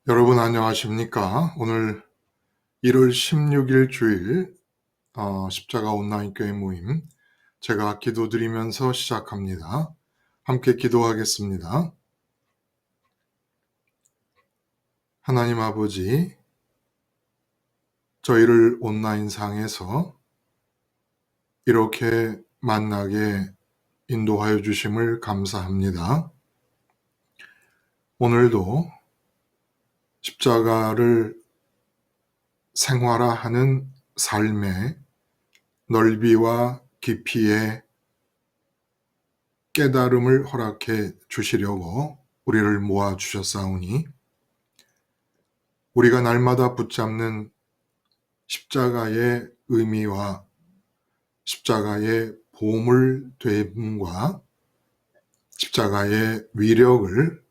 여러분 안녕하십니까? 오늘 1월 16일 주일 십자가 온라인 교회 모임 제가 기도드리면서 시작합니다. 함께 기도하겠습니다. 하나님 아버지, 저희를 온라인상에서 이렇게 만나게 인도하여 주심을 감사합니다. 오늘도 십자가를 생활화하는 삶의 넓이와 깊이에 깨달음을 허락해 주시려고 우리를 모아 주셨사오니 우리가 날마다 붙잡는 십자가의 의미와 십자가의 보물됨과 십자가의 위력을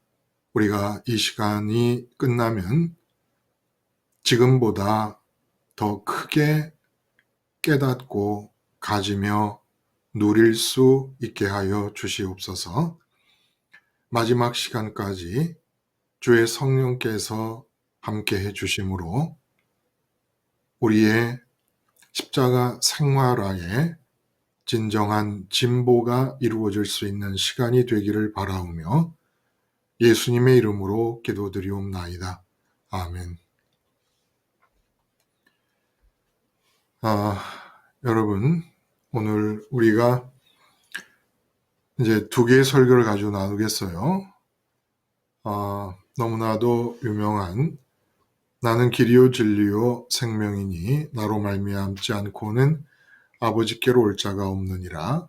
우리가 이 시간이 끝나면 지금보다 더 크게 깨닫고 가지며 누릴 수 있게 하여 주시옵소서. 마지막 시간까지 주의 성령께서 함께 해주심으로 우리의 십자가 생활화에 진정한 진보가 이루어질 수 있는 시간이 되기를 바라오며 예수님의 이름으로 기도드리옵나이다. 아멘. 여러분, 오늘 우리가 이제 두 개의 설교를 가지고 나누겠어요. 너무나도 유명한 나는 길이요 진리요 생명이니 나로 말미암지 않고는 아버지께로 올 자가 없느니라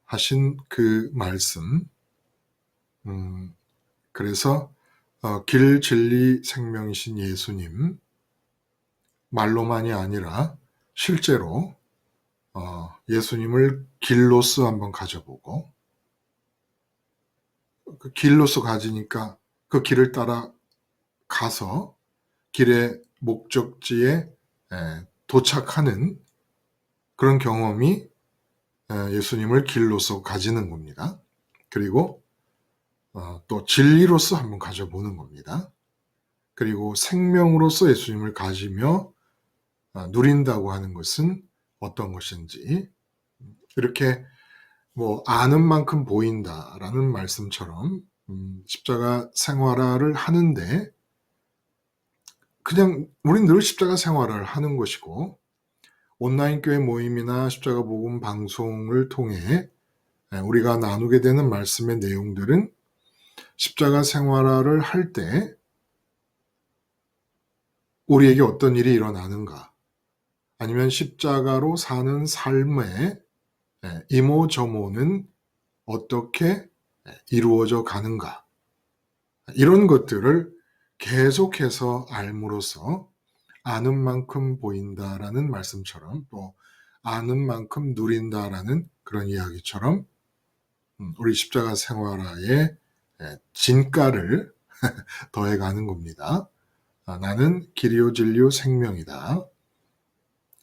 하신 그 말씀. 그래서 길 진리 생명이신 예수님 말로만이 아니라 실제로 예수님을 길로서 한번 가져보고 그 길로서 가지니까 그 길을 따라 가서 길의 목적지에 도착하는 그런 경험이 예수님을 길로서 가지는 겁니다. 그리고 또 진리로서 한번 가져보는 겁니다. 그리고 생명으로서 예수님을 가지며 누린다고 하는 것은 어떤 것인지 이렇게 아는 만큼 보인다라는 말씀처럼 십자가 생활화를 하는데 그냥 우린 늘 십자가 생활을 하는 것이고 온라인 교회 모임이나 십자가 복음 방송을 통해 우리가 나누게 되는 말씀의 내용들은 십자가 생활화를 할 때 우리에게 어떤 일이 일어나는가, 아니면 십자가로 사는 삶의 이모저모는 어떻게 이루어져 가는가, 이런 것들을 계속해서 알므로써 아는 만큼 보인다라는 말씀처럼 또 아는 만큼 누린다라는 그런 이야기처럼 우리 십자가 생활화에 진가를 더해가는 겁니다. 나는 길이요 진리요 생명이다.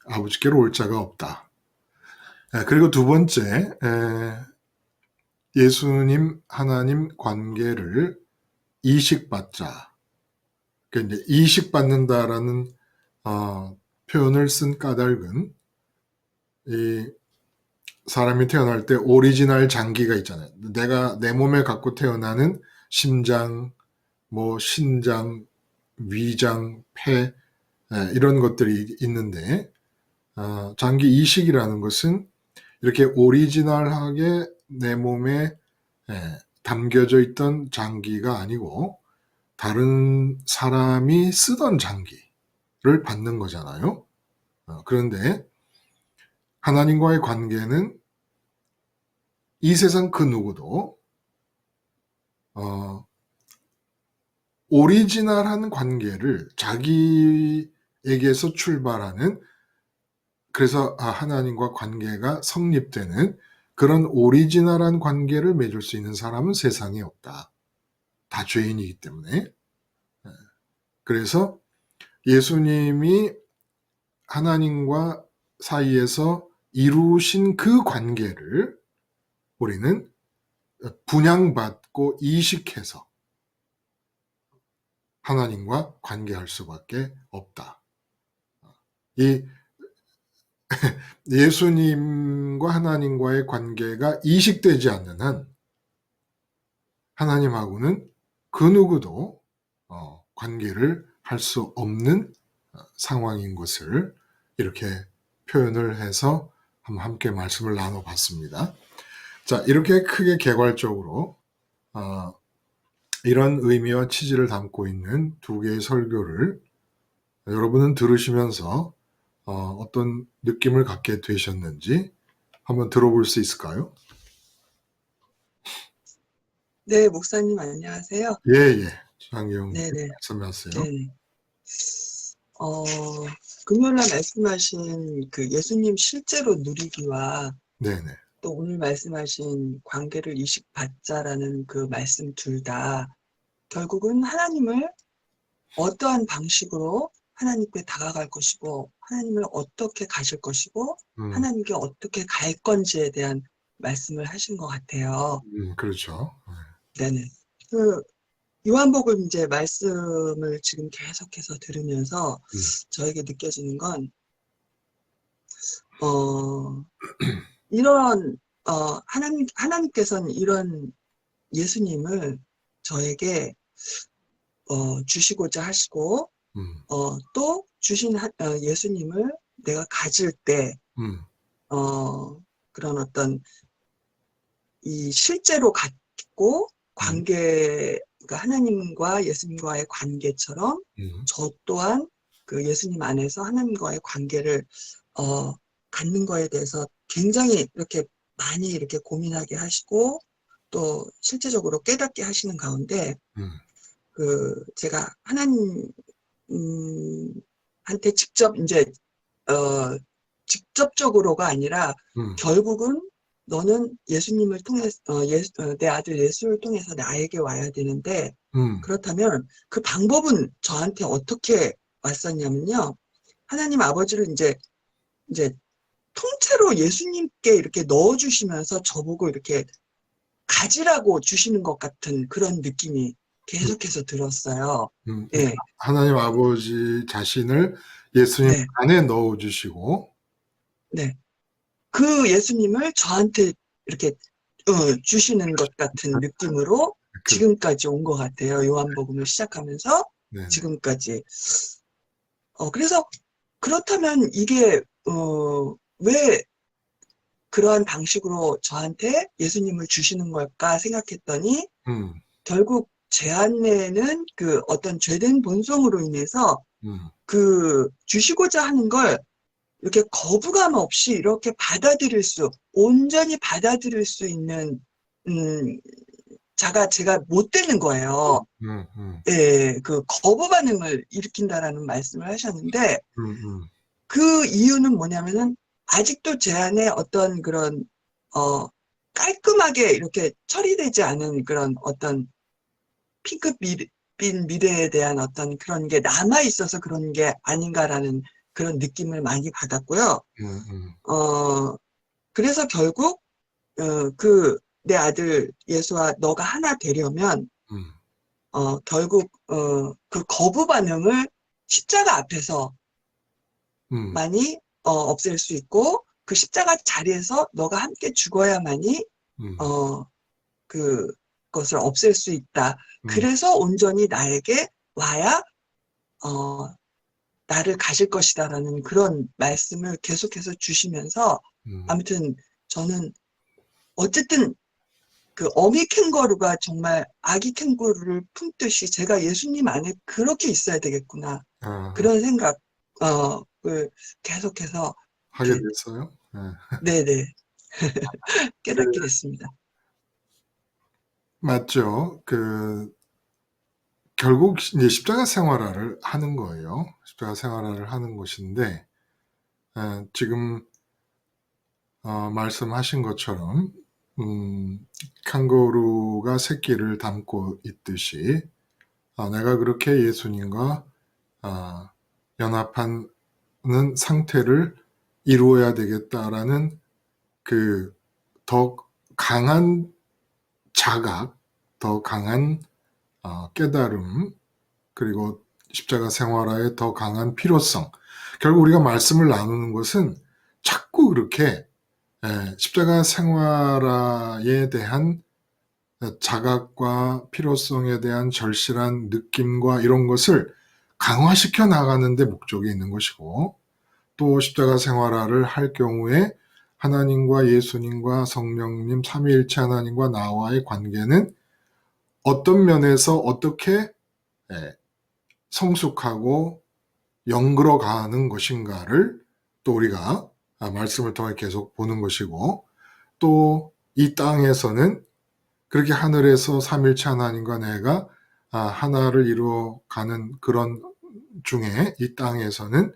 아버지께로 올 자가 없다. 그리고 두 번째, 예수님 하나님 관계를 이식받자. 그러니까 이제 이식받는다라는 표현을 쓴 까닭은 이 사람이 태어날 때 오리지널 장기가 있잖아요. 내가 내 몸에 갖고 태어나는 심장, 신장, 위장, 폐 이런 것들이 있는데 장기 이식이라는 것은 이렇게 오리지널하게 내 몸에 담겨져 있던 장기가 아니고 다른 사람이 쓰던 장기를 받는 거잖아요. 그런데 하나님과의 관계는 이 세상 그 누구도 오리지널한 관계를 자기에게서 출발하는, 그래서 하나님과 관계가 성립되는 그런 오리지널한 관계를 맺을 수 있는 사람은 세상에 없다. 다 죄인이기 때문에. 그래서 예수님이 하나님과 사이에서 이루신 그 관계를 우리는 분양받고 이식해서 하나님과 관계할 수밖에 없다. 이 예수님과 하나님과의 관계가 이식되지 않는 한 하나님하고는 그 누구도 관계를 할 수 없는 상황인 것을 이렇게 표현을 해서 한번 함께 말씀을 나눠봤습니다. 자, 이렇게 크게 개괄적으로 이런 의미와 취지를 담고 있는 두 개의 설교를 여러분은 들으시면서 어떤 느낌을 갖게 되셨는지 한번 들어볼 수 있을까요? 네, 목사님 안녕하세요. 예, 예. 장기영님 네네. 말씀하세요. 네네. 금요일날 말씀하신 그 예수님 실제로 누리기와 네네. 또 오늘 말씀하신 관계를 이식받자라는 그 말씀 둘 다 결국은 하나님을 어떠한 방식으로 하나님께 다가갈 것이고 하나님을 어떻게 가실 것이고 하나님께 어떻게 갈 건지에 대한 말씀을 하신 것 같아요. 그렇죠. 네네. 그 요한복음 이제 말씀을 지금 계속해서 들으면서 저에게 느껴지는 건, 이런, 하나님께서는 이런 예수님을 저에게, 주시고자 하시고, 또 주신 예수님을 내가 가질 때, 그런 어떤 이 실제로 갖고 그러니까 하나님과 예수님과의 관계처럼 저 또한 그 예수님 안에서 하나님과의 관계를 갖는 거에 대해서 굉장히 이렇게 많이 이렇게 고민하게 하시고 또 실제적으로 깨닫게 하시는 가운데 제가 하나님 한테 직접 이제 직접적으로가 아니라 결국은 너는 예수님을 통해서 내 아들 예수를 통해서 나에게 와야 되는데 그렇다면 그 방법은 저한테 어떻게 왔었냐면요. 하나님 아버지를 이제 통째로 예수님께 이렇게 넣어주시면서 저보고 이렇게 가지라고 주시는 것 같은 그런 느낌이 계속해서 들었어요. 예. 하나님 아버지 자신을 예수님 네. 안에 넣어주시고, 네. 그 예수님을 저한테 이렇게 주시는 것 같은 느낌으로 지금까지 온 것 같아요. 요한복음을 시작하면서 네네. 지금까지. 그래서 그렇다면 이게 왜 그러한 방식으로 저한테 예수님을 주시는 걸까 생각했더니 결국 제 안에는 그 어떤 죄된 본성으로 인해서 그 주시고자 하는 걸 이렇게 거부감 없이 이렇게 온전히 받아들일 수 있는, 제가 못 되는 거예요. 예, 그 거부 반응을 일으킨다라는 말씀을 하셨는데, 그 이유는 뭐냐면은, 아직도 제 안에 어떤 그런, 깔끔하게 이렇게 처리되지 않은 그런 어떤 핑크빛 미래에 대한 어떤 그런 게 남아있어서 그런 게 아닌가라는 그런 느낌을 많이 받았고요. 그래서 결국, 내 아들 예수와 너가 하나 되려면, 결국, 그 거부 반응을 십자가 앞에서 많이, 없앨 수 있고, 그 십자가 자리에서 너가 함께 죽어야만이, 그것을 없앨 수 있다. 그래서 온전히 나에게 와야, 나를 가질 것이다라는 그런 말씀을 계속해서 주시면서 아무튼 저는 어쨌든 그 어미 캥거루가 정말 아기 캥거루를 품듯이 제가 예수님 안에 그렇게 있어야 되겠구나. 그런 생각을 계속해서 하게 이렇게 됐어요. 네네 깨닫게 됐습니다. 맞죠. 결국 이제 십자가 생활화를 하는 거예요. 십자가 생활화를 하는 것인데, 지금 말씀하신 것처럼 캥거루가 새끼를 담고 있듯이 내가 그렇게 예수님과 연합하는 상태를 이루어야 되겠다라는 그 더 강한 자각, 더 강한 깨달음, 그리고 십자가 생활화의 더 강한 필요성. 결국 우리가 말씀을 나누는 것은 자꾸 그렇게 십자가 생활화에 대한 자각과 필요성에 대한 절실한 느낌과 이런 것을 강화시켜 나가는 데 목적이 있는 것이고, 또 십자가 생활화를 할 경우에 하나님과 예수님과 성령님 삼위일체 하나님과 나와의 관계는 어떤 면에서 어떻게 성숙하고 연그러 가는 것인가를 또 우리가 말씀을 통해 계속 보는 것이고, 또 이 땅에서는 그렇게 하늘에서 삼일체 하나님과 내가 하나를 이루어가는 그런 중에 이 땅에서는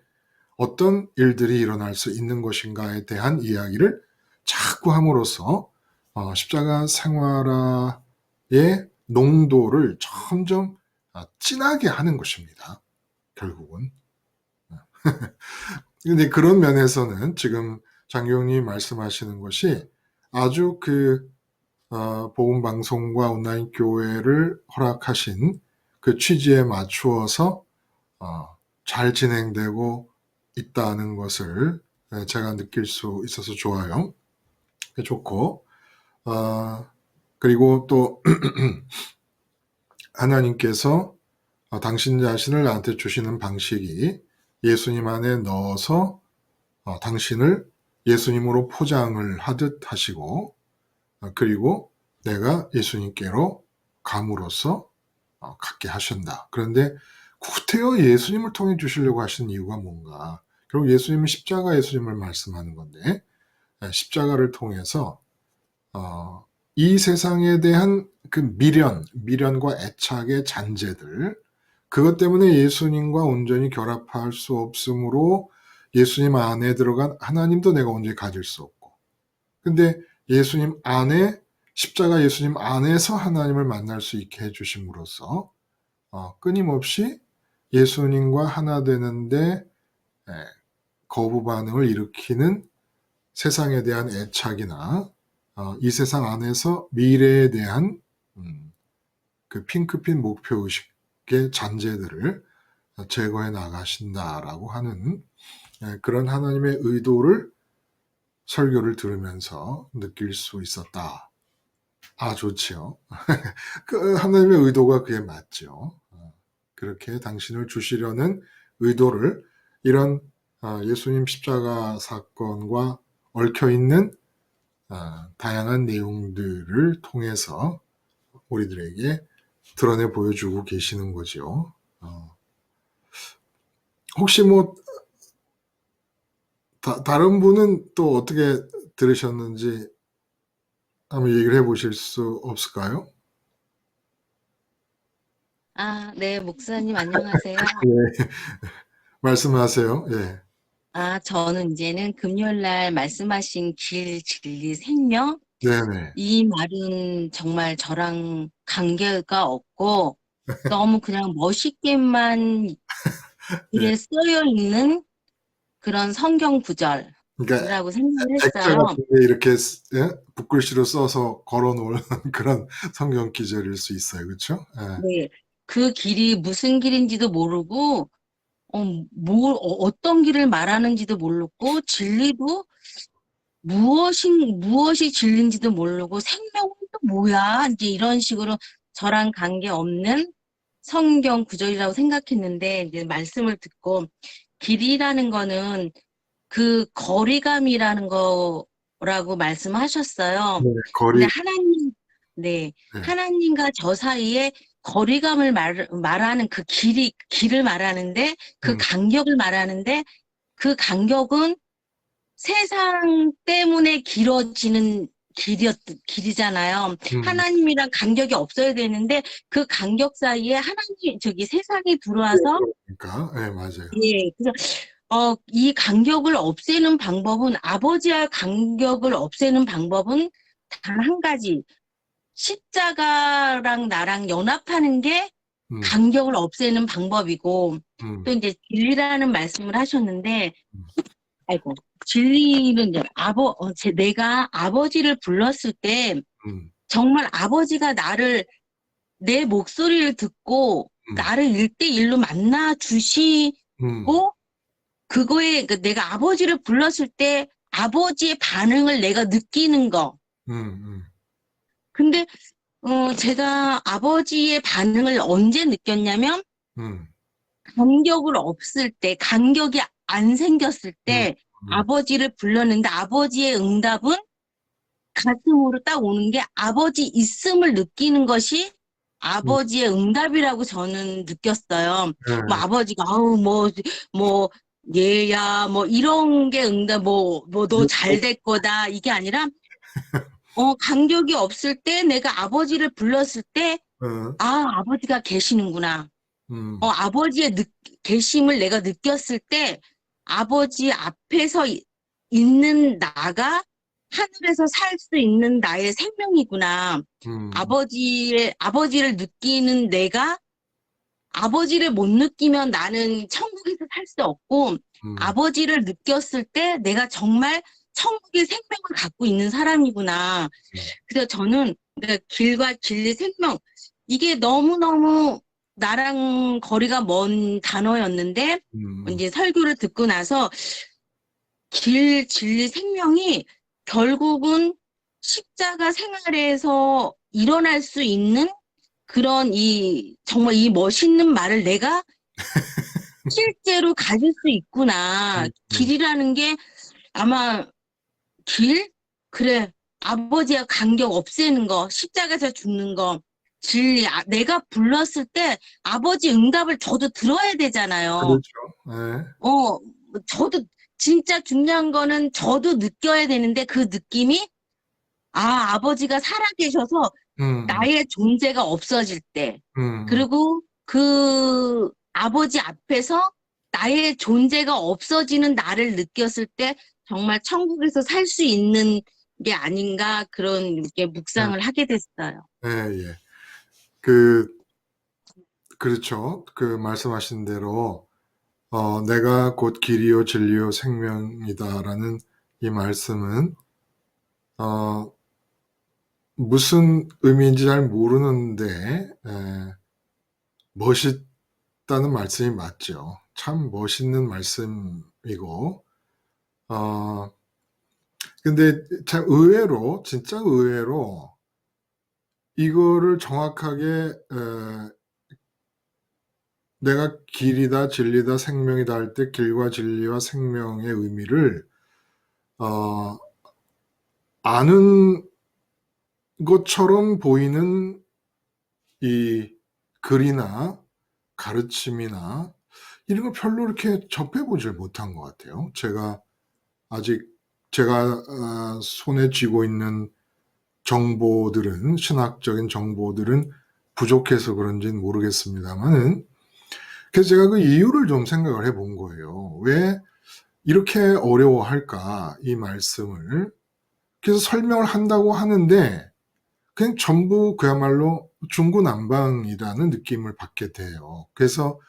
어떤 일들이 일어날 수 있는 것인가에 대한 이야기를 자꾸 함으로써 십자가 생활의 농도를 점점 진하게 하는 것입니다. 결국은. 근데 그런 면에서는 지금 장교님 말씀하시는 것이 아주 복음 방송과 온라인 교회를 허락하신 그 취지에 맞추어서 잘 진행되고 있다는 것을 제가 느낄 수 있어서 좋아요. 좋고, 그리고 또 하나님께서 당신 자신을 나한테 주시는 방식이 예수님 안에 넣어서 당신을 예수님으로 포장을 하듯 하시고, 그리고 내가 예수님께로 감으로써 갖게 하신다. 그런데 구태여 예수님을 통해 주시려고 하신 이유가 뭔가? 결국 예수님은 십자가 예수님을 말씀하는 건데, 십자가를 통해서 이 세상에 대한 그 미련과 애착의 잔재들, 그것 때문에 예수님과 온전히 결합할 수 없으므로 예수님 안에 들어간 하나님도 내가 온전히 가질 수 없고, 근데 예수님 안에, 십자가 예수님 안에서 하나님을 만날 수 있게 해주심으로써 끊임없이 예수님과 하나 되는데 거부 반응을 일으키는 세상에 대한 애착이나 이 세상 안에서 미래에 대한 그 핑크빛 목표의식의 잔재들을 제거해 나가신다라고 하는 그런 하나님의 의도를 설교를 들으면서 느낄 수 있었다. 좋지요. 그 하나님의 의도가 그에 맞죠. 그렇게 당신을 주시려는 의도를 이런 예수님 십자가 사건과 얽혀있는 다양한 내용들을 통해서 우리들에게 드러내 보여주고 계시는 거죠. 혹시 다른 분은 또 어떻게 들으셨는지 한번 얘기를 해보실 수 없을까요? 네, 목사님 안녕하세요. 네. 말씀하세요. 예. 저는 이제는 금요일 날 말씀하신 길, 진리, 생명, 네네. 이 말은 정말 저랑 관계가 없고 너무 그냥 멋있게만 네. 글에 쓰여 있는 그런 성경 구절이라고 그러니까 생각을 액자 했어요. 같은데 이렇게 붓글씨로 써서 걸어놓은 그런 성경 기절일 수 있어요. 그렇죠? 네, 그 길이 무슨 길인지도 모르고 어떤 길을 말하는지도 모르고 진리도 무엇이 진리인지도 모르고 생명은 또 뭐야? 이제 이런 식으로 저랑 관계없는 성경 구절이라고 생각했는데 이제 말씀을 듣고 길이라는 거는 그 거리감이라는 거라고 말씀하셨어요. 네, 근데 거리. 네, 네. 하나님과 저 사이에 거리감을 말하는 그 길을 말하는데 그 간격을 말하는데 그 간격은 세상 때문에 길어지는 길이잖아요. 하나님이랑 간격이 없어야 되는데 그 간격 사이에 세상이 들어와서 그러니까, 네, 맞아요. 예, 그래서 이 간격을 없애는 방법은 아버지와 간격을 없애는 방법은 단 한 가지. 십자가랑 나랑 연합하는 게 간격을 없애는 방법이고 또 이제 진리라는 말씀을 하셨는데 아이고 진리는 이제 내가 아버지를 불렀을 때 정말 아버지가 내 목소리를 듣고 나를 1대1로 만나 주시고 음, 그거에 내가 아버지를 불렀을 때 아버지의 반응을 내가 느끼는 거. 음, 근데 제가 아버지의 반응을 언제 느꼈냐면 음, 간격을 없을 때, 간격이 안 생겼을 음, 때 아버지를 불렀는데 아버지의 응답은 가슴으로 딱 오는 게 아버지 있음을 느끼는 것이 음, 아버지의 응답이라고 저는 느꼈어요. 네, 뭐 아버지가 아우 뭐 얘야 뭐 이런 게 응답 뭐 너 잘 될 거다 이게 아니라 간격이 없을 때 내가 아버지를 불렀을 때 어, 아버지가 계시는구나. 음, 아버지의 계심을 내가 느꼈을 때 아버지 앞에서 있는 나가 하늘에서 살 수 있는 나의 생명이구나. 음, 아버지를 느끼는 내가 아버지를 못 느끼면 나는 천국에서 살 수 없고 음, 아버지를 느꼈을 때 내가 정말 천국의 생명을 갖고 있는 사람이구나. 그래서 저는 그러니까 길과 진리 생명 이게 너무너무 나랑 거리가 먼 단어였는데 음, 이제 설교를 듣고 나서 길, 진리, 생명이 결국은 십자가 생활에서 일어날 수 있는 그런 정말 이 멋있는 말을 내가 실제로 가질 수 있구나. 음, 길이라는 게 아마 길? 그래. 아버지와 간격 없애는 거, 십자가에서 죽는 거, 진리. 내가 불렀을 때 아버지 응답을 저도 들어야 되잖아요. 그렇죠. 네, 어, 저도 진짜 중요한 거는 저도 느껴야 되는데 그 느낌이 아버지가 살아계셔서 음, 나의 존재가 없어질 때, 음, 그리고 그 아버지 앞에서 나의 존재가 없어지는 나를 느꼈을 때 정말 천국에서 살 수 있는 게 아닌가 그런 게 네, 묵상을 하게 됐어요. 예, 예. 그, 그렇죠. 그 말씀하신 대로, 내가 곧 길이요, 진리요, 생명이다라는 이 말씀은, 어, 무슨 의미인지 잘 모르는데, 멋있다는 말씀이 맞죠. 참 멋있는 말씀이고, 어, 근데 참 의외로, 진짜 의외로, 이거를 정확하게, 내가 길이다, 진리다, 생명이다 할 때 길과 진리와 생명의 의미를, 어, 아는 것처럼 보이는 이 글이나 가르침이나 이런 걸 별로 이렇게 접해보질 못한 것 같아요. 아직 제가 손에 쥐고 있는 정보들은, 신학적인 정보들은 부족해서 그런지는 모르겠습니다만은, 그래서 제가 그 이유를 좀 생각을 해본 거예요. 왜 이렇게 어려워할까, 이 말씀을. 그래서 설명을 한다고 하는데, 그냥 전부 그야말로 중구난방이라는 느낌을 받게 돼요. 그래서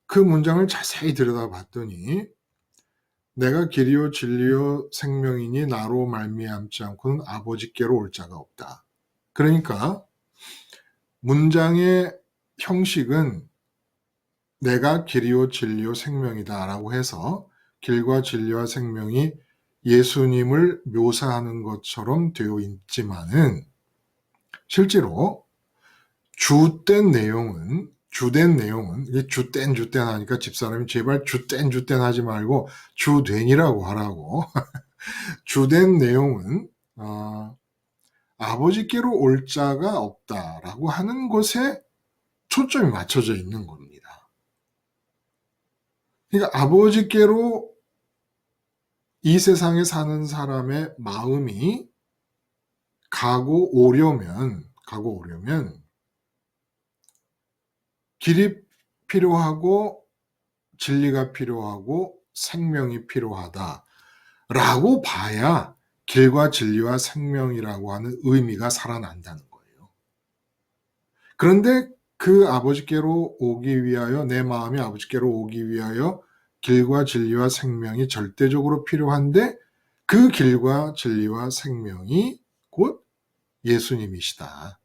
그 문장을 자세히 들여다봤더니 내가 길이요 진리요 생명이니 나로 말미암지 않고는 아버지께로 올 자가 없다. 그러니까 문장의 형식은 내가 길이요 진리요 생명이다라고 해서 길과 진리와 생명이 예수님을 묘사하는 것처럼 되어 있지만은 실제로 주된 내용은 이게 주된 하니까 집사람이 제발 주된 하지 말고 주된이라고 하라고. 주된 내용은 아버지께로 올 자가 없다라고 하는 것에 초점이 맞춰져 있는 겁니다. 그러니까 아버지께로 이 세상에 사는 사람의 마음이 가고 오려면 길이 필요하고 진리가 필요하고 생명이 필요하다라고 봐야 길과 진리와 생명이라고 하는 의미가 살아난다는 거예요. 그런데 그 아버지께로 오기 위하여, 내 마음이 아버지께로 오기 위하여 길과 진리와 생명이 절대적으로 필요한데 그 길과 진리와 생명이 곧 예수님이시다.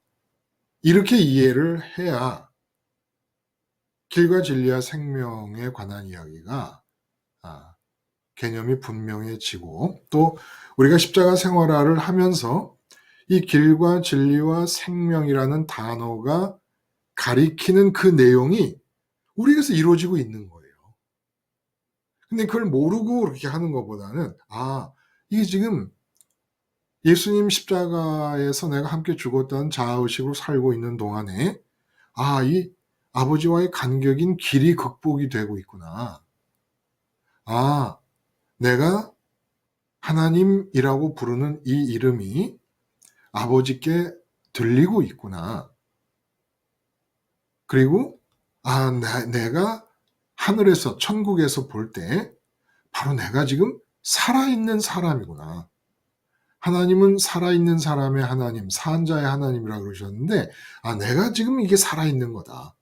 이렇게 이해를 해야 길과 진리와 생명에 관한 이야기가 개념이 분명해지고, 또 우리가 십자가 생활화를 하면서 이 길과 진리와 생명이라는 단어가 가리키는 그 내용이 우리에게서 이루어지고 있는 거예요. 근데 그걸 모르고 그렇게 하는 것보다는 이게 지금 예수님 십자가에서 내가 함께 죽었다는 자아의식으로 살고 있는 동안에 이 아버지와의 간격인 길이 극복이 되고 있구나. 내가 하나님이라고 부르는 이 이름이 아버지께 들리고 있구나. 그리고 내가 하늘에서 천국에서 볼 때 바로 내가 지금 살아있는 사람이구나. 하나님은 살아있는 사람의 하나님, 산자의 하나님이라고 그러셨는데 내가 지금 이게 살아있는 거다.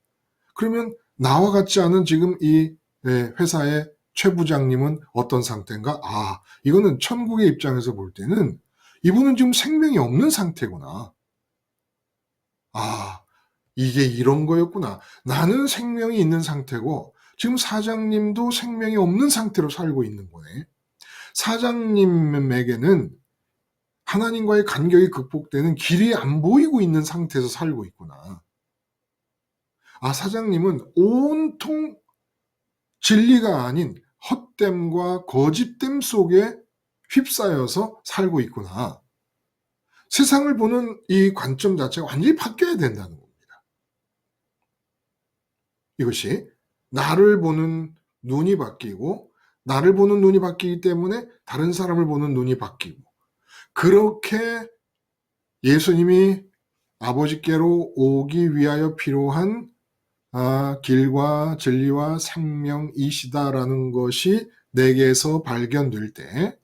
그러면 나와 같지 않은 지금 이 회사의 최 부장님은 어떤 상태인가? 이거는 천국의 입장에서 볼 때는 이분은 지금 생명이 없는 상태구나. 이게 이런 거였구나. 나는 생명이 있는 상태고 지금 사장님도 생명이 없는 상태로 살고 있는 거네. 사장님에게는 하나님과의 간격이 극복되는 길이 안 보이고 있는 상태에서 살고 있구나. 사장님은 온통 진리가 아닌 헛됨과 거짓됨 속에 휩싸여서 살고 있구나. 세상을 보는 이 관점 자체가 완전히 바뀌어야 된다는 겁니다. 이것이 나를 보는 눈이 바뀌고, 나를 보는 눈이 바뀌기 때문에 다른 사람을 보는 눈이 바뀌고, 그렇게 예수님이 아버지께로 오기 위하여 필요한 길과 진리와 생명이시다라는 것이 내게서 발견될 때,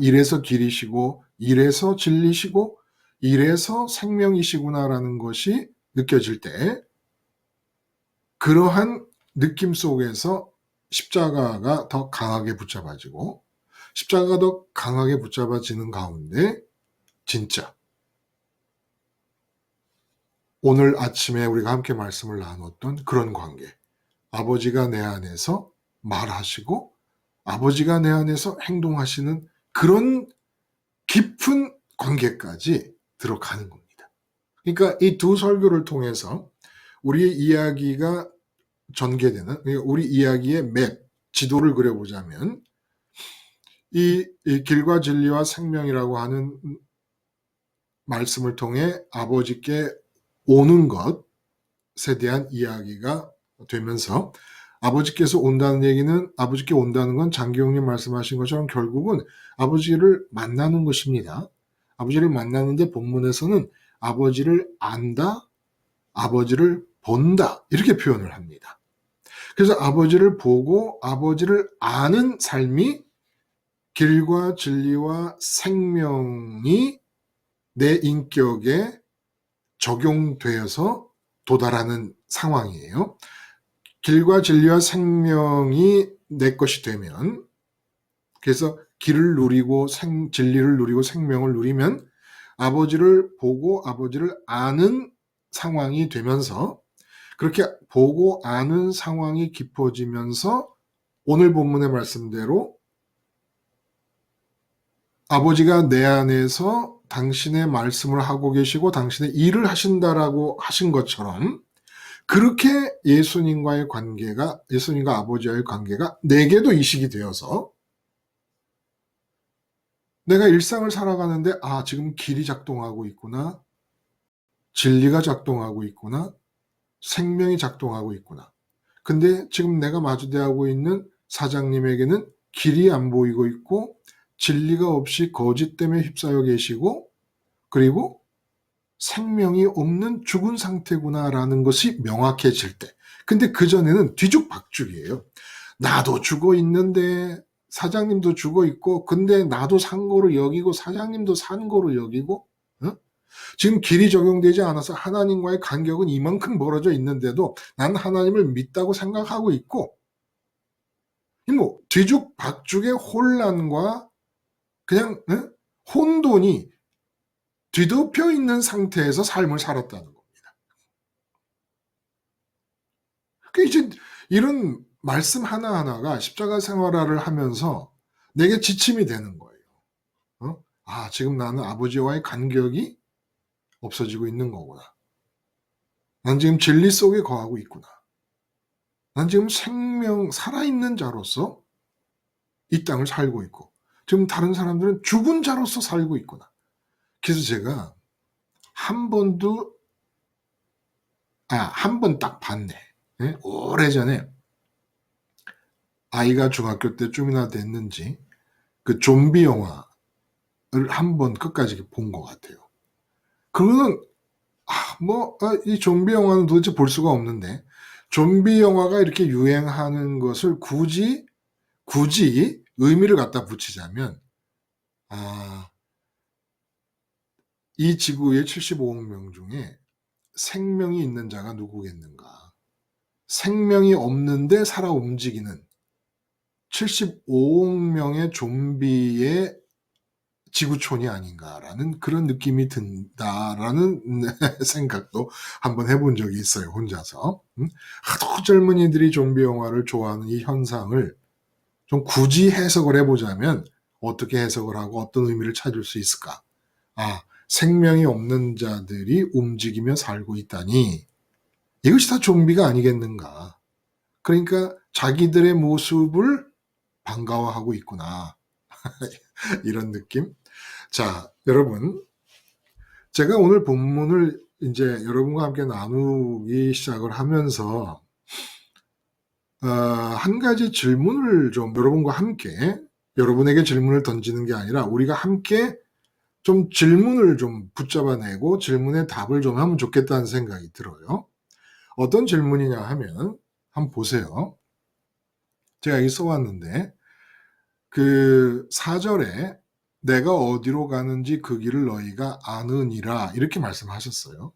이래서 길이시고, 이래서 진리시고, 이래서 생명이시구나라는 것이 느껴질 때, 그러한 느낌 속에서 십자가가 더 강하게 붙잡아지고, 십자가가 더 강하게 붙잡아지는 가운데 진짜 오늘 아침에 우리가 함께 말씀을 나눴던 그런 관계, 아버지가 내 안에서 말하시고 아버지가 내 안에서 행동하시는 그런 깊은 관계까지 들어가는 겁니다. 그러니까 이 두 설교를 통해서 우리의 이야기가 전개되는, 우리 이야기의 맵, 지도를 그려보자면 이 길과 진리와 생명이라고 하는 말씀을 통해 아버지께 오는 것에 대한 이야기가 되면서, 아버지께서 온다는 얘기는, 아버지께 온다는 건 장기용님 말씀하신 것처럼 결국은 아버지를 만나는 것입니다. 아버지를 만나는데 본문에서는 아버지를 안다, 아버지를 본다 이렇게 표현을 합니다. 그래서 아버지를 보고 아버지를 아는 삶이 길과 진리와 생명이 내 인격에 적용되어서 도달하는 상황이에요. 길과 진리와 생명이 내 것이 되면, 그래서 길을 누리고 진리를 누리고 생명을 누리면 아버지를 보고 아버지를 아는 상황이 되면서, 그렇게 보고 아는 상황이 깊어지면서 오늘 본문의 말씀대로 아버지가 내 안에서 당신의 말씀을 하고 계시고 당신의 일을 하신다라고 하신 것처럼, 그렇게 예수님과의 관계가, 예수님과 아버지와의 관계가 내게도 이식이 되어서 내가 일상을 살아가는데 지금 길이 작동하고 있구나, 진리가 작동하고 있구나, 생명이 작동하고 있구나. 근데 지금 내가 마주대하고 있는 사장님에게는 길이 안 보이고 있고 진리가 없이 거짓 때문에 휩싸여 계시고, 그리고 생명이 없는 죽은 상태구나라는 것이 명확해질 때, 근데 그전에는 뒤죽박죽이에요. 나도 죽어 있는데 사장님도 죽어 있고, 근데 나도 산 거로 여기고 사장님도 산 거로 여기고, 지금 길이 적용되지 않아서 하나님과의 간격은 이만큼 멀어져 있는데도 난 하나님을 믿다고 생각하고 있고, 뒤죽박죽의 혼란과 그냥 혼돈이 뒤덮여 있는 상태에서 삶을 살았다는 겁니다. 이제 이런 말씀 하나하나가 십자가 생활화를 하면서 내게 지침이 되는 거예요. 지금 나는 아버지와의 간격이 없어지고 있는 거구나. 난 지금 진리 속에 거하고 있구나. 난 지금 살아있는 자로서 이 땅을 살고 있고, 지금 다른 사람들은 죽은 자로서 살고 있구나. 그래서 제가 한 번 딱 봤네. 예? 오래전에 아이가 중학교 때쯤이나 됐는지 그 좀비 영화를 한 번 끝까지 본 것 같아요. 그거는 이 좀비 영화는 도대체 볼 수가 없는데, 좀비 영화가 이렇게 유행하는 것을 굳이 의미를 갖다 붙이자면, 이 지구의 75억 명 중에 생명이 있는 자가 누구겠는가? 생명이 없는데 살아 움직이는 75억 명의 좀비의 지구촌이 아닌가라는 그런 느낌이 든다라는 생각도 한번 해본 적이 있어요, 혼자서. 하도 젊은이들이 좀비 영화를 좋아하는 이 현상을 좀 굳이 해석을 해보자면 어떻게 해석을 하고 어떤 의미를 찾을 수 있을까? 생명이 없는 자들이 움직이며 살고 있다니 이것이 다 좀비가 아니겠는가? 그러니까 자기들의 모습을 반가워하고 있구나. 이런 느낌? 자, 여러분, 제가 오늘 본문을 이제 여러분과 함께 나누기 시작을 하면서 한 가지 질문을 좀 여러분과 함께, 여러분에게 질문을 던지는 게 아니라 우리가 함께 좀 질문을 좀 붙잡아내고 질문에 답을 좀 하면 좋겠다는 생각이 들어요. 어떤 질문이냐 하면 한번 보세요. 제가 여기 써왔는데 그 4절에 내가 어디로 가는지 그 길을 너희가 아느니라 이렇게 말씀하셨어요.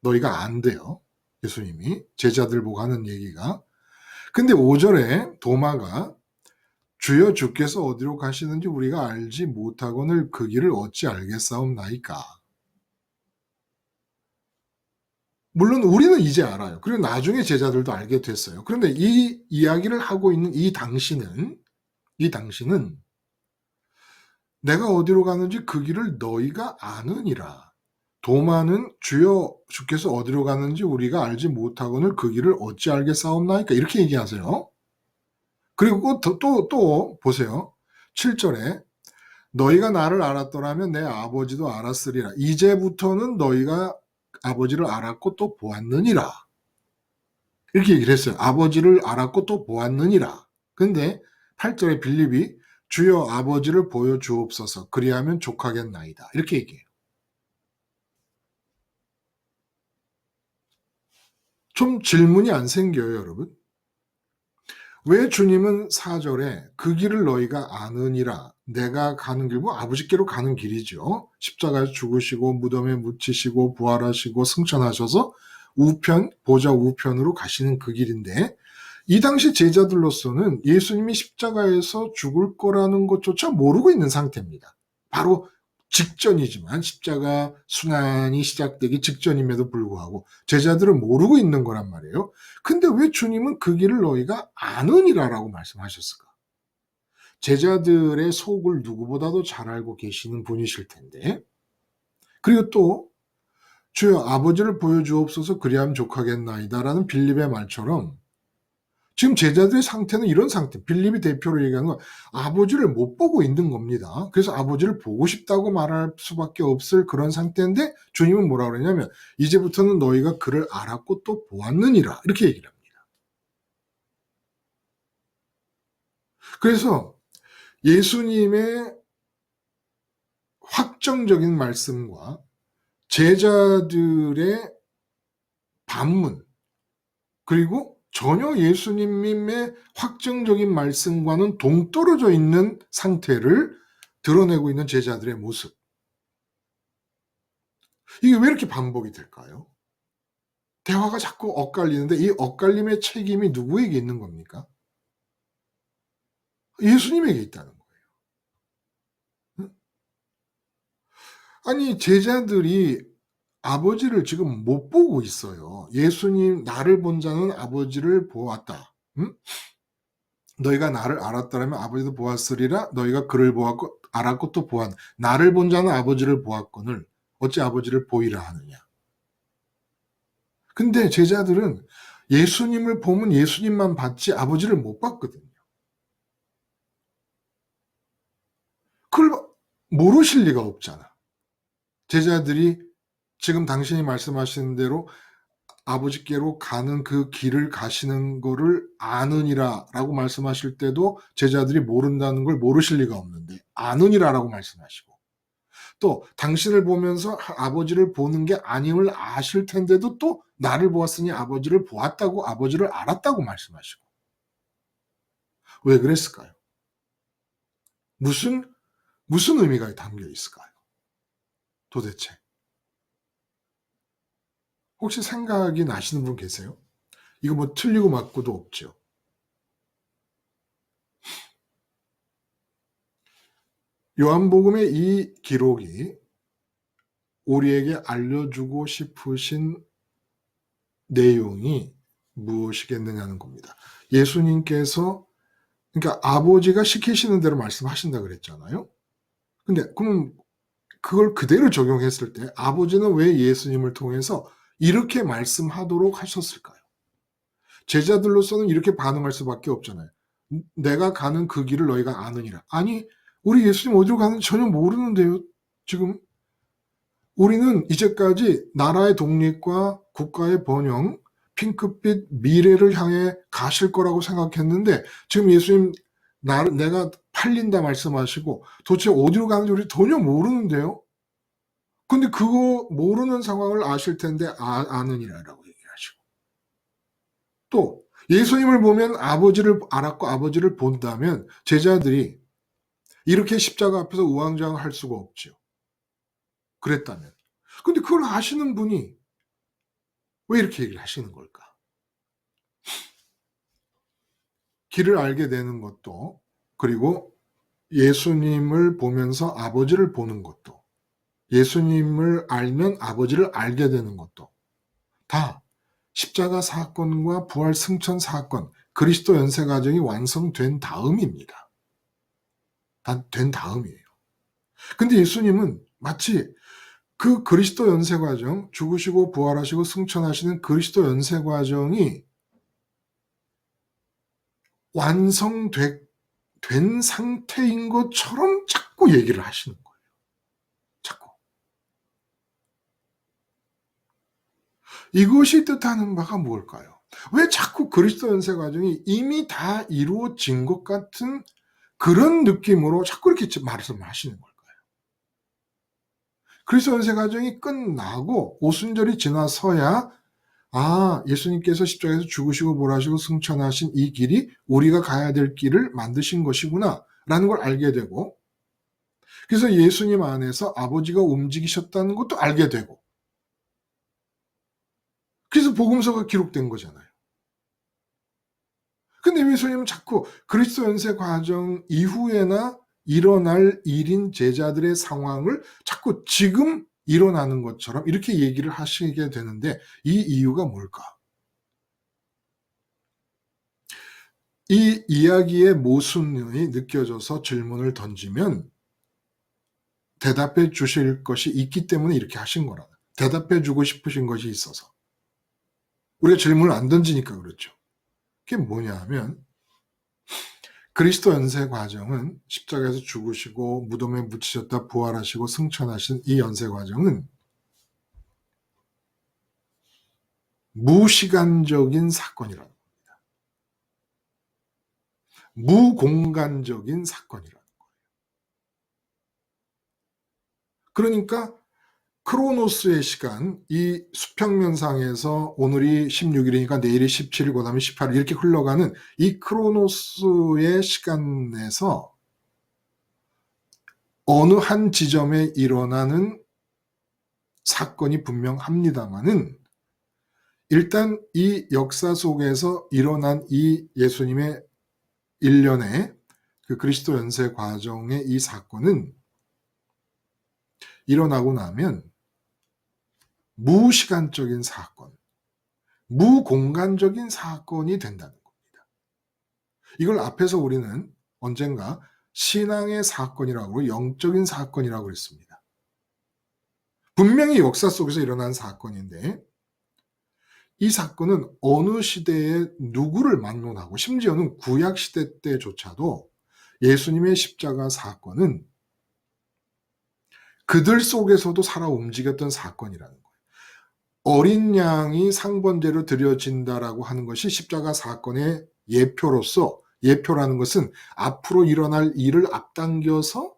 너희가 안대요. 예수님이 제자들 보고 하는 얘기가. 근데 5절에 도마가 주여 주께서 어디로 가시는지 우리가 알지 못하거늘 그 길을 어찌 알겠사옵나이까. 물론 우리는 이제 알아요. 그리고 나중에 제자들도 알게 됐어요. 그런데 이 이야기를 하고 있는 이 당신은 내가 어디로 가는지 그 길을 너희가 아느니라. 도마는 주여 주께서 어디로 가는지 우리가 알지 못하거늘 그 길을 어찌 알겠사옵나이까 이렇게 얘기하세요. 그리고 또 보세요. 7절에 너희가 나를 알았더라면 내 아버지도 알았으리라. 이제부터는 너희가 아버지를 알았고 또 보았느니라. 이렇게 얘기를 했어요. 아버지를 알았고 또 보았느니라. 근데 8절에 빌립이 주여 아버지를 보여주옵소서 그리하면 족하겠나이다. 이렇게 얘기해요. 좀 질문이 안 생겨요, 여러분? 왜 주님은 4절에 그 길을 너희가 아느니라. 내가 가는 길, 아버지께로 가는 길이죠. 십자가에 죽으시고 무덤에 묻히시고 부활하시고 승천하셔서 보좌 우편으로 가시는 그 길인데 이 당시 제자들로서는 예수님이 십자가에서 죽을 거라는 것조차 모르고 있는 상태입니다. 바로 직전이지만 십자가 순환이 시작되기 직전임에도 불구하고 제자들은 모르고 있는 거란 말이에요. 근데 왜 주님은 그 길을 너희가 아느니라라고 말씀하셨을까? 제자들의 속을 누구보다도 잘 알고 계시는 분이실 텐데 그리고 또 주여 아버지를 보여주옵소서 그리하면 족하겠나이다라는 빌립의 말처럼 지금 제자들의 상태는 이런 상태. 빌립이 대표로 얘기하는 건 아버지를 못 보고 있는 겁니다. 그래서 아버지를 보고 싶다고 말할 수밖에 없을 그런 상태인데 주님은 뭐라 그러냐면 이제부터는 너희가 그를 알았고 또 보았느니라 이렇게 얘기를 합니다. 그래서 예수님의 확정적인 말씀과 제자들의 반문 그리고 전혀 예수님의 확정적인 말씀과는 동떨어져 있는 상태를 드러내고 있는 제자들의 모습. 이게 왜 이렇게 반복이 될까요? 대화가 자꾸 엇갈리는데 이 엇갈림의 책임이 누구에게 있는 겁니까? 예수님에게 있다는 거예요. 아니 제자들이 아버지를 지금 못 보고 있어요. 예수님, 나를 본 자는 아버지를 보았다. 응? 너희가 나를 알았다라면 아버지도 보았으리라. 너희가 그를 보았고 알았고 또 보았. 나를 본 자는 아버지를 보았거늘 어찌 아버지를 보이라 하느냐. 근데 제자들은 예수님을 보면 예수님만 봤지 아버지를 못 봤거든요. 그걸 모르실 리가 없잖아. 제자들이 지금 당신이 말씀하시는 대로 아버지께로 가는 그 길을 가시는 거를 아느니라 라고 말씀하실 때도 제자들이 모른다는 걸 모르실 리가 없는데 아느니라 라고 말씀하시고 또 당신을 보면서 아버지를 보는 게 아님을 아실 텐데도 또 나를 보았으니 아버지를 보았다고 아버지를 알았다고 말씀하시고 왜 그랬을까요? 무슨 의미가 담겨 있을까요? 도대체 혹시 생각이 나시는 분 계세요? 이거 뭐 틀리고 맞고도 없죠. 요한복음의 이 기록이 우리에게 알려주고 싶으신 내용이 무엇이겠느냐는 겁니다. 예수님께서 그러니까 아버지가 시키시는 대로 말씀하신다 그랬잖아요. 근데 그럼 그걸 그대로 적용했을 때 아버지는 왜 예수님을 통해서 이렇게 말씀하도록 하셨을까요? 제자들로서는 이렇게 반응할 수밖에 없잖아요. 내가 가는 그 길을 너희가 아느니라. 아니, 우리 예수님 어디로 가는지 전혀 모르는데요. 지금 우리는 이제까지 나라의 독립과 국가의 번영, 핑크빛 미래를 향해 가실 거라고 생각했는데 지금 예수님 내가 팔린다 말씀하시고 도대체 어디로 가는지 우리 전혀 모르는데요. 근데 그거 모르는 상황을 아실 텐데 아느니라라고 얘기를 하시고 또 예수님을 보면 아버지를 알았고 아버지를 본다면 제자들이 이렇게 십자가 앞에서 우왕좌왕할 수가 없죠. 그랬다면. 근데 그걸 아시는 분이 왜 이렇게 얘기를 하시는 걸까? 길을 알게 되는 것도 그리고 예수님을 보면서 아버지를 보는 것도 예수님을 알면 아버지를 알게 되는 것도 다 십자가 사건과 부활 승천 사건 그리스도 연쇄 과정이 완성된 다음입니다. 다 된 다음이에요. 근데 예수님은 마치 그 그리스도 연쇄 과정, 죽으시고 부활하시고 승천하시는 그리스도 연쇄 과정이 완성된 상태인 것처럼 자꾸 얘기를 하시는 거예요. 자꾸. 이것이 뜻하는 바가 뭘까요? 왜 자꾸 그리스도 연쇄 과정이 이미 다 이루어진 것 같은 그런 느낌으로 자꾸 이렇게 말씀하시는 걸까요? 그리스도 연쇄 과정이 끝나고 오순절이 지나서야 예수님께서 십자가에서 죽으시고 부활하시고 승천하신 이 길이 우리가 가야 될 길을 만드신 것이구나 라는 걸 알게 되고 그래서 예수님 안에서 아버지가 움직이셨다는 것도 알게 되고 그래서 복음서가 기록된 거잖아요. 근데 예수님은 자꾸 그리스도 연쇄 과정 이후에나 일어날 일인 제자들의 상황을 자꾸 지금 일어나는 것처럼 이렇게 얘기를 하시게 되는데 이 이유가 뭘까? 이 이야기의 모순이 느껴져서 질문을 던지면 대답해 주실 것이 있기 때문에 이렇게 하신 거라. 대답해 주고 싶으신 것이 있어서. 우리가 질문을 안 던지니까 그렇죠. 그게 뭐냐 하면 그리스도 연쇄 과정은 십자가에서 죽으시고 무덤에 묻히셨다 부활하시고 승천하신 이 연쇄 과정은 무시간적인 사건이라는 겁니다. 무공간적인 사건이라는 거예요. 그러니까 크로노스의 시간, 이 수평면상에서 오늘이 16일이니까 내일이 17일, 그 다음에 18일 이렇게 흘러가는 이 크로노스의 시간에서 어느 한 지점에 일어나는 사건이 분명합니다만은 일단 이 역사 속에서 일어난 이 예수님의 일련의 그 그리스도 연쇄 과정의 이 사건은 일어나고 나면 무시간적인 사건, 무공간적인 사건이 된다는 겁니다. 이걸 앞에서 우리는 언젠가 신앙의 사건이라고, 영적인 사건이라고 그랬습니다. 분명히 역사 속에서 일어난 사건인데 이 사건은 어느 시대에 누구를 막론하고, 심지어는 구약 시대 때조차도 예수님의 십자가 사건은 그들 속에서도 살아 움직였던 사건이라는 거예요. 어린 양이 상번제로 드려진다라고 하는 것이 십자가 사건의 예표로서, 예표라는 것은 앞으로 일어날 일을 앞당겨서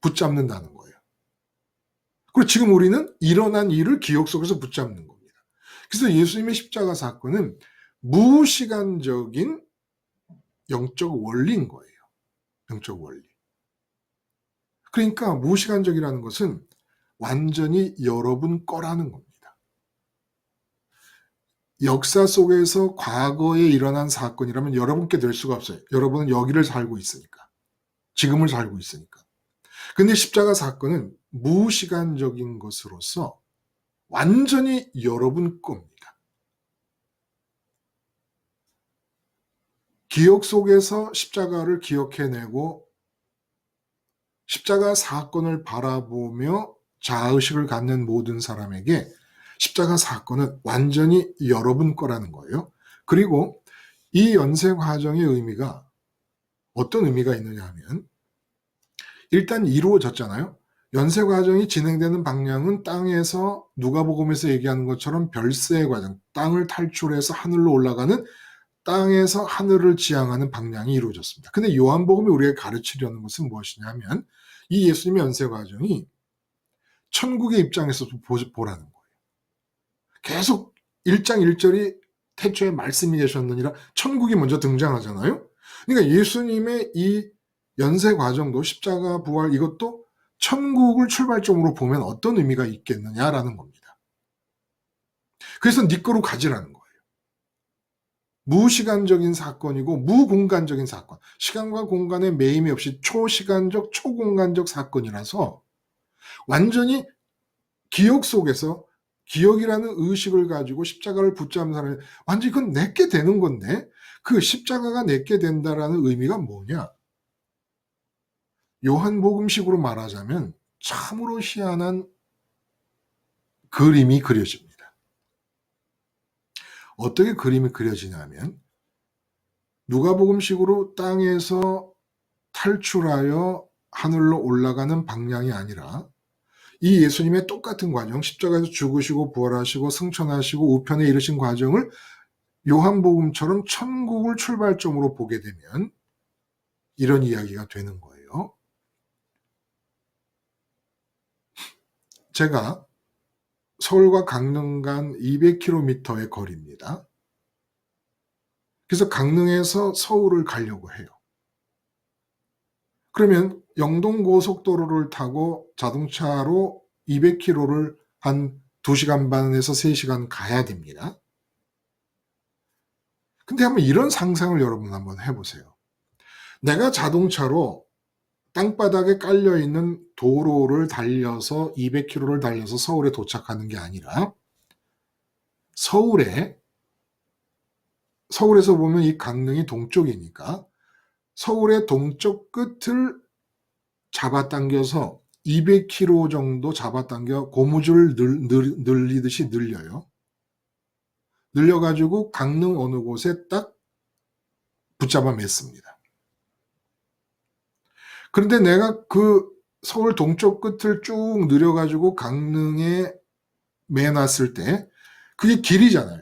붙잡는다는 거예요. 그리고 지금 우리는 일어난 일을 기억 속에서 붙잡는 겁니다. 그래서 예수님의 십자가 사건은 무시간적인 영적 원리인 거예요. 영적 원리. 그러니까 무시간적이라는 것은 완전히 여러분 거라는 겁니다. 역사 속에서 과거에 일어난 사건이라면 여러분께 될 수가 없어요. 여러분은 여기를 살고 있으니까. 지금을 살고 있으니까. 근데 십자가 사건은 무시간적인 것으로서 완전히 여러분 겁니다. 기억 속에서 십자가를 기억해내고 십자가 사건을 바라보며 자아의식을 갖는 모든 사람에게 십자가 사건은 완전히 여러분 거라는 거예요. 그리고 이 연쇄 과정의 의미가 어떤 의미가 있느냐 하면, 일단 이루어졌잖아요. 연쇄 과정이 진행되는 방향은 땅에서 누가복음에서 얘기하는 것처럼 별세의 과정, 땅을 탈출해서 하늘로 올라가는, 땅에서 하늘을 지향하는 방향이 이루어졌습니다. 근데 요한복음이 우리에게 가르치려는 것은 무엇이냐면 이 예수님의 연쇄 과정이 천국의 입장에서도 보라는 거예요. 계속 1장 1절이 태초에 말씀이 계셨느니라, 천국이 먼저 등장하잖아요. 그러니까 예수님의 이 연쇄 과정도, 십자가 부활, 이것도 천국을 출발점으로 보면 어떤 의미가 있겠느냐라는 겁니다. 그래서 네 거로 가지라는 거예요. 무시간적인 사건이고 무공간적인 사건, 시간과 공간의 매임이 없이 초시간적 초공간적 사건이라서 완전히 기억 속에서, 기억이라는 의식을 가지고 십자가를 붙잡는 사람이 완전히 그건 내게 되는 건데, 그 십자가가 내게 된다라는 의미가 뭐냐? 요한복음식으로 말하자면 참으로 희한한 그림이 그려집니다. 어떻게 그림이 그려지냐면 누가복음식으로 땅에서 탈출하여 하늘로 올라가는 방향이 아니라 이 예수님의 똑같은 과정, 십자가에서 죽으시고 부활하시고 승천하시고 우편에 이르신 과정을 요한복음처럼 천국을 출발점으로 보게 되면 이런 이야기가 되는 거예요. 제가 서울과 강릉 간 200km의 거리입니다. 그래서 강릉에서 서울을 가려고 해요. 그러면 영동고속도로를 타고 자동차로 200km를 한 2시간 반에서 3시간 가야 됩니다. 근데 한번 이런 상상을 여러분 한번 해보세요. 내가 자동차로 땅바닥에 깔려있는 도로를 달려서 200km를 달려서 서울에 도착하는 게 아니라 서울에서 보면 이 강릉이 동쪽이니까 서울의 동쪽 끝을 잡아당겨서 200km 정도 잡아당겨 고무줄 늘리듯이 늘려요. 늘려가지고 강릉 어느 곳에 딱 붙잡아 맸습니다. 그런데 내가 그 서울 동쪽 끝을 쭉 늘려가지고 강릉에 매놨을 때 그게 길이잖아요.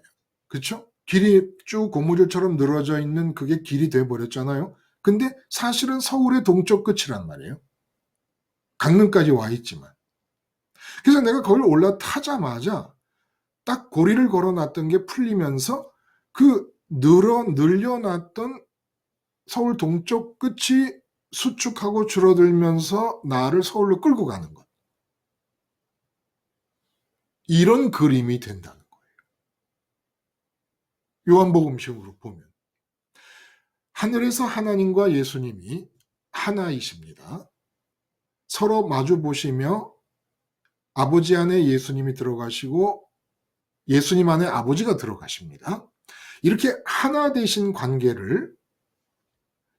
그렇죠? 길이 쭉 고무줄처럼 늘어져 있는 그게 길이 돼버렸잖아요. 근데 사실은 서울의 동쪽 끝이란 말이에요. 강릉까지 와 있지만. 그래서 내가 거기를 올라타자마자 딱 고리를 걸어놨던 게 풀리면서 그 늘려놨던 서울 동쪽 끝이 수축하고 줄어들면서 나를 서울로 끌고 가는 것. 이런 그림이 된다는 거예요. 요한복음식으로 보면. 하늘에서 하나님과 예수님이 하나이십니다. 서로 마주 보시며 아버지 안에 예수님이 들어가시고 예수님 안에 아버지가 들어가십니다. 이렇게 하나 되신 관계를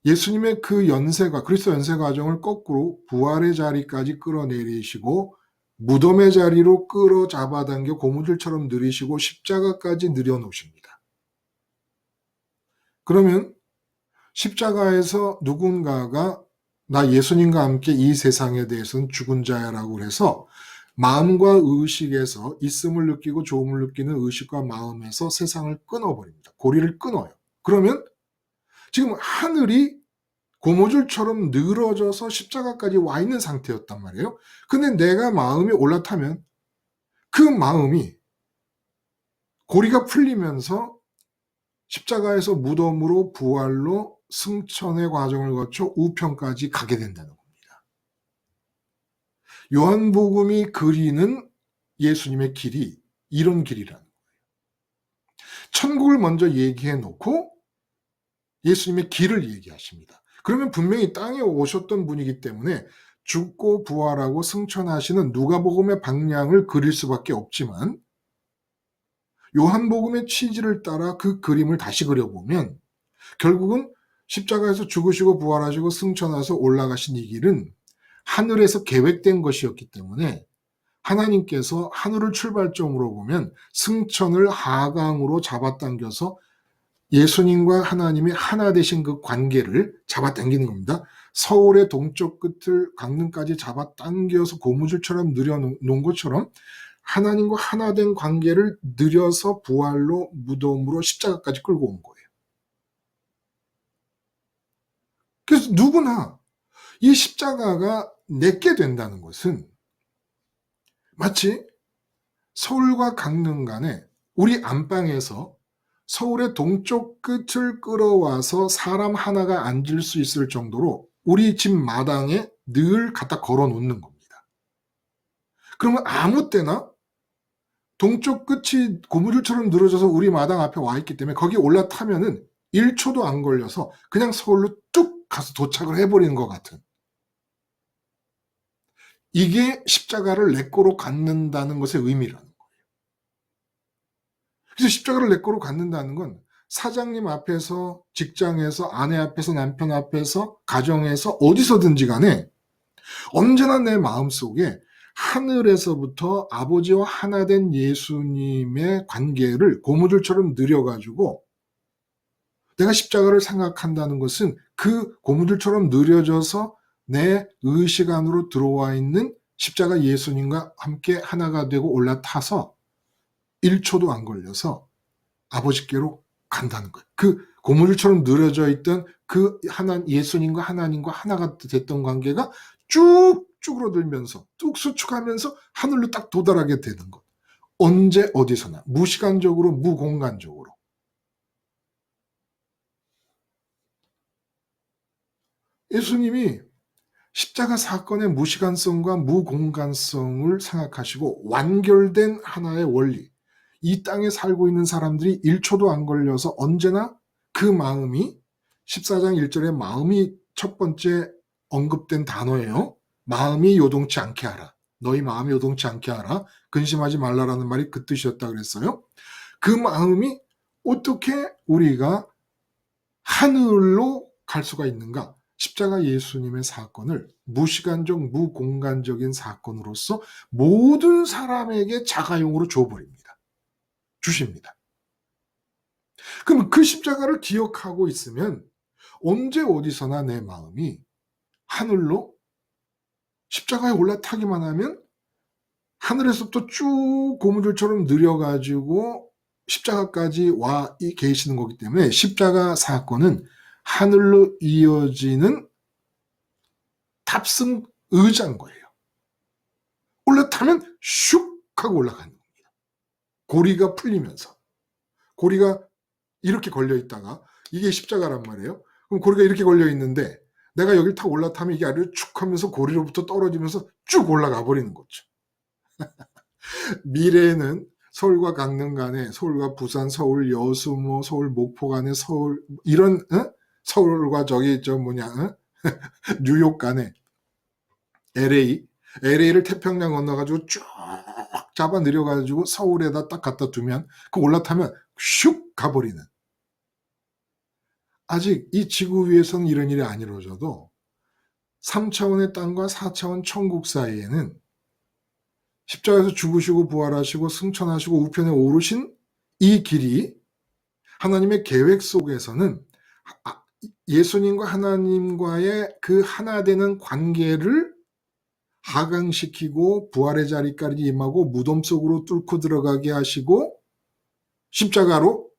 예수님의 그 연세가 그리스도 연세 과정을 거꾸로 부활의 자리까지 끌어내리시고 무덤의 자리로 끌어잡아당겨 고무줄처럼 늘리시고 십자가까지 늘여놓으십니다. 그러면 십자가에서 누군가가 나 예수님과 함께 이 세상에 대해서는 죽은 자야라고 해서 마음과 의식에서 있음을 느끼고 좋음을 느끼는 의식과 마음에서 세상을 끊어버립니다. 고리를 끊어요. 그러면 지금 하늘이 고무줄처럼 늘어져서 십자가까지 와 있는 상태였단 말이에요. 근데 내가 마음이 올라타면 그 마음이 고리가 풀리면서 십자가에서 무덤으로 부활로 승천의 과정을 거쳐 우편까지 가게 된다는 겁니다. 요한복음이 그리는 예수님의 길이 이런 길이라는 거예요. 천국을 먼저 얘기해 놓고 예수님의 길을 얘기하십니다. 그러면 분명히 땅에 오셨던 분이기 때문에 죽고 부활하고 승천하시는 누가복음의 방향을 그릴 수밖에 없지만 요한복음의 취지를 따라 그 그림을 다시 그려보면 결국은 십자가에서 죽으시고 부활하시고 승천하서 올라가신 이 길은 하늘에서 계획된 것이었기 때문에 하나님께서 하늘을 출발점으로 보면 승천을 하강으로 잡아당겨서 예수님과 하나님이 하나 되신 그 관계를 잡아당기는 겁니다. 서울의 동쪽 끝을 강릉까지 잡아당겨서 고무줄처럼 늘여놓은 것처럼 하나님과 하나 된 관계를 늘여서 부활로 무덤으로 십자가까지 끌고 온 거예요. 그래서 누구나 이 십자가가 내게 된다는 것은 마치 서울과 강릉 간에 우리 안방에서 서울의 동쪽 끝을 끌어와서 사람 하나가 앉을 수 있을 정도로 우리 집 마당에 늘 갖다 걸어 놓는 겁니다. 그러면 아무 때나 동쪽 끝이 고무줄처럼 늘어져서 우리 마당 앞에 와 있기 때문에 거기 올라타면은 1초도 안 걸려서 그냥 서울로 뚝 가서 도착을 해버리는 것 같은, 이게 십자가를 내 거로 갖는다는 것의 의미라는 거예요. 그래서 십자가를 내 거로 갖는다는 건 사장님 앞에서, 직장에서, 아내 앞에서, 남편 앞에서, 가정에서 어디서든지 간에 언제나 내 마음속에 하늘에서부터 아버지와 하나 된 예수님의 관계를 고무줄처럼 늘여가지고 내가 십자가를 생각한다는 것은 그 고무줄처럼 늘여져서 내 의식 안으로 들어와 있는 십자가 예수님과 함께 하나가 되고 올라타서 1초도 안 걸려서 아버지께로 간다는 거예요. 그 고무줄처럼 늘어져 있던 그 예수님과 하나님과 하나가 됐던 관계가 쭉 줄어들면서 뚝 수축하면서 하늘로 딱 도달하게 되는 것. 언제 어디서나 무시간적으로 무공간적으로. 예수님이 십자가 사건의 무시간성과 무공간성을 생각하시고 완결된 하나의 원리, 이 땅에 살고 있는 사람들이 1초도 안 걸려서 언제나 그 마음이 14장 1절에 마음이 첫 번째 언급된 단어예요. 마음이 요동치 않게 하라. 너희 마음이 요동치 않게 하라. 근심하지 말라라는 말이 그 뜻이었다 그랬어요. 그 마음이 어떻게 우리가 하늘로 갈 수가 있는가? 십자가 예수님의 사건을 무시간적, 무공간적인 사건으로서 모든 사람에게 자가용으로 줘버립니다. 주십니다. 그럼 그 십자가를 기억하고 있으면 언제 어디서나 내 마음이 하늘로 십자가에 올라타기만 하면 하늘에서부터 쭉 고무줄처럼 느려가지고 십자가까지 와 계시는 거기 때문에 십자가 사건은 하늘로 이어지는 탑승 의자인 거예요. 올라타면 슉 하고 올라가는 겁니다. 고리가 풀리면서. 고리가 이렇게 걸려 있다가 이게 십자가란 말이에요. 그럼 고리가 이렇게 걸려 있는데 내가 여기를 타고 올라타면 이게 아래로 축 하면서 고리로부터 떨어지면서 쭉 올라가 버리는 거죠. 미래에는 서울과 강릉 간에, 서울과 부산, 서울 여수, 서울 목포 간에, 서울 이런 서울과 저기 뉴욕 간에 LA LA를 태평양 건너가지고 쭉 잡아 내려가지고 서울에다 딱 갖다 두면 그 올라타면 슉 가버리는, 아직 이 지구 위에서는 이런 일이 안 이루어져도 3차원의 땅과 4차원 천국 사이에는 십자가에서 죽으시고 부활하시고 승천하시고 우편에 오르신 이 길이 하나님의 계획 속에서는 예수님과 하나님과의 그 하나 되는 관계를 하강시키고 부활의 자리까지 임하고 무덤 속으로 뚫고 들어가게 하시고 십자가로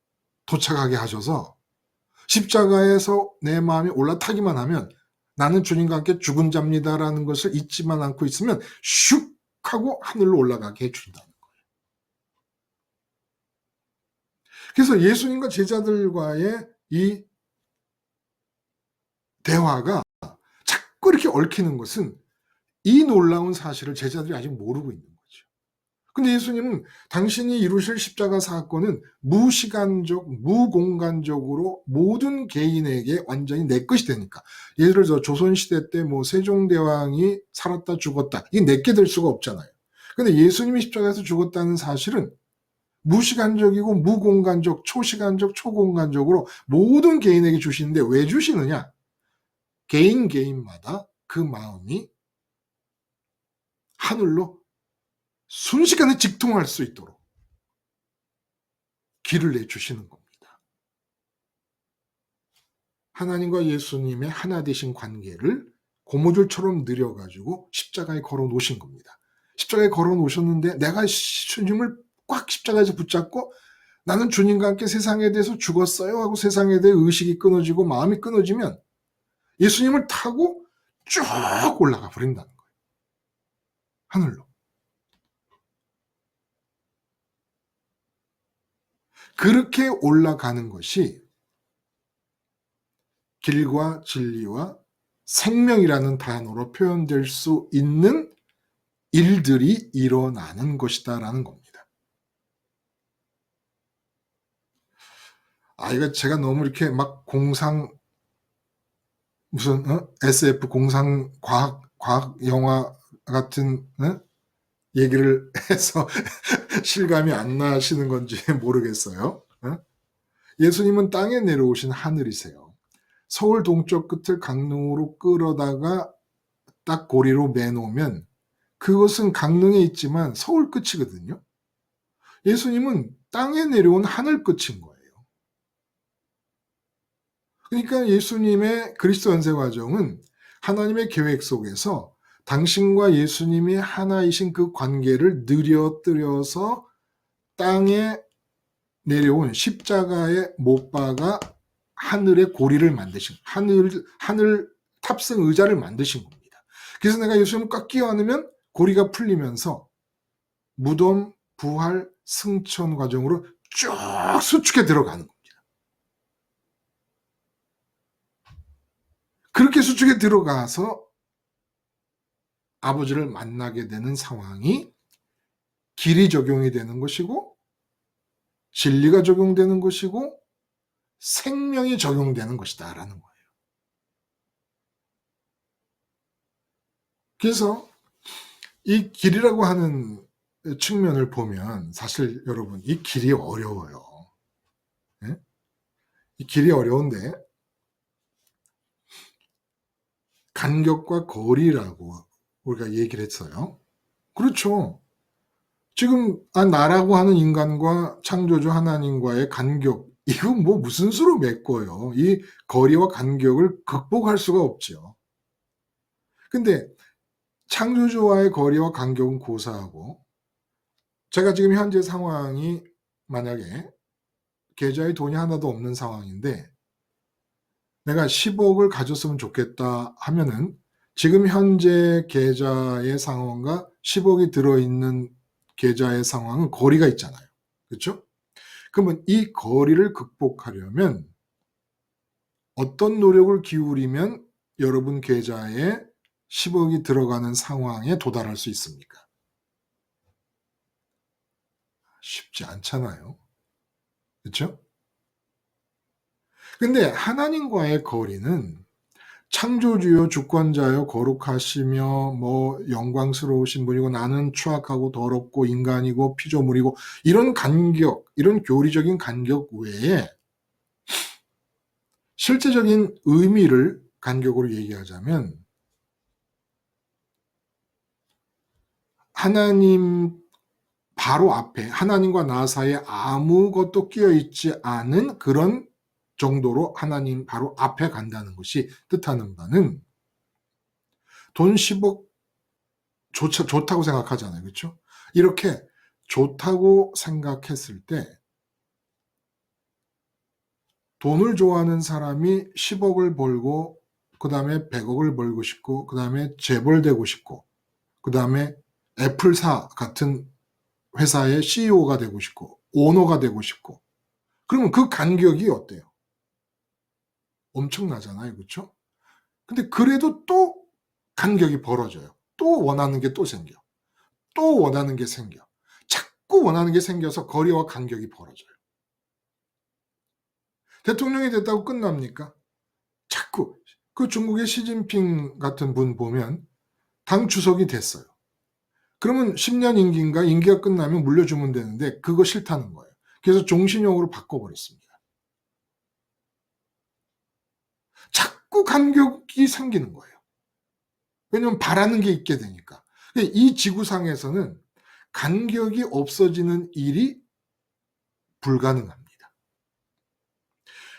도착하게 하셔서 십자가에서 내 마음이 올라타기만 하면 나는 주님과 함께 죽은 자입니다라는 것을 잊지만 않고 있으면 슉 하고 하늘로 올라가게 해준다는 거예요. 그래서 예수님과 제자들과의 이 대화가 자꾸 이렇게 얽히는 것은 이 놀라운 사실을 제자들이 아직 모르고 있는 거죠. 근데 예수님은 당신이 이루실 십자가 사건은 무시간적, 무공간적으로 모든 개인에게 완전히 내 것이 되니까. 예를 들어 조선시대 때 뭐 세종대왕이 살았다 죽었다, 이게 내게 될 수가 없잖아요. 근데 예수님이 십자가에서 죽었다는 사실은 무시간적이고 무공간적, 초시간적, 초공간적으로 모든 개인에게 주시는데 왜 주시느냐? 개인마다 그 마음이 하늘로 순식간에 직통할 수 있도록 길을 내주시는 겁니다. 하나님과 예수님의 하나 되신 관계를 고무줄처럼 늘여가지고 십자가에 걸어 놓으신 겁니다. 십자가에 걸어 놓으셨는데 내가 주님을 꽉 십자가에서 붙잡고 나는 주님과 함께 세상에 대해서 죽었어요 하고 세상에 대해 의식이 끊어지고 마음이 끊어지면 예수님을 타고 쭉 올라가 버린다는 거예요. 하늘로. 그렇게 올라가는 것이 길과 진리와 생명이라는 단어로 표현될 수 있는 일들이 일어나는 것이다라는 겁니다. 이거 제가 너무 이렇게 막 무슨 SF 공상 과학 영화 같은 얘기를 해서 실감이 안 나시는 건지 모르겠어요. 예수님은 땅에 내려오신 하늘이세요. 서울 동쪽 끝을 강릉으로 끌어다가 딱 고리로 매놓으면 그것은 강릉에 있지만 서울 끝이거든요. 예수님은 땅에 내려온 하늘 끝인 거예요. 그러니까 예수님의 그리스도 연세 과정은 하나님의 계획 속에서 당신과 예수님이 하나이신 그 관계를 늘어뜨려서 땅에 내려온 십자가에 못 박아 하늘의 고리를 만드신, 하늘 탑승 의자를 만드신 겁니다. 그래서 내가 예수님을 꽉 끼워 안으면 고리가 풀리면서 무덤, 부활, 승천 과정으로 쭉 수축해 들어가는 겁니다. 그렇게 수축에 들어가서 아버지를 만나게 되는 상황이 길이 적용이 되는 것이고 진리가 적용되는 것이고 생명이 적용되는 것이다 라는 거예요. 그래서 이 길이라고 하는 측면을 보면 사실 여러분 이 길이 어려워요. 네? 이 길이 어려운데 간격과 거리라고 우리가 얘기를 했어요. 그렇죠. 지금 나라고 하는 인간과 창조주 하나님과의 간격, 이건 뭐 무슨 수로 메꿔요. 이 거리와 간격을 극복할 수가 없죠. 근데 창조주와의 거리와 간격은 고사하고 제가 지금 현재 상황이 만약에 계좌에 돈이 하나도 없는 상황인데 내가 10억을 가졌으면 좋겠다 하면은 지금 현재 계좌의 상황과 10억이 들어있는 계좌의 상황은 거리가 있잖아요. 그렇죠? 그러면 이 거리를 극복하려면 어떤 노력을 기울이면 여러분 계좌에 10억이 들어가는 상황에 도달할 수 있습니까? 쉽지 않잖아요. 그렇죠? 근데 하나님과의 거리는 창조주요 주권자요 거룩하시며 뭐 영광스러우신 분이고 나는 추악하고 더럽고 인간이고 피조물이고 이런 간격, 이런 교리적인 간격 외에 실제적인 의미를 간격으로 얘기하자면 하나님 바로 앞에 하나님과 나 사이에 아무것도 끼어 있지 않은 그런 정도로 하나님 바로 앞에 간다는 것이 뜻하는 바는 돈 10억 좋다고 생각하잖아요. 그렇죠? 이렇게 좋다고 생각했을 때 돈을 좋아하는 사람이 10억을 벌고 그 다음에 100억을 벌고 싶고 그 다음에 재벌되고 싶고 그 다음에 애플사 같은 회사의 CEO가 되고 싶고 오너가 되고 싶고 그러면 그 간격이 어때요? 엄청나잖아요. 그렇죠? 근데 그래도 또 간격이 벌어져요. 또 원하는 게 또 생겨. 또 원하는 게 생겨. 자꾸 원하는 게 생겨서 거리와 간격이 벌어져요. 대통령이 됐다고 끝납니까? 자꾸 그 중국의 시진핑 같은 분 보면 당 주석이 됐어요. 그러면 10년 임기인가 임기가 끝나면 물려주면 되는데 그거 싫다는 거예요. 그래서 종신형으로 바꿔버렸습니다. 자꾸 간격이 생기는 거예요. 왜냐하면 바라는 게 있게 되니까. 이 지구상에서는 간격이 없어지는 일이 불가능합니다.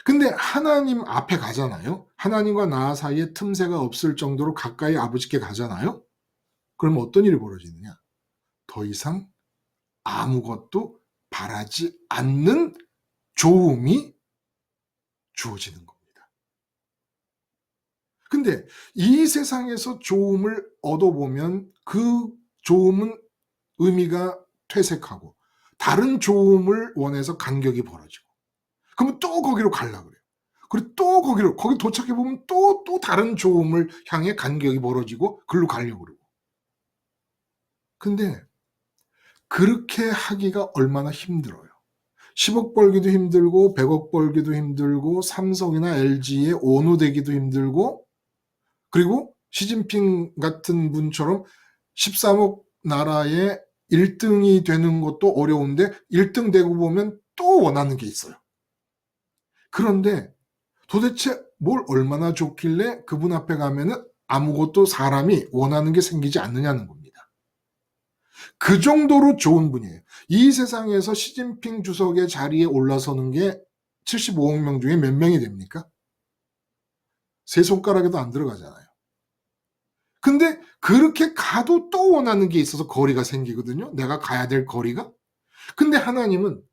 근데 하나님 앞에 가잖아요. 하나님과 나 사이에 틈새가 없을 정도로 가까이 아버지께 가잖아요. 그러면 어떤 일이 벌어지느냐? 더 이상 아무것도 바라지 않는 좋음이 주어지는 겁니다. 근데 이 세상에서 좋음을 얻어보면 그 좋음은 의미가 퇴색하고 다른 좋음을 원해서 간격이 벌어지고 그러면 또 거기로 가려고 그래요. 그리고 또 거기 도착해보면 또 다른 좋음을 향해 간격이 벌어지고 글로 가려고 그러고. 근데 그렇게 하기가 얼마나 힘들어요. 10억 벌기도 힘들고 100억 벌기도 힘들고 삼성이나 LG에 오너 되기도 힘들고 그리고 시진핑 같은 분처럼 13억 나라의 1등이 되는 것도 어려운데 1등 되고 보면 또 원하는 게 있어요. 그런데 도대체 뭘 얼마나 좋길래 그분 앞에 가면은 아무것도 사람이 원하는 게 생기지 않느냐는 겁니다. 그 정도로 좋은 분이에요. 이 세상에서 시진핑 주석의 자리에 올라서는 게 75억 명 중에 몇 명이 됩니까? 세 손가락에도 안 들어가잖아요. 근데 그렇게 가도 또 원하는 게 있어서 거리가 생기거든요. 내가 가야 될 거리가. 근데 하나님은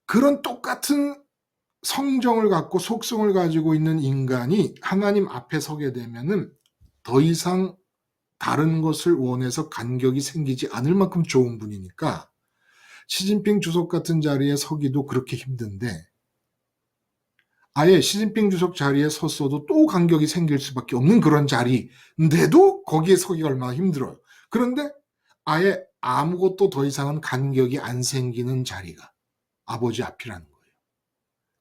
그런 똑같은 성정을 갖고 속성을 가지고 있는 인간이 하나님 앞에 서게 되면은 더 이상 다른 것을 원해서 간격이 생기지 않을 만큼 좋은 분이니까 시진핑 주석 같은 자리에 서기도 그렇게 힘든데 아예 시진핑 주석 자리에 섰어도 또 간격이 생길 수밖에 없는 그런 자리인데도 거기에 서기가 얼마나 힘들어요. 그런데 아예 아무것도 더 이상은 간격이 안 생기는 자리가 아버지 앞이라는 거예요.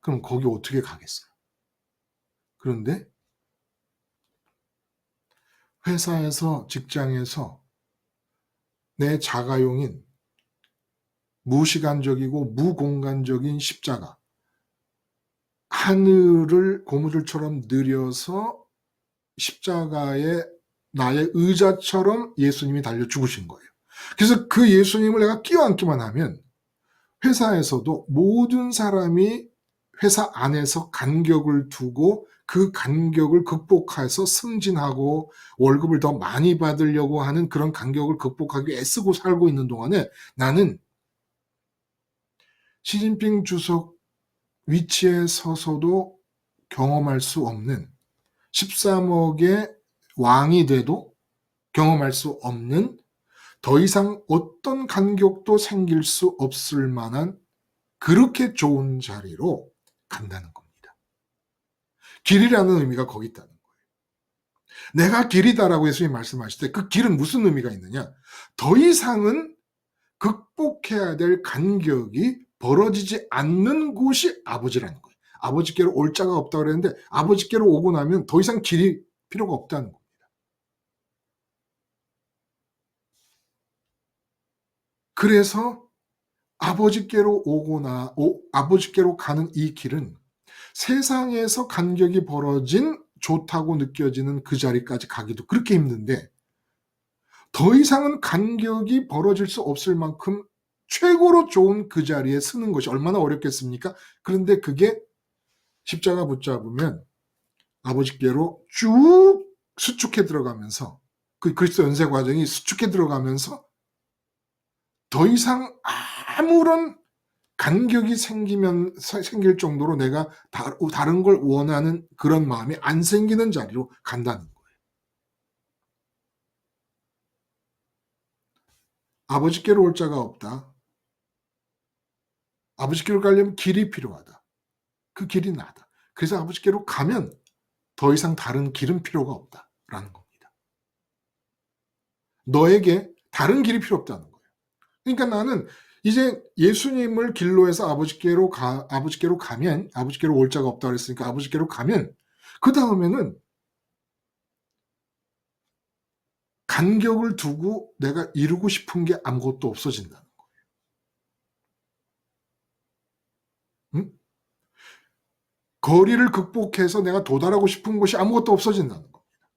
그럼 거기 어떻게 가겠어요? 그런데 회사에서 직장에서 내 자가용인 무시간적이고 무공간적인 십자가 하늘을 고무줄처럼 느려서 십자가에 나의 의자처럼 예수님이 달려 죽으신 거예요. 그래서 그 예수님을 내가 끼워안기만 하면 회사에서도 모든 사람이 회사 안에서 간격을 두고 그 간격을 극복해서 승진하고 월급을 더 많이 받으려고 하는 그런 간격을 극복하기 위해 애쓰고 살고 있는 동안에 나는 시진핑 주석 위치에 서서도 경험할 수 없는 13억의 왕이 돼도 경험할 수 없는 더 이상 어떤 간격도 생길 수 없을 만한 그렇게 좋은 자리로 간다는 겁니다. 길이라는 의미가 거기 있다는 거예요. 내가 길이다라고 예수님이 말씀하실 때 그 길은 무슨 의미가 있느냐? 더 이상은 극복해야 될 간격이 벌어지지 않는 곳이 아버지라는 거예요. 아버지께로 올 자가 없다 그랬는데 아버지께로 오고 나면 더 이상 길이 필요가 없다는 겁니다. 그래서 아버지께로 아버지께로 가는 이 길은 세상에서 간격이 벌어진 좋다고 느껴지는 그 자리까지 가기도 그렇게 힘든데 더 이상은 간격이 벌어질 수 없을 만큼 최고로 좋은 그 자리에 서는 것이 얼마나 어렵겠습니까? 그런데 그게 십자가 붙잡으면 아버지께로 쭉 수축해 들어가면서 그 그리스도 연세 과정이 수축해 들어가면서 더 이상 아무런 간격이 생길 정도로 내가 다른 걸 원하는 그런 마음이 안 생기는 자리로 간다는 거예요. 아버지께로 올 자가 없다. 아버지께로 가려면 길이 필요하다. 그 길이 나다. 그래서 아버지께로 가면 더 이상 다른 길은 필요가 없다라는 겁니다. 너에게 다른 길이 필요 없다는 거예요. 그러니까 나는 이제 예수님을 길로 해서 아버지께로 가면 아버지께로 올 자가 없다 그랬으니까 아버지께로 가면 그 다음에는 간격을 두고 내가 이루고 싶은 게 아무것도 없어진다는 거예요. 응? 거리를 극복해서 내가 도달하고 싶은 것이 아무것도 없어진다는 겁니다.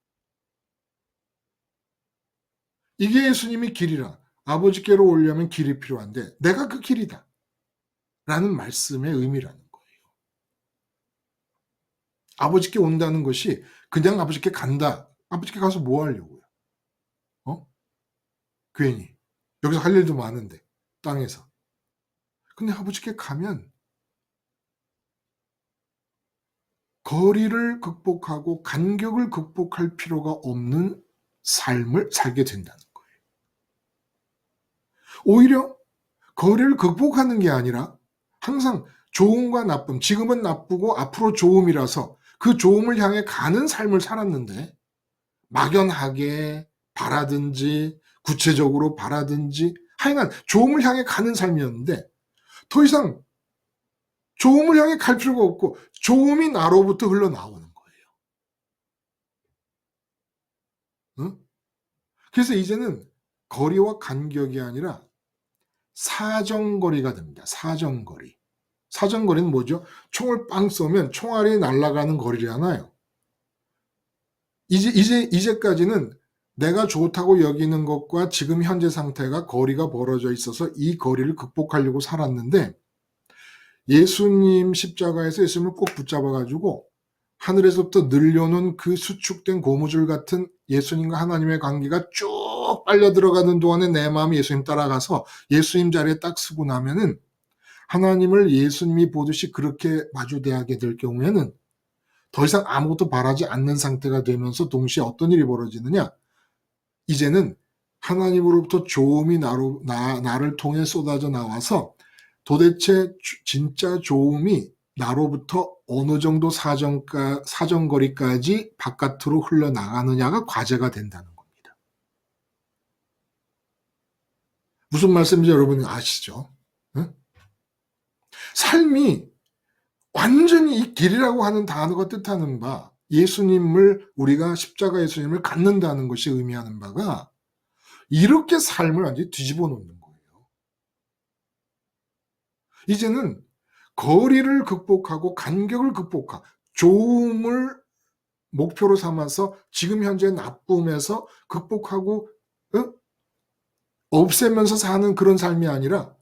이게 예수님이 길이라. 아버지께로 오려면 길이 필요한데 내가 그 길이다. 라는 말씀의 의미라는 거예요. 아버지께 온다는 것이 그냥 아버지께 간다. 아버지께 가서 뭐 하려고요? 괜히. 여기서 할 일도 많은데 땅에서. 근데 아버지께 가면 거리를 극복하고 간격을 극복할 필요가 없는 삶을 살게 된다는 거예요. 오히려 거리를 극복하는 게 아니라 항상 좋음과 나쁨, 지금은 나쁘고 앞으로 좋음이라서 그 좋음을 향해 가는 삶을 살았는데 막연하게 바라든지 구체적으로 바라든지 하여간 좋음을 향해 가는 삶이었는데 더 이상 좋음을 향해 갈 필요가 없고 좋음이 나로부터 흘러나오는 거예요. 응? 그래서 이제는 거리와 간격이 아니라 사정거리가 됩니다. 사정거리. 사정거리는 뭐죠? 총을 빵 쏘면 총알이 날아가는 거리잖아요. 이제까지는 내가 좋다고 여기는 것과 지금 현재 상태가 거리가 벌어져 있어서 이 거리를 극복하려고 살았는데 예수님 십자가에서 예수님을 꼭 붙잡아가지고 하늘에서부터 늘려놓은 그 수축된 고무줄 같은 예수님과 하나님의 관계가 쭉 빨려 들어가는 동안에 내 마음이 예수님 따라가서 예수님 자리에 딱 서고 나면은 하나님을 예수님이 보듯이 그렇게 마주대하게 될 경우에는 더 이상 아무것도 바라지 않는 상태가 되면서 동시에 어떤 일이 벌어지느냐? 이제는 하나님으로부터 좋음이 나를 통해 쏟아져 나와서 도대체 진짜 좋음이 나로부터 어느 정도 사정거리까지 바깥으로 흘러나가느냐가 과제가 된다는 겁니다. 무슨 말씀인지 여러분 아시죠? 응? 삶이 완전히 이 길이라고 하는 단어가 뜻하는 바 우리가 십자가 예수님을 갖는다는 것이 의미하는 바가 이렇게 삶을 완전히 뒤집어 놓는 거예요. 이제는 거리를 극복하고 간격을 극복하고 좋음을 목표로 삼아서 지금 현재 나쁨에서 극복하고 없애면서 사는 그런 삶이 아니라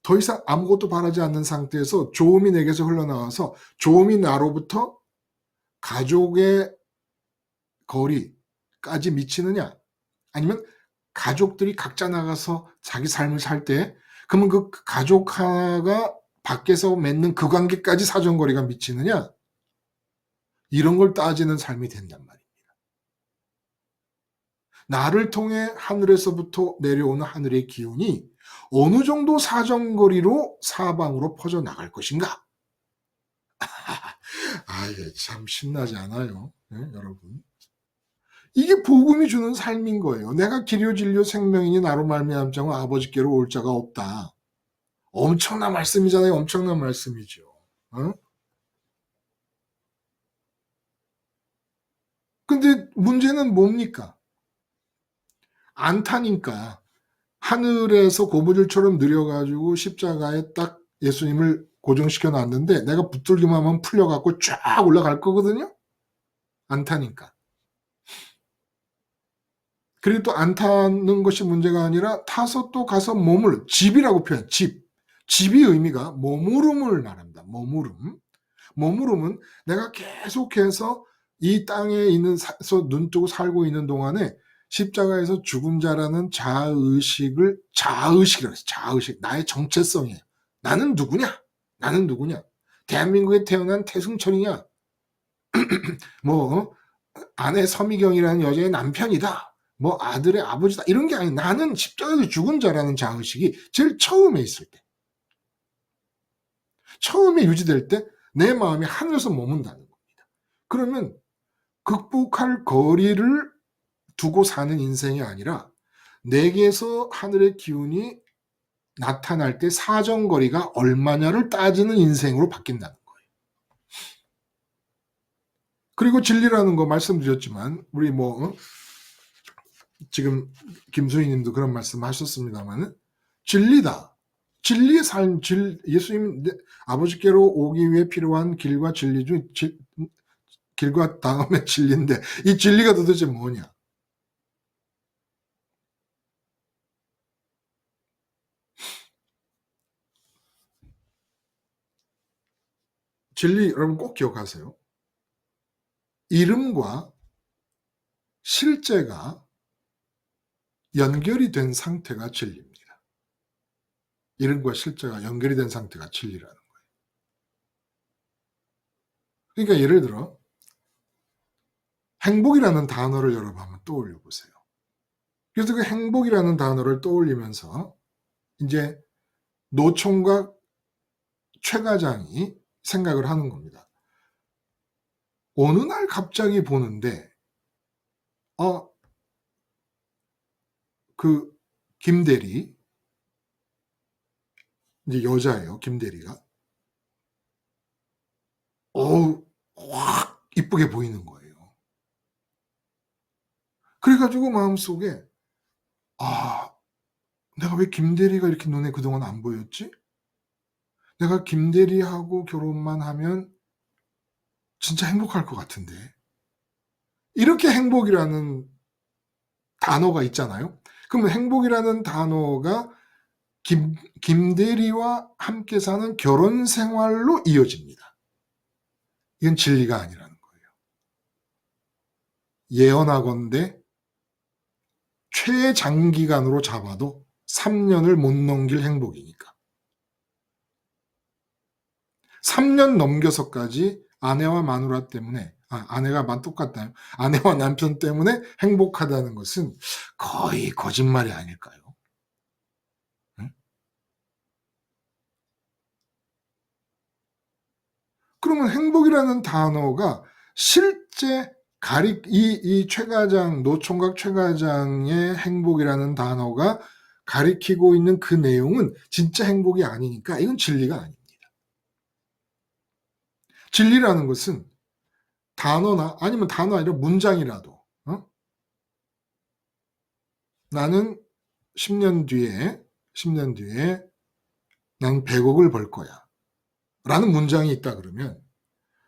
더 이상 아무것도 바라지 않는 상태에서 좋음이 내게서 흘러나와서 좋음이 나로부터 가족의 거리까지 미치느냐 아니면 가족들이 각자 나가서 자기 삶을 살 때 그러면 그 가족 하나가 밖에서 맺는 그 관계까지 사정거리가 미치느냐 이런 걸 따지는 삶이 된단 말입니다. 나를 통해 하늘에서부터 내려오는 하늘의 기운이 어느 정도 사정거리로 사방으로 퍼져나갈 것인가? 이게 참 신나지 않아요? 네, 여러분. 이게 복음이 주는 삶인 거예요. 내가 길이요 진리요 생명이니 나로 말미암지 않고 아버지께로 올 자가 없다. 엄청난 말씀이잖아요. 엄청난 말씀이죠. 근데 문제는 뭡니까? 안 타니까 하늘에서 고무줄처럼 느려가지고 십자가에 딱 예수님을 고정시켜 놨는데 내가 붙들기만 하면 풀려갖고 쫙 올라갈 거거든요? 안 타니까. 그리고 또 안 타는 것이 문제가 아니라 타서 또 가서 집이라고 표현, 집. 집이 의미가 머무름을 말합니다. 머무름은 내가 계속해서 이 땅에 있는서 눈 뜨고 살고 있는 동안에 십자가에서 죽은 자라는 자의식이라고 했어요. 자의식. 나의 정체성이에요. 나는 누구냐? 대한민국에 태어난 태승철이냐? 뭐 아내 서미경이라는 여자의 남편이다. 뭐 아들의 아버지다. 이런 게 아니라 나는 십자가에서 죽은 자라는 자의식이 제일 처음에 있을 때. 처음에 유지될 때 내 마음이 하늘에서 머문다는 겁니다. 그러면 극복할 거리를 두고 사는 인생이 아니라 내게서 하늘의 기운이 나타날 때 사정거리가 얼마냐를 따지는 인생으로 바뀐다는 거예요. 그리고 진리라는 거 말씀드렸지만 우리 지금 김수희 님도 그런 말씀 하셨습니다만 진리다. 진리의 삶, 예수님 아버지께로 오기 위해 필요한 길과 진리 중 길과 다음에 진리인데 이 진리가 도대체 뭐냐? 진리 여러분 꼭 기억하세요. 이름과 실제가 연결이 된 상태가 진리입니다. 이름과 실제가 연결이 된 상태가 진리라는 거예요. 그러니까 예를 들어 행복이라는 단어를 여러분 한번 떠올려 보세요. 그래서 그 행복이라는 단어를 떠올리면서 이제 노총각 최 과장이 생각을 하는 겁니다. 어느 날 갑자기 보는데 그 김대리 이제 여자예요. 김대리가 확 이쁘게 보이는 거예요. 그래가지고 마음속에 내가 왜 김대리가 이렇게 눈에 그동안 안 보였지? 내가 김대리하고 결혼만 하면 진짜 행복할 것 같은데. 이렇게 행복이라는 단어가 있잖아요. 그러면 행복이라는 단어가 김대리와 함께 사는 결혼 생활로 이어집니다. 이건 진리가 아니라는 거예요. 예언하건대 최장기간으로 잡아도 3년을 못 넘길 행복이니까. 3년 넘겨서까지 아내와 마누라 때문에 아내가 똑같다요. 아내와 남편 때문에 행복하다는 것은 거의 거짓말이 아닐까요? 응? 그러면 행복이라는 단어가 실제 이 노총각 최 과장의 행복이라는 단어가 가리키고 있는 그 내용은 진짜 행복이 아니니까 이건 진리가 아닙니다. 진리라는 것은 단어나 아니면 단어 아니라 문장이라도 나는 10년 뒤에 난 100억을 벌 거야 라는 문장이 있다 그러면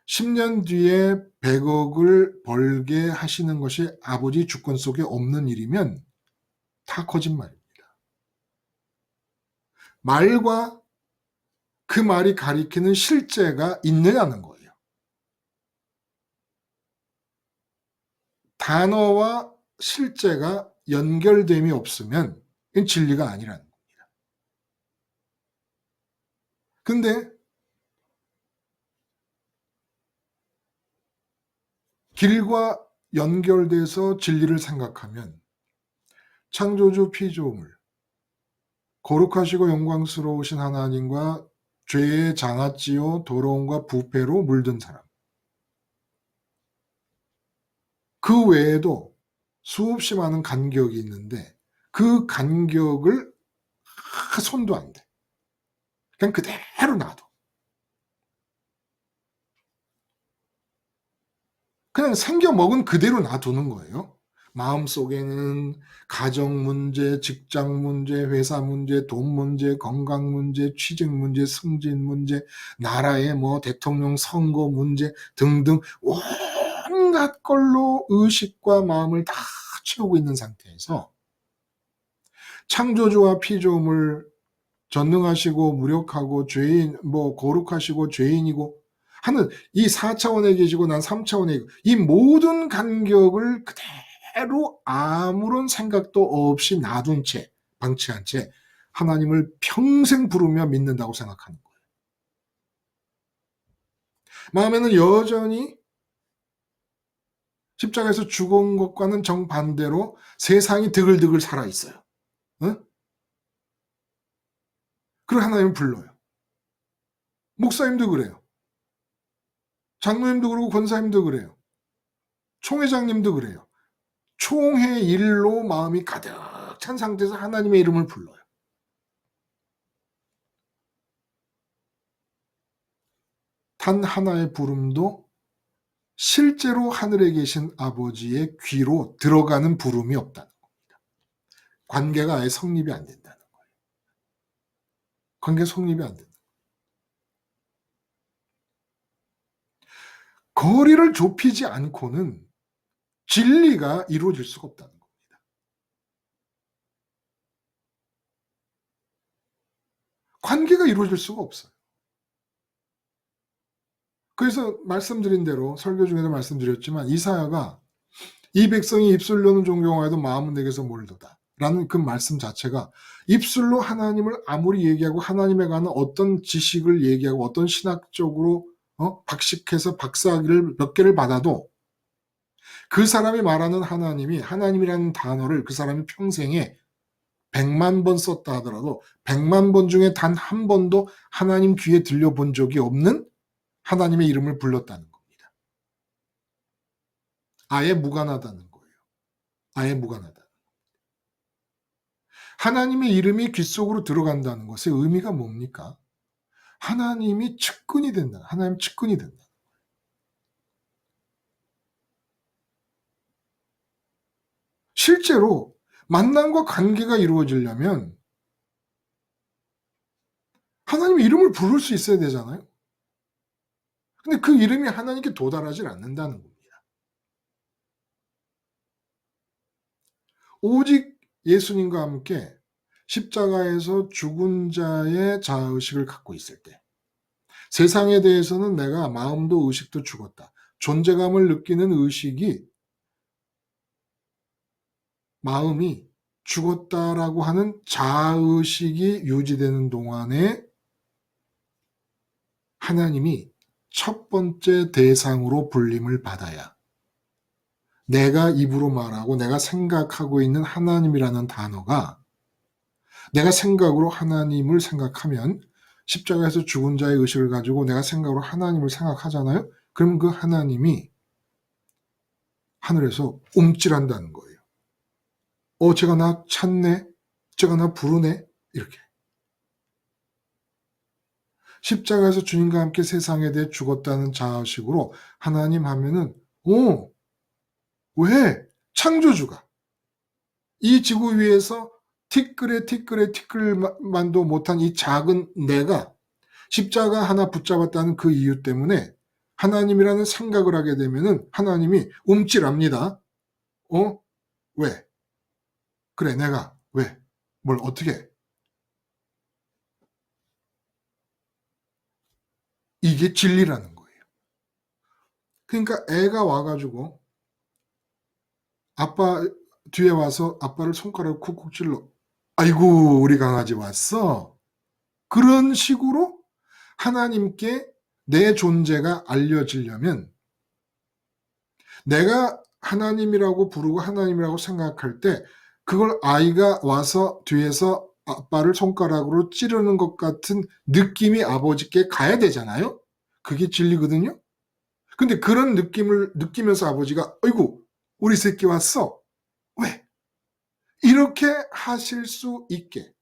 10년 뒤에 100억을 벌게 하시는 것이 아버지 주권 속에 없는 일이면 다 거짓말입니다. 말과 그 말이 가리키는 실제가 있느냐는 거예요. 단어와 실제가 연결됨이 없으면 이건 진리가 아니라는 겁니다. 근데 길과 연결돼서 진리를 생각하면 창조주 피조물, 거룩하시고 영광스러우신 하나님과 죄의 장아찌요 더러움과 부패로 물든 사람. 그 외에도 수없이 많은 간격이 있는데 그 간격을 손도 안 돼. 그냥 그대로 놔둬. 그냥 생겨 먹은 그대로 놔두는 거예요. 마음속에는 가정 문제, 직장 문제, 회사 문제, 돈 문제, 건강 문제, 취직 문제, 승진 문제, 나라의 뭐 대통령 선거 문제 등등 온갖 걸로 의식과 마음을 다 채우고 있는 상태에서 창조주와 피조물 전능하시고 무력하고 죄인 뭐 거룩하시고 죄인이고 하는 이 4차원에 계시고 난 3차원에 있고 이 모든 간격을 그대로 아무런 생각도 없이 놔둔 채 방치한 채 하나님을 평생 부르며 믿는다고 생각하는 거예요. 마음에는 여전히 십자가에서 죽은 것과는 정반대로 세상이 드글드글 살아있어요. 응? 그리고 하나님을 불러요. 목사님도 그래요. 장로님도 그러고 권사님도 그래요. 총회장님도 그래요. 총회 일로 마음이 가득 찬 상태에서 하나님의 이름을 불러요. 단 하나의 부름도 실제로 하늘에 계신 아버지의 귀로 들어가는 부름이 없다는 겁니다. 관계가 아예 성립이 안 된다는 거예요. 관계 성립이 안 된다. 거리를 좁히지 않고는 진리가 이루어질 수가 없다는 겁니다. 관계가 이루어질 수가 없어요. 그래서 말씀드린 대로 설교 중에도 말씀드렸지만 이사야가 이 백성이 입술로는 존경하여도 마음은 내게서 멀도다 라는 그 말씀 자체가 입술로 하나님을 아무리 얘기하고 하나님에 관한 어떤 지식을 얘기하고 어떤 신학적으로 박식해서 박사학위를 몇 개를 받아도 그 사람이 말하는 하나님이 하나님이라는 단어를 그 사람이 평생에 100만 번 썼다 하더라도 100만 번 중에 단 한 번도 하나님 귀에 들려본 적이 없는 하나님의 이름을 불렀다는 겁니다. 아예 무관하다는 거예요. 아예 무관하다. 하나님의 이름이 귀 속으로 들어간다는 것의 의미가 뭡니까? 하나님이 측근이 된다. 하나님 측근이 된다. 실제로 만남과 관계가 이루어지려면 하나님의 이름을 부를 수 있어야 되잖아요. 근데 그 이름이 하나님께 도달하지 않는다는 겁니다. 오직 예수님과 함께 십자가에서 죽은 자의 자아의식을 갖고 있을 때 세상에 대해서는 내가 마음도 의식도 죽었다. 존재감을 느끼는 의식이 마음이 죽었다라고 하는 자아의식이 유지되는 동안에 하나님이 첫 번째 대상으로 불림을 받아야 내가 입으로 말하고 내가 생각하고 있는 하나님이라는 단어가 내가 생각으로 하나님을 생각하면 십자가에서 죽은 자의 의식을 가지고 내가 생각으로 하나님을 생각하잖아요. 그럼 그 하나님이 하늘에서 움찔한다는 거예요. 쟤가 나 찾네? 쟤가 나 부르네? 이렇게. 십자가에서 주님과 함께 세상에 대해 죽었다는 자아식으로 하나님 하면은 왜? 창조주가 이 지구 위에서 티끌만도 못한 이 작은 내가 십자가 하나 붙잡았다는 그 이유 때문에 하나님이라는 생각을 하게 되면은 하나님이 움찔합니다. 왜? 그래, 내가 왜? 뭘 어떻게? 이게 진리라는 거예요. 그러니까 애가 와가지고 아빠 뒤에 와서 아빠를 손가락으로 쿡쿡 찔러. 아이고, 우리 강아지 왔어. 그런 식으로 하나님께 내 존재가 알려지려면 내가 하나님이라고 부르고 하나님이라고 생각할 때 그걸 아이가 와서 뒤에서 아빠를 손가락으로 찌르는 것 같은 느낌이 아버지께 가야 되잖아요. 그게 진리거든요. 근데 그런 느낌을 느끼면서 아버지가 아이고, 우리 새끼 왔어. 왜? 이렇게 하실 수 있게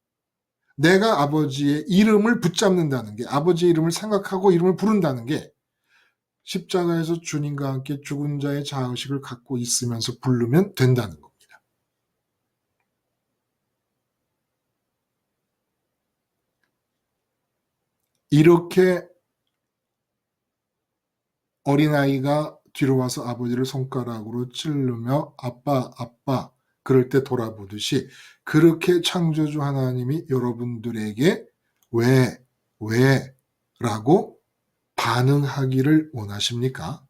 내가 아버지의 이름을 붙잡는다는 게, 아버지의 이름을 생각하고 이름을 부른다는 게 십자가에서 주님과 함께 죽은 자의 자의식을 갖고 있으면서 부르면 된다는 겁니다. 이렇게 어린아이가 뒤로 와서 아버지를 손가락으로 찌르며 아빠, 아빠 그럴 때 돌아보듯이 그렇게 창조주 하나님이 여러분들에게 왜 라고 반응하기를 원하십니까?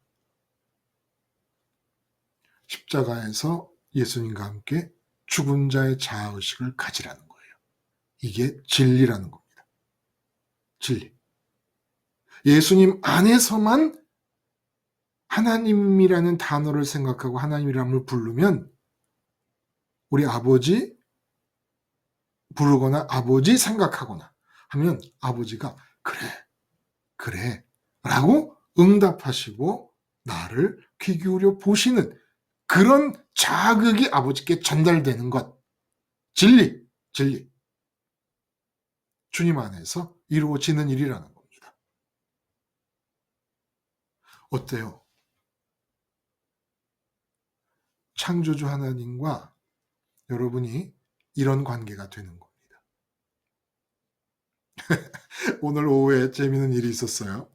십자가에서 예수님과 함께 죽은 자의 자아의식을 가지라는 거예요. 이게 진리라는 겁니다. 진리. 예수님 안에서만 하나님이라는 단어를 생각하고 하나님이라는 부르면 우리 아버지 부르거나 아버지 생각하거나 하면 아버지가 그래 라고 응답하시고 나를 귀 기울여 보시는 그런 자극이 아버지께 전달되는 것. 진리. 주님 안에서 이루어지는 일이라는 겁니다. 어때요? 창조주 하나님과 여러분이 이런 관계가 되는 겁니다. 오늘 오후에 재미있는 일이 있었어요.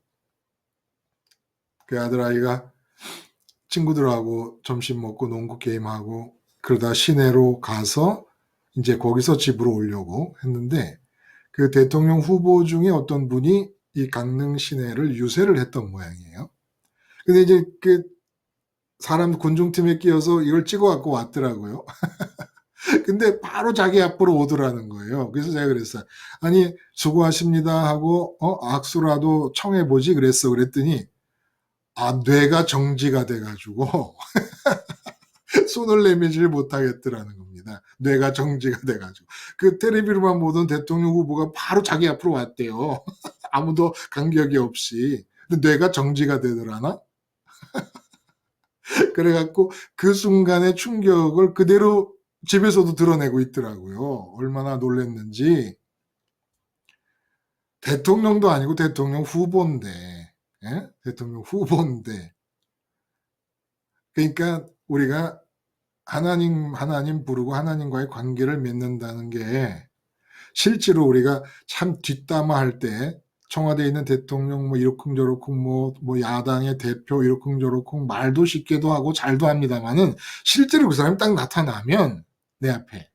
그 아들아이가 친구들하고 점심 먹고 농구 게임하고 그러다 시내로 가서 이제 거기서 집으로 오려고 했는데 그 대통령 후보 중에 어떤 분이 이 강릉 시내를 유세를 했던 모양이에요. 근데 이제 그 사람 군중팀에 끼어서 이걸 찍어 갖고 왔더라고요. 근데 바로 자기 앞으로 오더라는 거예요. 그래서 제가 그랬어요. 아니 수고하십니다 하고 악수라도 청해보지 그랬더니 뇌가 정지가 돼가지고 손을 내밀지를 못하겠더라는 겁니다. 뇌가 정지가 돼가지고 그 텔레비로만 보던 대통령 후보가 바로 자기 앞으로 왔대요. 아무도 간격이 없이. 근데 뇌가 정지가 되더라나? 그래갖고 그 순간의 충격을 그대로 집에서도 드러내고 있더라고요. 얼마나 놀랐는지. 대통령도 아니고 대통령 후보인데, 예? 대통령 후보인데. 그러니까 우리가 하나님 부르고 하나님과의 관계를 맺는다는 게 실제로 우리가 참 뒷담화할 때 청와대에 있는 대통령 뭐 이러쿵저러쿵 뭐 야당의 대표 이러쿵저러쿵 말도 쉽게도 하고 잘도 합니다만은 실제로 그 사람이 딱 나타나면 내 앞에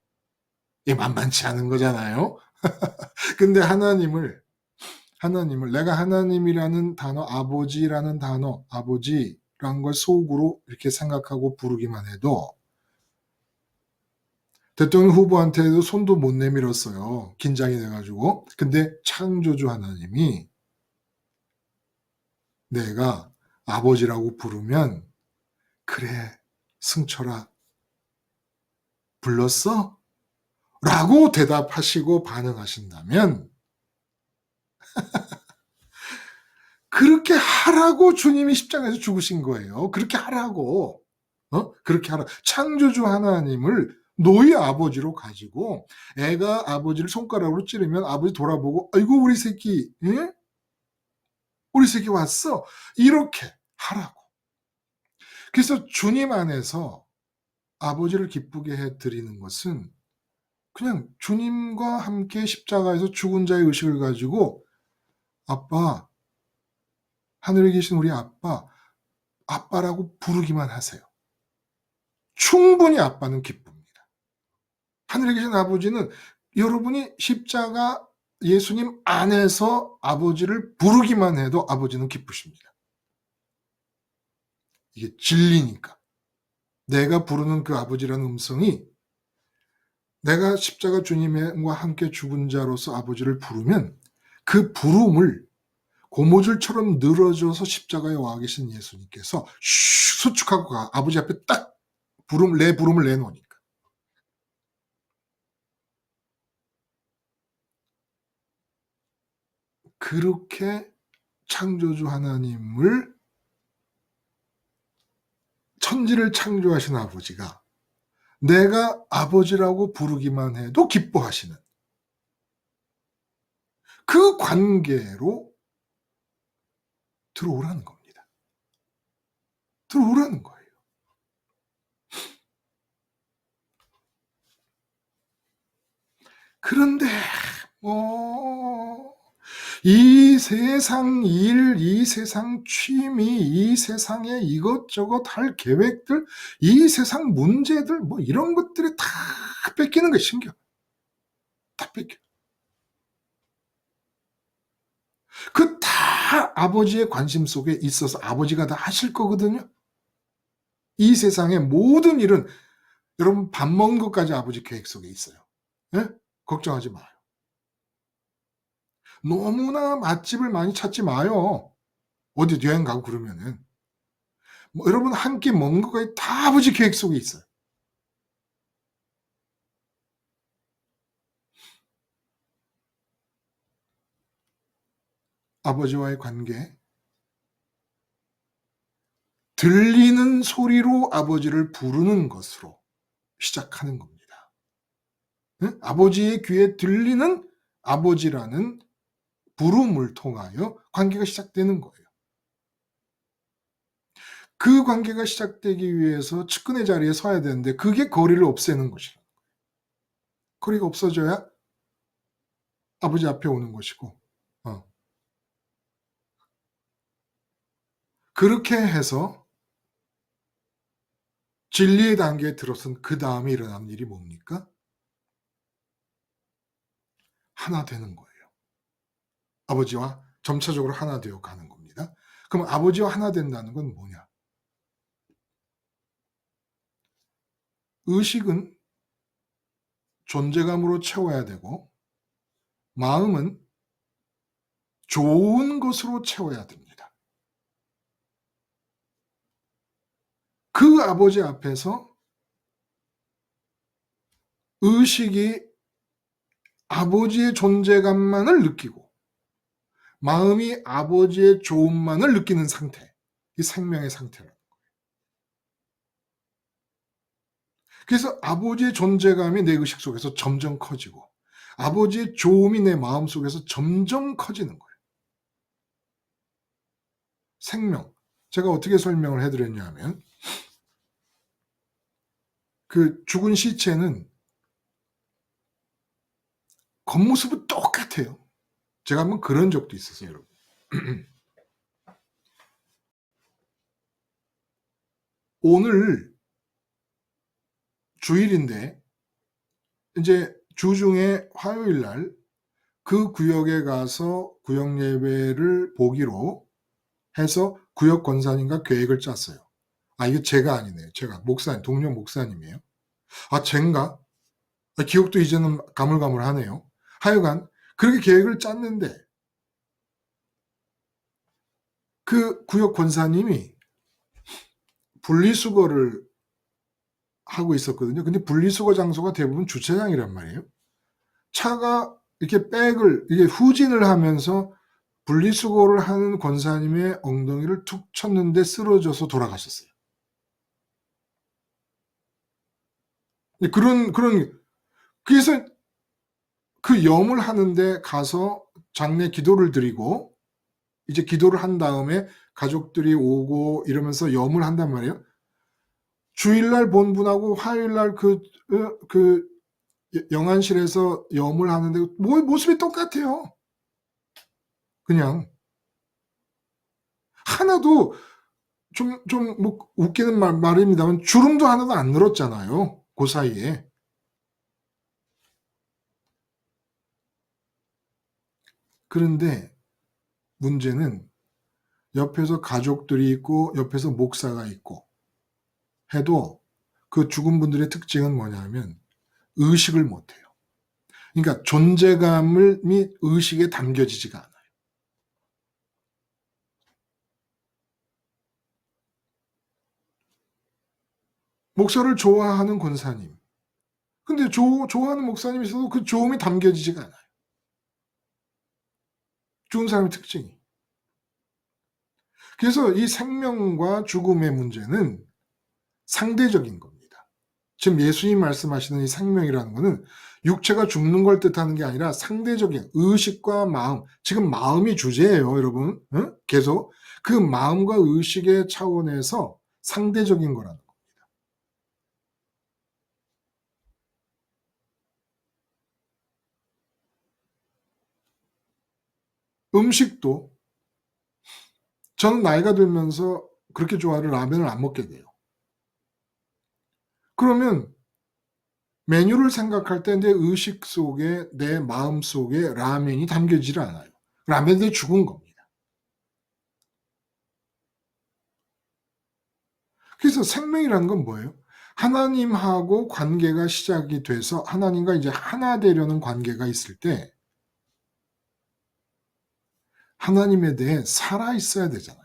이게 만만치 않은 거잖아요. 근데 하나님을 내가 하나님이라는 단어, 아버지라는 단어, 아버지라는 걸 속으로 이렇게 생각하고 부르기만 해도 대통령 후보한테도 손도 못 내밀었어요. 긴장이 돼가지고. 근데 창조주 하나님이 내가 아버지라고 부르면 그래 승철아 불렀어? 라고 대답하시고 반응하신다면 그렇게 하라고 주님이 십자가에서 죽으신 거예요. 그렇게 하라고. 그렇게 하라. 창조주 하나님을 노예 아버지로 가지고 애가 아버지를 손가락으로 찌르면 아버지 돌아보고 아이고 우리 새끼 예? 우리 새끼 왔어. 이렇게 하라고. 그래서 주님 안에서 아버지를 기쁘게 해드리는 것은 그냥 주님과 함께 십자가에서 죽은 자의 의식을 가지고 아빠, 하늘에 계신 우리 아빠라고 부르기만 하세요. 충분히 아빠는 기쁩니다. 하늘에 계신 아버지는 여러분이 십자가 예수님 안에서 아버지를 부르기만 해도 아버지는 기쁘십니다. 이게 진리니까. 내가 부르는 그 아버지라는 음성이 내가 십자가 주님과 함께 죽은 자로서 아버지를 부르면 그 부름을 고무줄처럼 늘어져서 십자가에 와 계신 예수님께서 수축하고 아버지 앞에 딱 내 부름을 내놓으니까. 그렇게 창조주 하나님을 천지를 창조하신 아버지가 내가 아버지라고 부르기만 해도 기뻐하시는 그 관계로 들어오라는 겁니다. 들어오라는 거예요. 그런데 이 세상 일, 이 세상 취미, 이 세상에 이것저것 할 계획들, 이 세상 문제들 뭐 이런 것들이 다 뺏기는 거예요. 신경 다 뺏겨. 그 다 아버지의 관심 속에 있어서 아버지가 다 하실 거거든요. 이 세상의 모든 일은 여러분 밥 먹는 것까지 아버지 계획 속에 있어요. 예? 걱정하지 마요. 너무나 맛집을 많이 찾지 마요. 어디 여행 가고 그러면은. 여러분 한 끼 먹는 것까지 다 아버지 계획 속에 있어요. 아버지와의 관계, 들리는 소리로 아버지를 부르는 것으로 시작하는 겁니다. 응? 아버지의 귀에 들리는 아버지라는 부름을 통하여 관계가 시작되는 거예요. 그 관계가 시작되기 위해서 측근의 자리에 서야 되는데 그게 거리를 없애는 것이라. 거리가 없어져야 아버지 앞에 오는 것이고 그렇게 해서 진리의 단계에 들어선 그 다음에 일어나는 일이 뭡니까? 하나 되는 거예요. 아버지와 점차적으로 하나 되어 가는 겁니다. 그럼 아버지와 하나 된다는 건 뭐냐? 의식은 존재감으로 채워야 되고 마음은 좋은 것으로 채워야 됩니다. 그 아버지 앞에서 의식이 아버지의 존재감만을 느끼고 마음이 아버지의 좋음만을 느끼는 상태, 이 생명의 상태라는 거예요. 그래서 아버지의 존재감이 내 의식 속에서 점점 커지고 아버지의 좋음이 내 마음 속에서 점점 커지는 거예요. 생명. 제가 어떻게 설명을 해드렸냐 하면 그 죽은 시체는 겉모습은 똑같아요. 제가 한번 그런 적도 있었어요, 여러분. 오늘 주일인데 이제 주중에 화요일 날 그 구역에 가서 구역 예배를 보기로 해서 구역 권사님과 계획을 짰어요. 이게 제가 아니네요. 제가 목사님, 동료 목사님이에요. 쟨가? 기억도 이제는 가물가물하네요. 하여간 그렇게 계획을 짰는데 그 구역 권사님이 분리수거를 하고 있었거든요. 근데 분리수거 장소가 대부분 주차장이란 말이에요. 차가 이렇게 이게 후진을 하면서 분리수거를 하는 권사님의 엉덩이를 툭 쳤는데 쓰러져서 돌아가셨어요. 그래서 그 염을 하는데 가서 장례 기도를 드리고 이제 기도를 한 다음에 가족들이 오고 이러면서 염을 한단 말이에요. 주일날 본분하고 화요일날 그 영안실에서 염을 하는데 모습이 똑같아요. 그냥 하나도 좀 뭐 웃기는 말입니다만 주름도 하나도 안 늘었잖아요. 그 사이에. 그런데 문제는 옆에서 가족들이 있고 옆에서 목사가 있고 해도 그 죽은 분들의 특징은 뭐냐면 의식을 못해요. 그러니까 존재감이 의식에 담겨지지가 않아요. 목사를 좋아하는 권사님. 근데 좋아하는 목사님이 있어도 그 좋음이 담겨지지가 않아요. 죽은 사람의 특징이. 그래서 이 생명과 죽음의 문제는 상대적인 겁니다. 지금 예수님 말씀하시는 이 생명이라는 것은 육체가 죽는 걸 뜻하는 게 아니라 상대적인 의식과 마음, 지금 마음이 주제예요, 여러분. 계속 그 마음과 의식의 차원에서 상대적인 거라는 겁니다. 음식도 저는 나이가 들면서 그렇게 좋아하는 라면을 안 먹게 돼요. 그러면 메뉴를 생각할 때 내 의식 속에, 내 마음 속에 라면이 담겨지질 않아요. 라면이 죽은 겁니다. 그래서 생명이라는 건 뭐예요? 하나님하고 관계가 시작이 돼서 하나님과 이제 하나 되려는 관계가 있을 때 하나님에 대해 살아 있어야 되잖아요.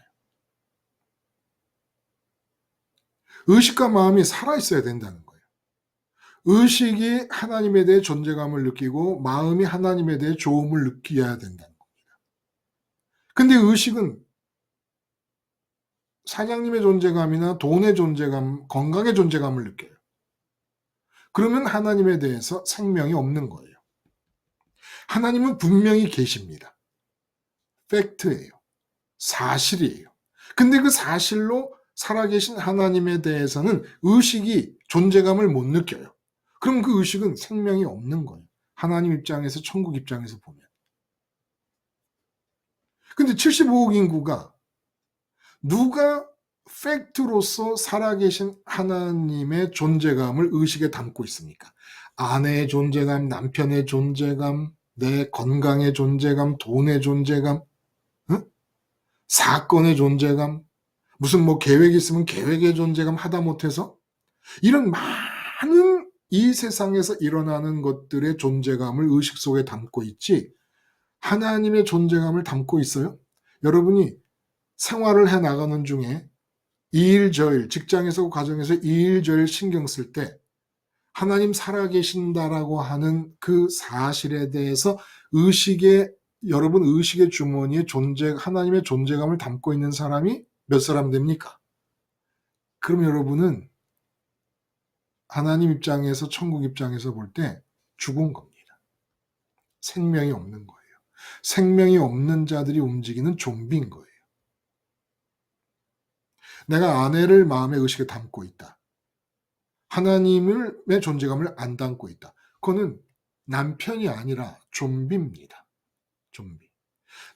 의식과 마음이 살아 있어야 된다는 거예요. 의식이 하나님에 대해 존재감을 느끼고 마음이 하나님에 대해 좋음을 느껴야 된다는 겁니다. 근데 의식은 사장님의 존재감이나 돈의 존재감, 건강의 존재감을 느껴요. 그러면 하나님에 대해서 생명이 없는 거예요. 하나님은 분명히 계십니다. 팩트예요. 사실이에요. 근데 그 사실로 살아계신 하나님에 대해서는 의식이 존재감을 못 느껴요. 그럼 그 의식은 생명이 없는 거예요. 하나님 입장에서, 천국 입장에서 보면. 근데 75억 인구가 누가 팩트로서 살아계신 하나님의 존재감을 의식에 담고 있습니까? 아내의 존재감, 남편의 존재감, 내 건강의 존재감, 돈의 존재감, 응? 사건의 존재감, 무슨 뭐 계획이 있으면 계획의 존재감 하다못해서 이런 많은 이 세상에서 일어나는 것들의 존재감을 의식 속에 담고 있지 하나님의 존재감을 담고 있어요? 여러분이 생활을 해 나가는 중에 이일저일 직장에서 가정에서 이일저일 신경 쓸 때 하나님 살아계신다라고 하는 그 사실에 대해서 의식의 여러분 의식의 주머니에 하나님의 존재감을 담고 있는 사람이 몇 사람 됩니까? 그럼 여러분은 하나님 입장에서 천국 입장에서 볼 때 죽은 겁니다. 생명이 없는 거예요. 생명이 없는 자들이 움직이는 좀비인 거예요. 내가 아내를 마음의 의식에 담고 있다. 하나님의 존재감을 안 담고 있다. 그거는 남편이 아니라 좀비입니다. 좀비.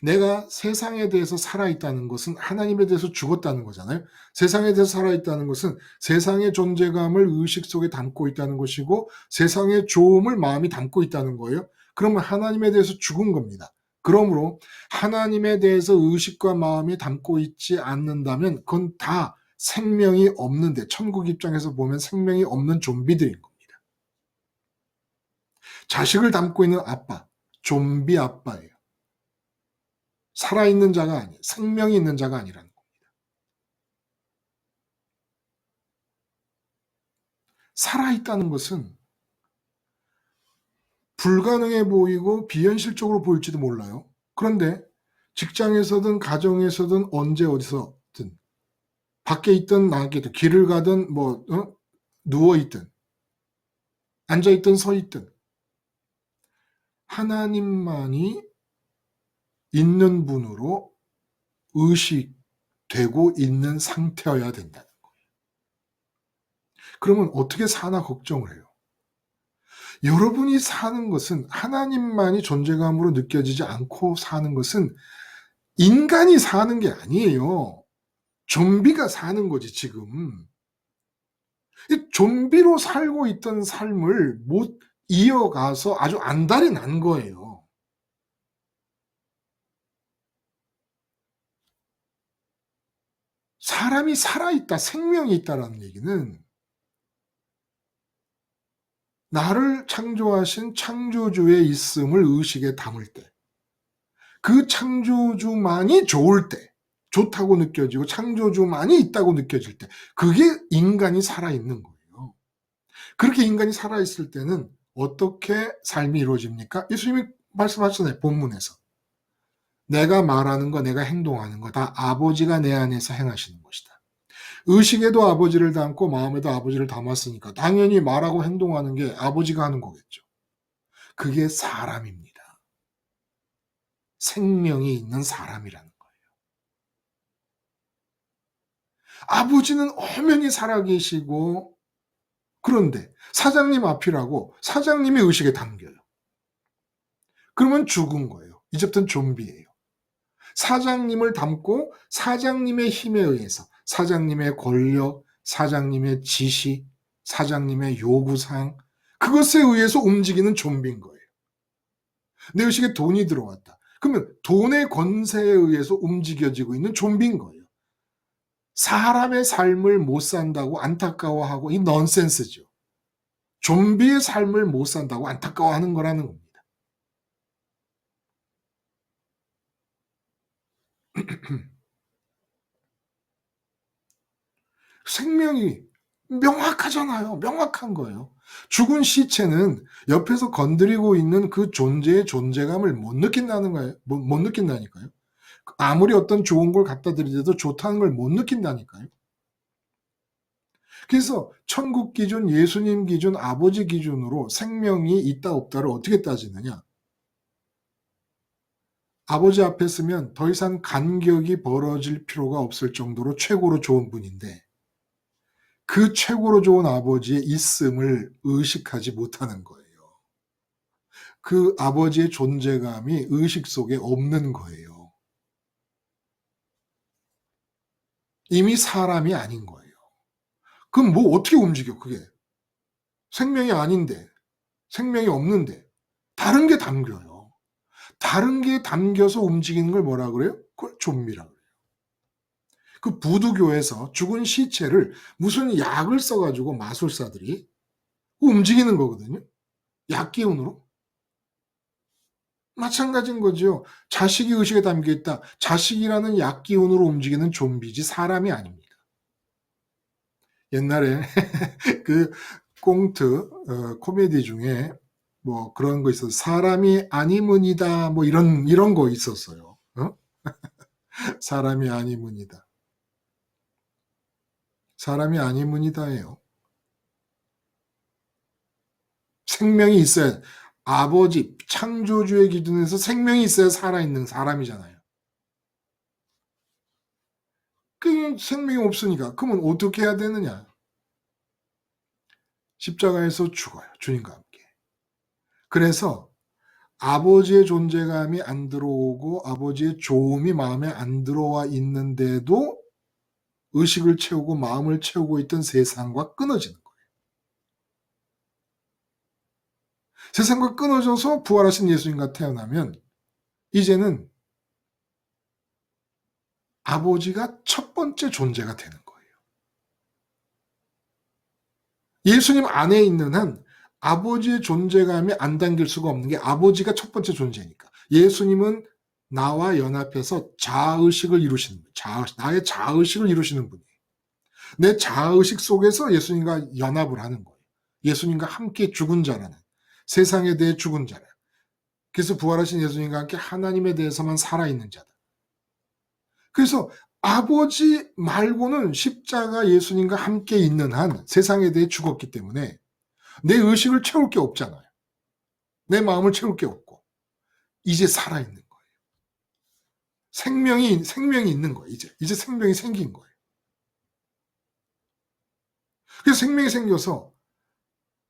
내가 세상에 대해서 살아있다는 것은 하나님에 대해서 죽었다는 거잖아요. 세상에 대해서 살아있다는 것은 세상의 존재감을 의식 속에 담고 있다는 것이고 세상의 좋음을 마음이 담고 있다는 거예요. 그러면 하나님에 대해서 죽은 겁니다. 그러므로 하나님에 대해서 의식과 마음이 담고 있지 않는다면 그건 다 생명이 없는데 천국 입장에서 보면 생명이 없는 좀비들인 겁니다. 자식을 담고 있는 아빠, 좀비 아빠예요. 살아있는 자가 아니에요. 생명이 있는 자가 아니라는 겁니다. 살아있다는 것은 불가능해 보이고 비현실적으로 보일지도 몰라요. 그런데 직장에서든 가정에서든 언제 어디서든 밖에 있든 나게 있든 길을 가든 누워있든 앉아있든 서있든 하나님만이 있는 분으로 의식되고 있는 상태여야 된다는 거예요. 그러면 어떻게 사나 걱정을 해요. 여러분이 사는 것은 하나님만이 존재감으로 느껴지지 않고 사는 것은 인간이 사는 게 아니에요. 좀비가 사는 거지 지금. 이 좀비로 살고 있던 삶을 못 이어가서 아주 안달이 난 거예요. 사람이 살아있다, 생명이 있다라는 얘기는 나를 창조하신 창조주의 있음을 의식에 담을 때, 그 창조주만이 좋을 때, 좋다고 느껴지고 창조주만이 있다고 느껴질 때, 그게 인간이 살아있는 거예요. 그렇게 인간이 살아있을 때는 어떻게 삶이 이루어집니까? 예수님이 말씀하셨잖아요, 본문에서. 내가 말하는 거, 내가 행동하는 거 다 아버지가 내 안에서 행하시는 것이다. 의식에도 아버지를 담고 마음에도 아버지를 담았으니까 당연히 말하고 행동하는 게 아버지가 하는 거겠죠. 그게 사람입니다. 생명이 있는 사람이라는 거예요. 아버지는 엄연히 살아계시고, 그런데 사장님 앞이라고 사장님이 의식에 담겨요. 그러면 죽은 거예요. 이제부터는 좀비예요. 사장님을 담고 사장님의 힘에 의해서 사장님의 권력, 사장님의 지시, 사장님의 요구사항, 그것에 의해서 움직이는 좀비인 거예요. 내 의식에 돈이 들어왔다. 그러면 돈의 권세에 의해서 움직여지고 있는 좀비인 거예요. 사람의 삶을 못 산다고 안타까워하고 이 넌센스죠. 좀비의 삶을 못 산다고 안타까워하는 거라는 겁니다. 생명이 명확하잖아요. 명확한 거예요. 죽은 시체는 옆에서 건드리고 있는 그 존재의 존재감을 못 느낀다는 거예요. 못 느낀다니까요. 아무리 어떤 좋은 걸 갖다 드리더라도 좋다는 걸 못 느낀다니까요. 그래서 천국 기준, 예수님 기준, 아버지 기준으로 생명이 있다 없다를 어떻게 따지느냐. 아버지 앞에 서면 더 이상 간격이 벌어질 필요가 없을 정도로 최고로 좋은 분인데 그 최고로 좋은 아버지의 있음을 의식하지 못하는 거예요. 그 아버지의 존재감이 의식 속에 없는 거예요. 이미 사람이 아닌 거예요. 그럼 뭐 어떻게 움직여 그게? 생명이 아닌데, 생명이 없는데 다른 게 담겨요. 다른 게 담겨서 움직이는 걸 뭐라 그래요? 그걸 좀비라 그래요. 그 부두교에서 죽은 시체를 무슨 약을 써가지고 마술사들이 움직이는 거거든요. 약 기운으로. 마찬가지인 거죠. 자식이 의식에 담겨 있다. 자식이라는 약 기운으로 움직이는 좀비지 사람이 아닙니다. 옛날에 그 꽁트 코미디 중에 뭐 그런 거 있어서 사람이 아니문이다 뭐 이런 거 있었어요. 어? 사람이 아니문이다. 사람이 아니문이다예요. 생명이 있어야 아버지 창조주의 기준에서 생명이 있어야 살아있는 사람이잖아요. 그 생명이 없으니까 그러면 어떻게 해야 되느냐? 십자가에서 죽어요. 주님과 함께. 그래서 아버지의 존재감이 안 들어오고 아버지의 좋음이 마음에 안 들어와 있는데도 의식을 채우고 마음을 채우고 있던 세상과 끊어지는 거예요. 세상과 끊어져서 부활하신 예수님과 태어나면 이제는 아버지가 첫 번째 존재가 되는 거예요. 예수님 안에 있는 한 아버지의 존재감이 안 담길 수가 없는 게 아버지가 첫 번째 존재니까. 예수님은 나와 연합해서 자아의식을 이루시는 거예요. 나의 자아의식을 이루시는 분이에요. 내 자아의식 속에서 예수님과 연합을 하는 거예요. 예수님과 함께 죽은 자라는, 세상에 대해 죽은 자라. 그래서 부활하신 예수님과 함께 하나님에 대해서만 살아있는 자다. 그래서 아버지 말고는 십자가 예수님과 함께 있는 한 세상에 대해 죽었기 때문에 내 의식을 채울 게 없잖아요. 내 마음을 채울 게 없고 이제 살아있는 거예요. 생명이 있는 거예요. 이제 생명이 생긴 거예요. 그래서 생명이 생겨서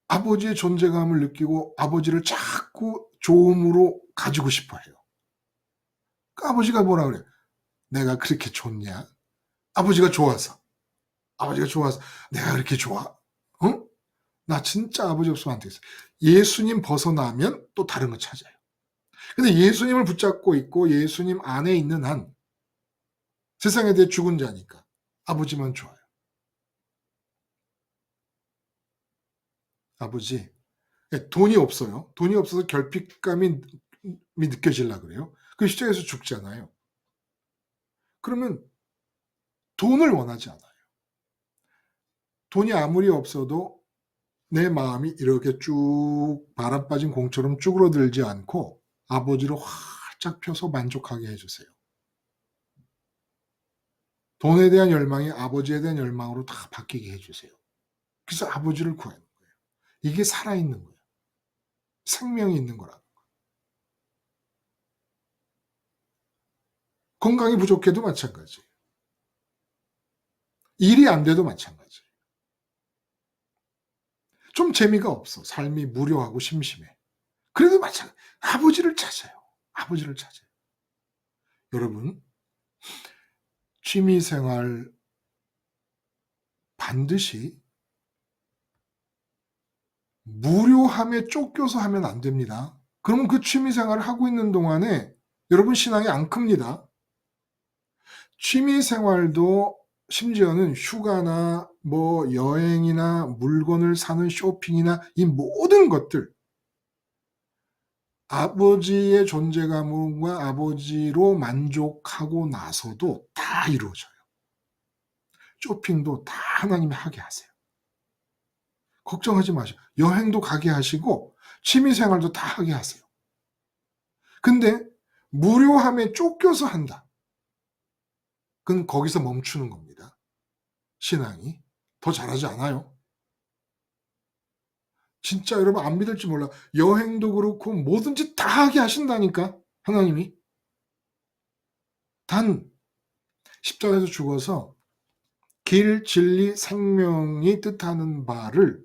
아버지의 존재감을 느끼고 아버지를 자꾸 좋음으로 가지고 싶어 해요. 그 아버지가 뭐라 그래요? 내가 그렇게 좋냐? 아버지가 좋아서. 내가 그렇게 좋아? 응? 나 진짜 아버지 없으면 안 되겠어. 예수님 벗어나면 또 다른 거 찾아요. 근데 예수님을 붙잡고 있고 예수님 안에 있는 한 세상에 대해 죽은 자니까 아버지만 좋아요. 아버지, 돈이 없어요. 돈이 없어서 결핍감이 느껴지려고 그래요. 그 시작에서 죽잖아요. 그러면 돈을 원하지 않아요. 돈이 아무리 없어도 내 마음이 이렇게 쭉 바람 빠진 공처럼 쭈그러들지 않고 아버지로 활짝 펴서 만족하게 해주세요. 돈에 대한 열망이 아버지에 대한 열망으로 다 바뀌게 해주세요. 그래서 아버지를 구하는 거예요. 이게 살아있는 거예요. 생명이 있는 거라는 거예요. 건강이 부족해도 마찬가지예요. 일이 안 돼도 마찬가지예요. 좀 재미가 없어. 삶이 무료하고 심심해. 그래도 마찬가지. 아버지를 찾아요. 아버지를 찾아요. 여러분, 취미생활 반드시 무료함에 쫓겨서 하면 안 됩니다. 그러면 그 취미생활을 하고 있는 동안에 여러분 신앙이 안 큽니다. 취미생활도 심지어는 휴가나 뭐 여행이나 물건을 사는 쇼핑이나 이 모든 것들, 아버지의 존재감과 아버지로 만족하고 나서도 다 이루어져요. 쇼핑도 다 하나님이 하게 하세요. 걱정하지 마세요. 여행도 가게 하시고 취미생활도 다 하게 하세요. 근데 무료함에 쫓겨서 한다. 그건 거기서 멈추는 겁니다. 신앙이. 더 잘하지 않아요. 진짜 여러분 안 믿을지 몰라. 여행도 그렇고 뭐든지 다 하게 하신다니까. 하나님이. 단 십자가에서 죽어서 길, 진리, 생명이 뜻하는 바를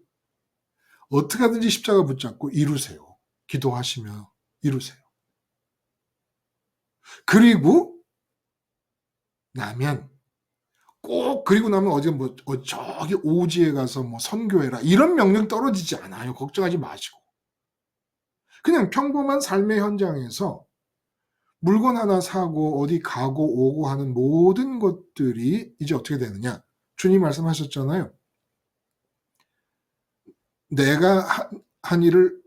어떻게 하든지 십자가 붙잡고 이루세요. 기도하시며 이루세요. 그리고 나면 꼭 그리고 나면 어디 뭐 저기 오지에 가서 뭐 선교해라 이런 명령 떨어지지 않아요. 걱정하지 마시고. 그냥 평범한 삶의 현장에서 물건 하나 사고 어디 가고 오고 하는 모든 것들이 이제 어떻게 되느냐. 주님 말씀하셨잖아요. 내가 한 일을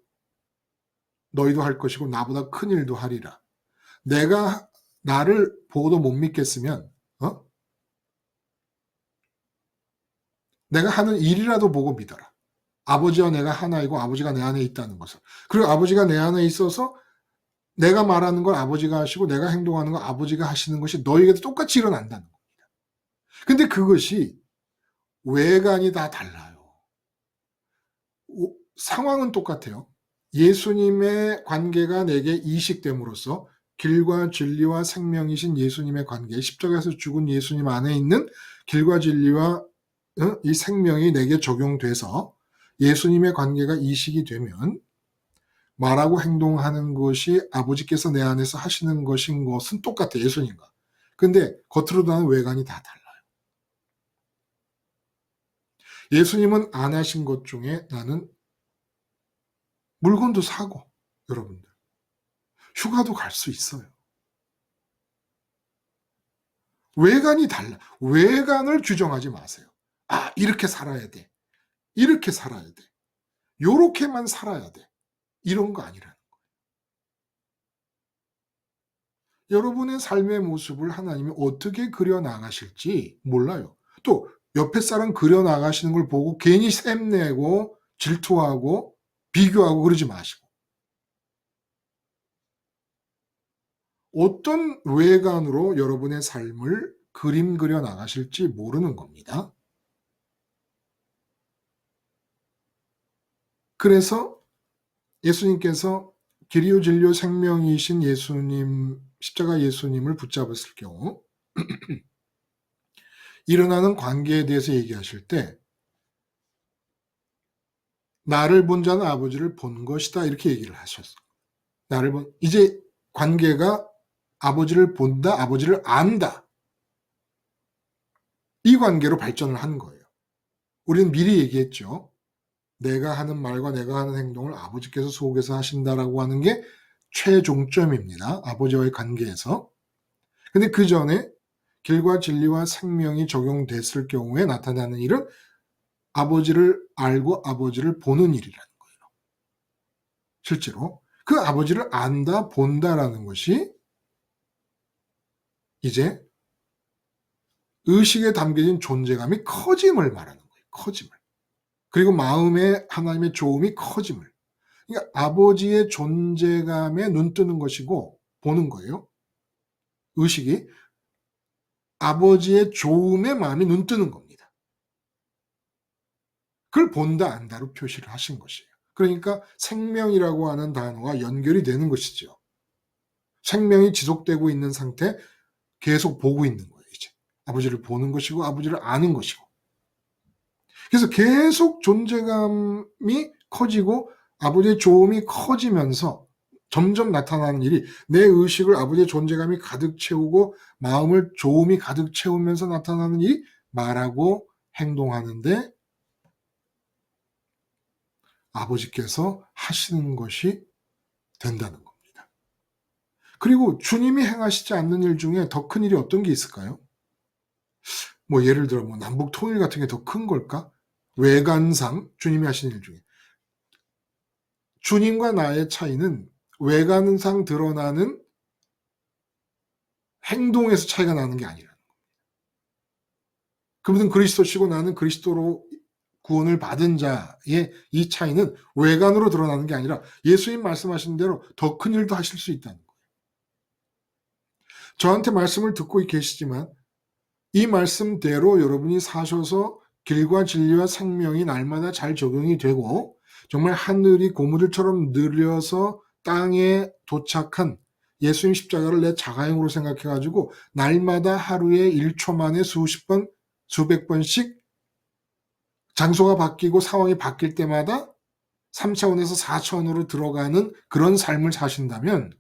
너희도 할 것이고 나보다 큰 일도 하리라. 내가 나를 보고도 못 믿겠으면 내가 하는 일이라도 보고 믿어라. 아버지와 내가 하나이고 아버지가 내 안에 있다는 것을. 그리고 아버지가 내 안에 있어서 내가 말하는 걸 아버지가 하시고 내가 행동하는 걸 아버지가 하시는 것이 너희에게도 똑같이 일어난다는 겁니다. 근데 그것이 외관이 다 달라요. 상황은 똑같아요. 예수님의 관계가 내게 이식됨으로써 길과 진리와 생명이신 예수님의 관계, 십자가에서 죽은 예수님 안에 있는 길과 진리와 이 생명이 내게 적용돼서 예수님의 관계가 이식이 되면 말하고 행동하는 것이 아버지께서 내 안에서 하시는 것인 것은 똑같아요. 예수님과. 근데 겉으로 나는 외관이 다 달라요. 예수님은 안 하신 것 중에 나는 물건도 사고 여러분들 휴가도 갈 수 있어요. 외관이 달라. 외관을 규정하지 마세요. 아, 이렇게 살아야 돼. 이렇게 살아야 돼. 요렇게만 살아야 돼. 이런 거 아니라는 거예요. 여러분의 삶의 모습을 하나님이 어떻게 그려나가실지 몰라요. 또 옆에 사람 그려나가시는 걸 보고 괜히 샘내고 질투하고 비교하고 그러지 마시고 어떤 외관으로 여러분의 삶을 그림 그려 나가실지 모르는 겁니다. 그래서 예수님께서 길이요 진리요 생명이신 예수님, 십자가 예수님을 붙잡았을 경우 일어나는 관계에 대해서 얘기하실 때 나를 본 자는 아버지를 본 것이다 이렇게 얘기를 하셨어요. 이제 관계가 아버지를 본다, 아버지를 안다. 이 관계로 발전을 한 거예요. 우리는 미리 얘기했죠. 내가 하는 말과 내가 하는 행동을 아버지께서 속에서 하신다라고 하는 게 최종점입니다. 아버지와의 관계에서. 근데 그 전에 길과 진리와 생명이 적용됐을 경우에 나타나는 일은 아버지를 알고 아버지를 보는 일이라는 거예요. 실제로 그 아버지를 안다, 본다라는 것이 이제 의식에 담겨진 존재감이 커짐을 말하는 거예요. 커짐을. 그리고 마음에 하나님의 좋음이 커짐을. 그러니까 아버지의 존재감에 눈 뜨는 것이고 보는 거예요. 의식이 아버지의 좋음에 마음이 눈 뜨는 겁니다. 그걸 본다 안다로 표시를 하신 것이에요. 그러니까 생명이라고 하는 단어가 연결이 되는 것이죠. 생명이 지속되고 있는 상태 계속 보고 있는 거예요. 이제 아버지를 보는 것이고 아버지를 아는 것이고, 그래서 계속 존재감이 커지고 아버지의 조음이 커지면서 점점 나타나는 일이, 내 의식을 아버지의 존재감이 가득 채우고 마음을 조음이 가득 채우면서 나타나는 일이 말하고 행동하는데 아버지께서 하시는 것이 된다는 겁니다. 그리고 주님이 행하시지 않는 일 중에 더 큰 일이 어떤 게 있을까요? 뭐 예를 들어 뭐 남북 통일 같은 게 더 큰 걸까? 외관상 주님이 하시는 일 중에, 주님과 나의 차이는 외관상 드러나는 행동에서 차이가 나는 게 아니라, 그분은 그리스도시고 나는 그리스도로 구원을 받은 자의 이 차이는 외관으로 드러나는 게 아니라 예수님 말씀하신 대로 더 큰 일도 하실 수 있다는 거예요. 저한테 말씀을 듣고 계시지만 이 말씀대로 여러분이 사셔서 길과 진리와 생명이 날마다 잘 적용이 되고 정말 하늘이 고무들처럼 느려서 땅에 도착한 예수님 십자가를 내 자가용으로 생각해가지고 날마다 하루에 1초 만에 수십 번, 수백 번씩 장소가 바뀌고 상황이 바뀔 때마다 3차원에서 4차원으로 들어가는 그런 삶을 사신다면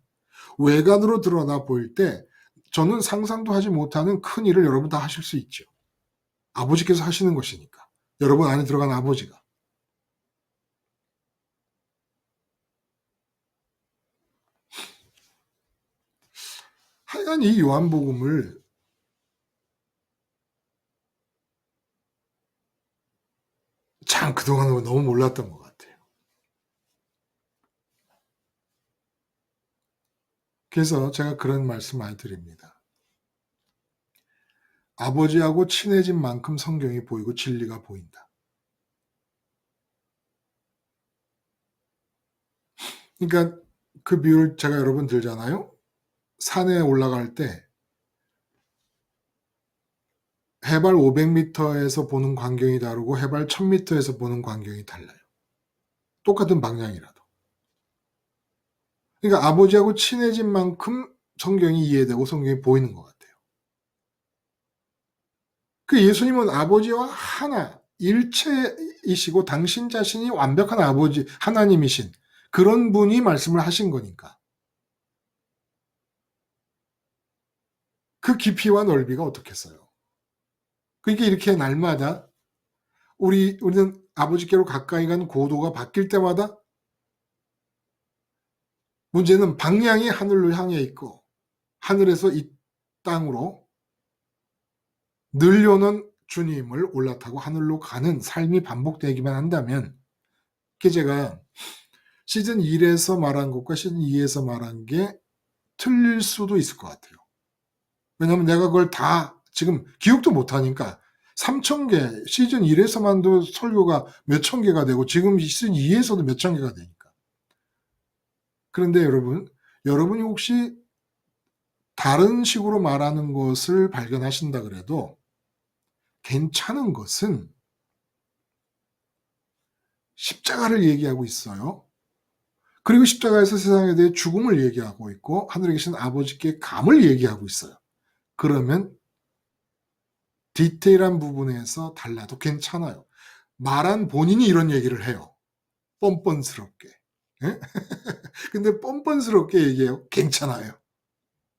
외관으로 드러나 보일 때 저는 상상도 하지 못하는 큰 일을 여러분 다 하실 수 있죠. 아버지께서 하시는 것이니까. 여러분 안에 들어간 아버지가. 하여간 이 요한복음을 참 그동안은 너무 몰랐던 것 같아요. 그래서 제가 그런 말씀 많이 드립니다. 아버지하고 친해진 만큼 성경이 보이고 진리가 보인다. 그러니까 그 비유를 제가 여러 번 들잖아요. 산에 올라갈 때 해발 500m에서 보는 광경이 다르고 해발 1000m에서 보는 광경이 달라요. 똑같은 방향이라도. 그러니까 아버지하고 친해진 만큼 성경이 이해되고 성경이 보이는 것 같아요. 그 예수님은 아버지와 하나, 일체이시고 당신 자신이 완벽한 아버지, 하나님이신 그런 분이 말씀을 하신 거니까. 그 깊이와 넓이가 어떻겠어요? 그러니까 이렇게 날마다 우리는 아버지께로 가까이 가는 고도가 바뀔 때마다 문제는 방향이 하늘로 향해 있고 하늘에서 이 땅으로 늘려놓은 주님을 올라타고 하늘로 가는 삶이 반복되기만 한다면, 그게 제가 시즌 1에서 말한 것과 시즌 2에서 말한 게 틀릴 수도 있을 것 같아요. 왜냐하면 내가 그걸 다 지금 기억도 못하니까 3,000개, 시즌 1에서만도 설교가 몇천 개가 되고 지금 시즌 2에서도 몇천 개가 되니까. 그런데 여러분이 혹시 다른 식으로 말하는 것을 발견하신다 그래도 괜찮은 것은 십자가를 얘기하고 있어요. 그리고 십자가에서 세상에 대해 죽음을 얘기하고 있고 하늘에 계신 아버지께 감을 얘기하고 있어요. 그러면 디테일한 부분에서 달라도 괜찮아요. 말한 본인이 이런 얘기를 해요. 뻔뻔스럽게. 예? 근데 뻔뻔스럽게 얘기해요. 괜찮아요.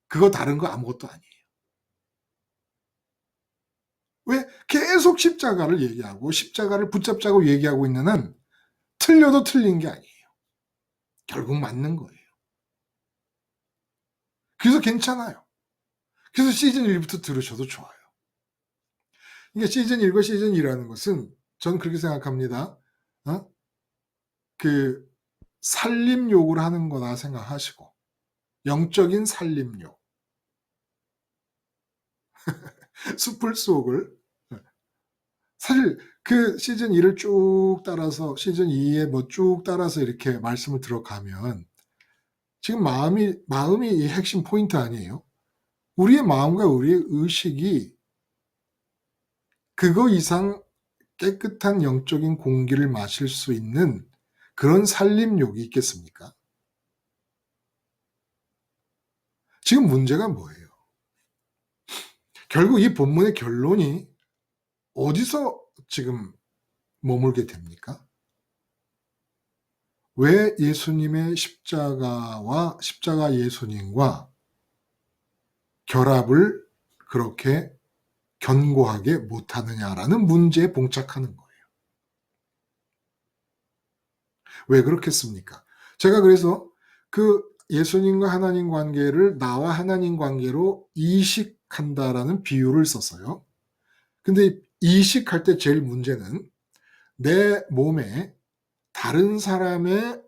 그거 다른 거 아무것도 아니에요. 왜? 계속 십자가를 얘기하고 십자가를 붙잡자고 얘기하고 있는 한 틀려도 틀린 게 아니에요. 결국 맞는 거예요. 그래서 괜찮아요. 그래서 시즌 1부터 들으셔도 좋아요. 그러니까 시즌 1과 시즌 2라는 것은 전 그렇게 생각합니다. 그 살림욕을 하는 거다 생각하시고, 영적인 살림욕. 숲을 속을, 사실 그 시즌 1을 쭉 따라서 시즌 2에 뭐 쭉 따라서 이렇게 말씀을 들어가면 지금 마음이 이 핵심 포인트 아니에요? 우리의 마음과 우리의 의식이 그거 이상 깨끗한 영적인 공기를 마실 수 있는 그런 살림욕이 있겠습니까? 지금 문제가 뭐예요? 결국 이 본문의 결론이 어디서 지금 머물게 됩니까? 왜 예수님의 십자가와 십자가 예수님과 결합을 그렇게 견고하게 못하느냐라는 문제에 봉착하는 거예요. 왜 그렇겠습니까? 제가 그래서 그 예수님과 하나님 관계를 나와 하나님 관계로 이식한다라는 비유를 썼어요. 근데 이식할 때 제일 문제는 내 몸에 다른 사람의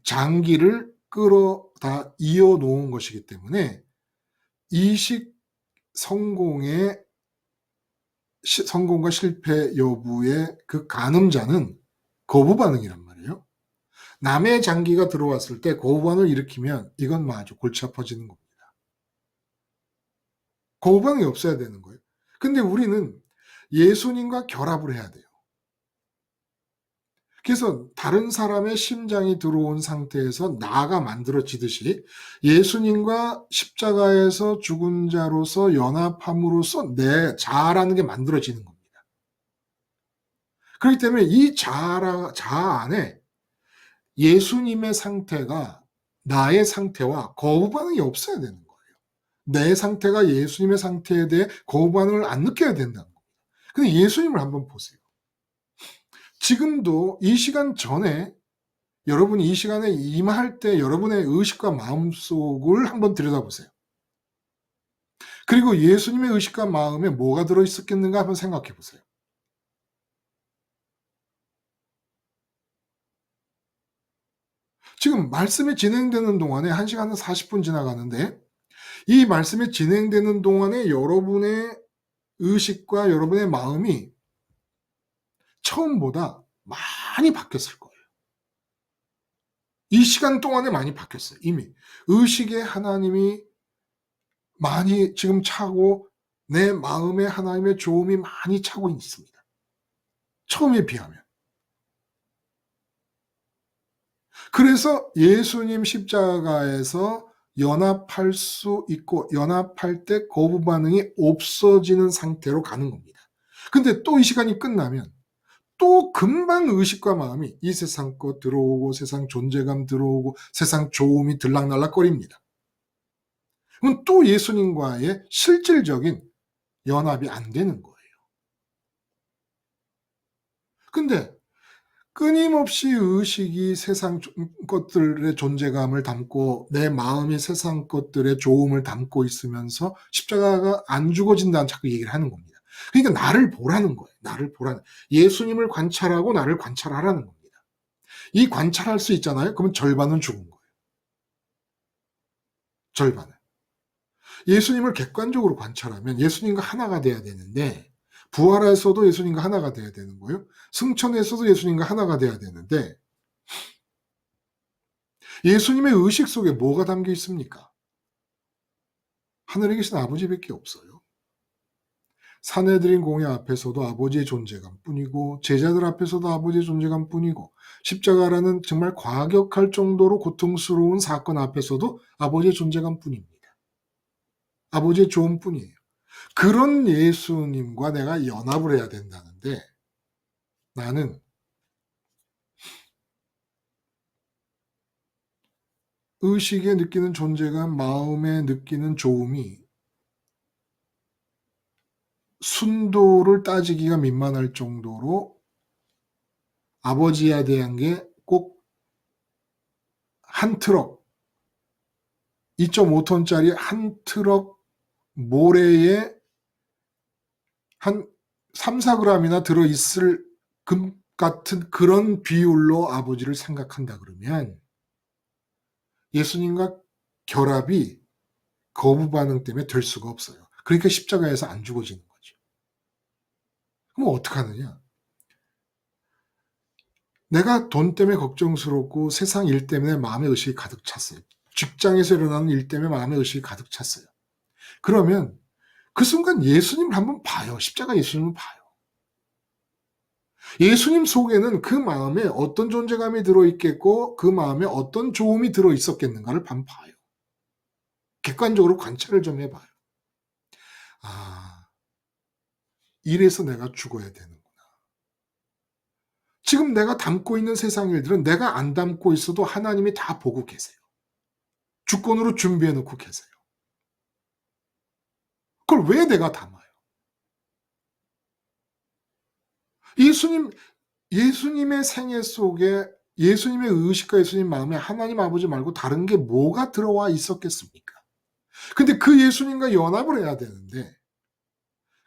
장기를 끌어다 이어 놓은 것이기 때문에 이식 성공과 실패 여부의 그 가늠자는 거부 반응이란 말이에요. 남의 장기가 들어왔을 때 거부 반응을 일으키면 이건 아주 골치 아파지는 겁니다. 거부 반응이 없어야 되는 거예요. 근데 우리는 예수님과 결합을 해야 돼요. 그래서 다른 사람의 심장이 들어온 상태에서 나가 만들어지듯이 예수님과 십자가에서 죽은 자로서 연합함으로써 내 자아라는 게 만들어지는 겁니다. 그렇기 때문에 이 자아 안에 예수님의 상태가 나의 상태와 거부 반응이 없어야 되는 거예요. 내 상태가 예수님의 상태에 대해 거부 반응을 안 느껴야 된다는 겁니다. 근데 예수님을 한번 보세요. 지금도 이 시간 전에 여러분이 이 시간에 임할 때 여러분의 의식과 마음속을 한번 들여다보세요. 그리고 예수님의 의식과 마음에 뭐가 들어있었겠는가 한번 생각해 보세요. 지금 말씀이 진행되는 동안에 1시간 40분 지나가는데 이 말씀이 진행되는 동안에 여러분의 의식과 여러분의 마음이 처음보다 많이 바뀌었을 거예요. 이 시간 동안에 많이 바뀌었어요. 이미 의식에 하나님이 많이 지금 차고 내 마음에 하나님의 좋음이 많이 차고 있습니다. 처음에 비하면. 그래서 예수님 십자가에서 연합할 수 있고 연합할 때 거부 반응이 없어지는 상태로 가는 겁니다. 근데 또 이 시간이 끝나면 또 금방 의식과 마음이 이 세상 것 들어오고 세상 존재감 들어오고 세상 좋음이 들락날락거립니다. 그럼 또 예수님과의 실질적인 연합이 안 되는 거예요. 근데 끊임없이 의식이 세상 것들의 존재감을 담고 내 마음이 세상 것들의 좋음을 담고 있으면서 십자가가 안 죽어진다는 자꾸 얘기를 하는 겁니다. 그러니까 나를 보라는 거예요. 나를 보라는. 예수님을 관찰하고 나를 관찰하라는 겁니다. 이 관찰할 수 있잖아요. 그러면 절반은 죽은 거예요. 절반은. 예수님을 객관적으로 관찰하면 예수님과 하나가 돼야 되는데 부활에서도 예수님과 하나가 돼야 되는 거예요. 승천에서도 예수님과 하나가 돼야 되는데 예수님의 의식 속에 뭐가 담겨 있습니까? 하늘에 계신 아버지밖에 없어요. 사내들인 공회 앞에서도 아버지의 존재감 뿐이고 제자들 앞에서도 아버지의 존재감 뿐이고 십자가라는 정말 과격할 정도로 고통스러운 사건 앞에서도 아버지의 존재감 뿐입니다. 아버지의 좋은 뿐이에요. 그런 예수님과 내가 연합을 해야 된다는데 나는 의식에 느끼는 존재감, 마음에 느끼는 좋음이 순도를 따지기가 민망할 정도로 아버지에 대한 게 꼭 한 트럭, 2.5톤짜리 한 트럭 모래에 한 3, 4g이나 들어있을 금 같은 그런 비율로 아버지를 생각한다 그러면 예수님과 결합이 거부 반응 때문에 될 수가 없어요. 그러니까 십자가에서 안 죽어지는 거죠. 그럼 어떡하느냐? 내가 돈 때문에 걱정스럽고 세상 일 때문에 마음의 의식이 가득 찼어요. 직장에서 일어나는 일 때문에 마음의 의식이 가득 찼어요. 그러면 그 순간 예수님을 한번 봐요. 십자가 예수님을 봐요. 예수님 속에는 그 마음에 어떤 존재감이 들어있겠고 그 마음에 어떤 좋음이 들어있었겠는가를 한번 봐요. 객관적으로 관찰을 좀 해봐요. 아, 이래서 내가 죽어야 되는구나. 지금 내가 담고 있는 세상 일들은 내가 안 담고 있어도 하나님이 다 보고 계세요. 주권으로 준비해 놓고 계세요. 그걸 왜 내가 담아요? 예수님의 생애 속에 예수님의 의식과 예수님 마음에 하나님 아버지 말고 다른 게 뭐가 들어와 있었겠습니까? 근데 그 예수님과 연합을 해야 되는데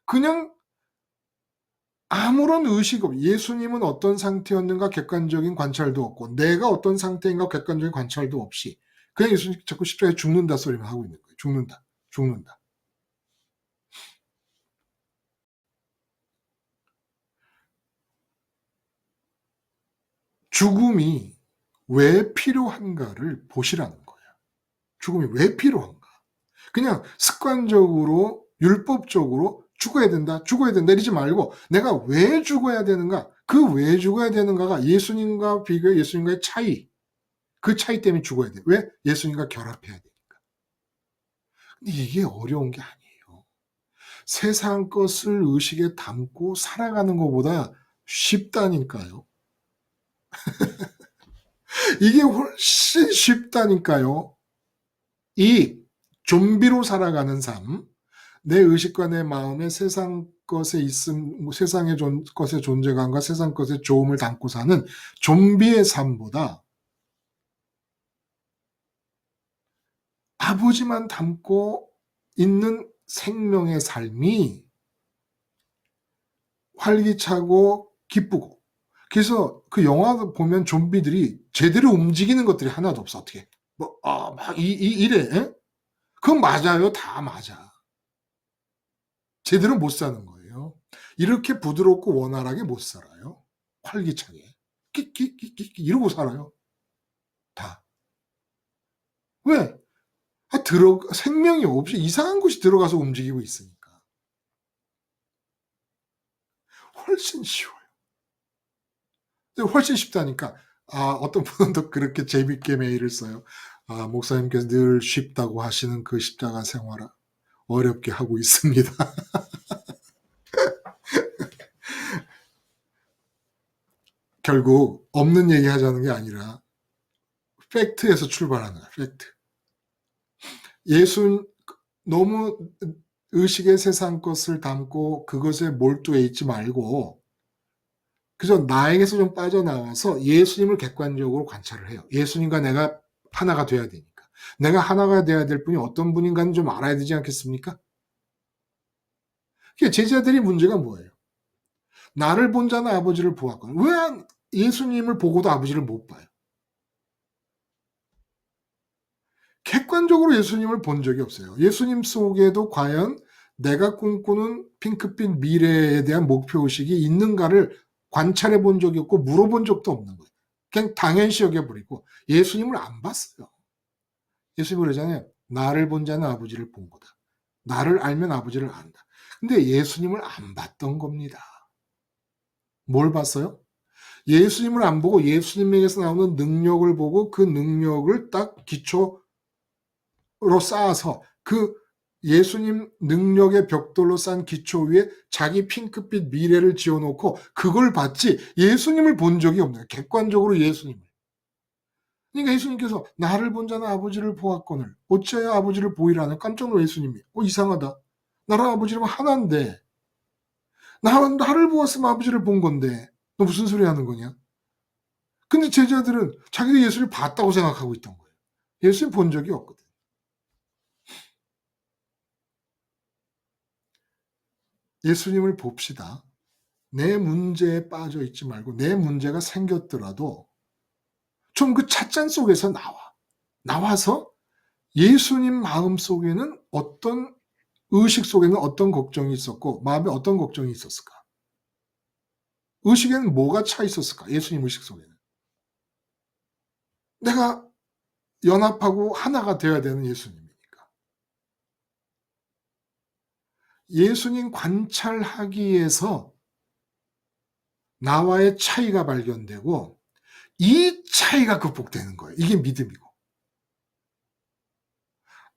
그냥 아무런 의식 없이 예수님은 어떤 상태였는가 객관적인 관찰도 없고 내가 어떤 상태인가 객관적인 관찰도 없이 그냥 예수님 자꾸 십자가에 죽는다 소리만 하고 있는 거예요. 죽는다. 죽는다. 죽음이 왜 필요한가를 보시라는 거예요. 죽음이 왜 필요한가? 그냥 습관적으로 율법적으로 죽어야 된다 이러지 말고 내가 왜 죽어야 되는가? 그 왜 죽어야 되는가가 예수님과 비교해 예수님과의 차이, 그 차이 때문에 죽어야 돼. 왜? 예수님과 결합해야 되니까. 근데 이게 어려운 게 아니에요. 세상 것을 의식에 담고 살아가는 것보다 쉽다니까요. 이게 훨씬 쉽다니까요. 이 좀비로 살아가는 삶, 내 의식과 내 마음에 세상 것에 있음, 세상의 것의 존재감과 세상 것의 좋음을 담고 사는 좀비의 삶보다 아버지만 담고 있는 생명의 삶이 활기차고 기쁘고, 그래서 그 영화 보면 좀비들이 제대로 움직이는 것들이 하나도 없어. 어떻게 이래. 에? 그건 맞아요. 다 맞아. 제대로 못 사는 거예요. 이렇게 부드럽고 원활하게 못 살아요. 활기차게 끼끼끼끼 이러고 살아요. 다. 왜? 생명이 없이 이상한 곳이 들어가서 움직이고 있으니까. 훨씬 쉬워요. 훨씬 쉽다니까. 어떤 분은 또 그렇게 재밌게 메일을 써요. 목사님께서 늘 쉽다고 하시는 그 십자가 생활을 어렵게 하고 있습니다. 결국 없는 얘기 하자는 게 아니라 팩트에서 출발하는 거야. 팩트. 너무 의식의 세상 것을 담고 그것에 몰두해 있지 말고 그저 나에게서 좀 빠져나와서 예수님을 객관적으로 관찰을 해요. 예수님과 내가 하나가 돼야 되니까. 내가 하나가 돼야 될 분이 어떤 분인가는 좀 알아야 되지 않겠습니까? 제자들이 문제가 뭐예요? 나를 본 자는 아버지를 보았거든. 왜 예수님을 보고도 아버지를 못 봐요? 객관적으로 예수님을 본 적이 없어요. 예수님 속에도 과연 내가 꿈꾸는 핑크빛 미래에 대한 목표의식이 있는가를 관찰해 본 적이 없고 물어본 적도 없는 거예요. 그냥 당연시 여겨버리고 예수님을 안 봤어요. 예수님이 그러잖아요. 나를 본 자는 아버지를 본 거다. 나를 알면 아버지를 안다. 근데 예수님을 안 봤던 겁니다. 뭘 봤어요? 예수님을 안 보고 예수님에게서 나오는 능력을 보고 그 능력을 딱 기초로 쌓아서 그 예수님 능력의 벽돌로 쌓은 기초 위에 자기 핑크빛 미래를 지어놓고 그걸 봤지 예수님을 본 적이 없네요. 객관적으로 예수님을. 그러니까 예수님께서 나를 본 자는 아버지를 보았거늘 어찌하여 아버지를 보이라는 깜짝 놀라 예수님이 이상하다. 나랑 아버지는 하나인데 나를 보았으면 아버지를 본 건데 너 무슨 소리 하는 거냐? 근데 제자들은 자기도 예수를 봤다고 생각하고 있던 거예요. 예수님 본 적이 없거든. 예수님을 봅시다. 내 문제에 빠져 있지 말고 내 문제가 생겼더라도 좀 그 찻잔 속에서 나와서 예수님 마음 속에는 어떤 의식 속에는 어떤 걱정이 있었고 마음에 어떤 걱정이 있었을까? 의식에는 뭐가 차 있었을까? 예수님 의식 속에는. 내가 연합하고 하나가 되어야 되는 예수님이니까. 예수님 관찰하기 위해서 나와의 차이가 발견되고 이 차이가 극복되는 거예요. 이게 믿음이고.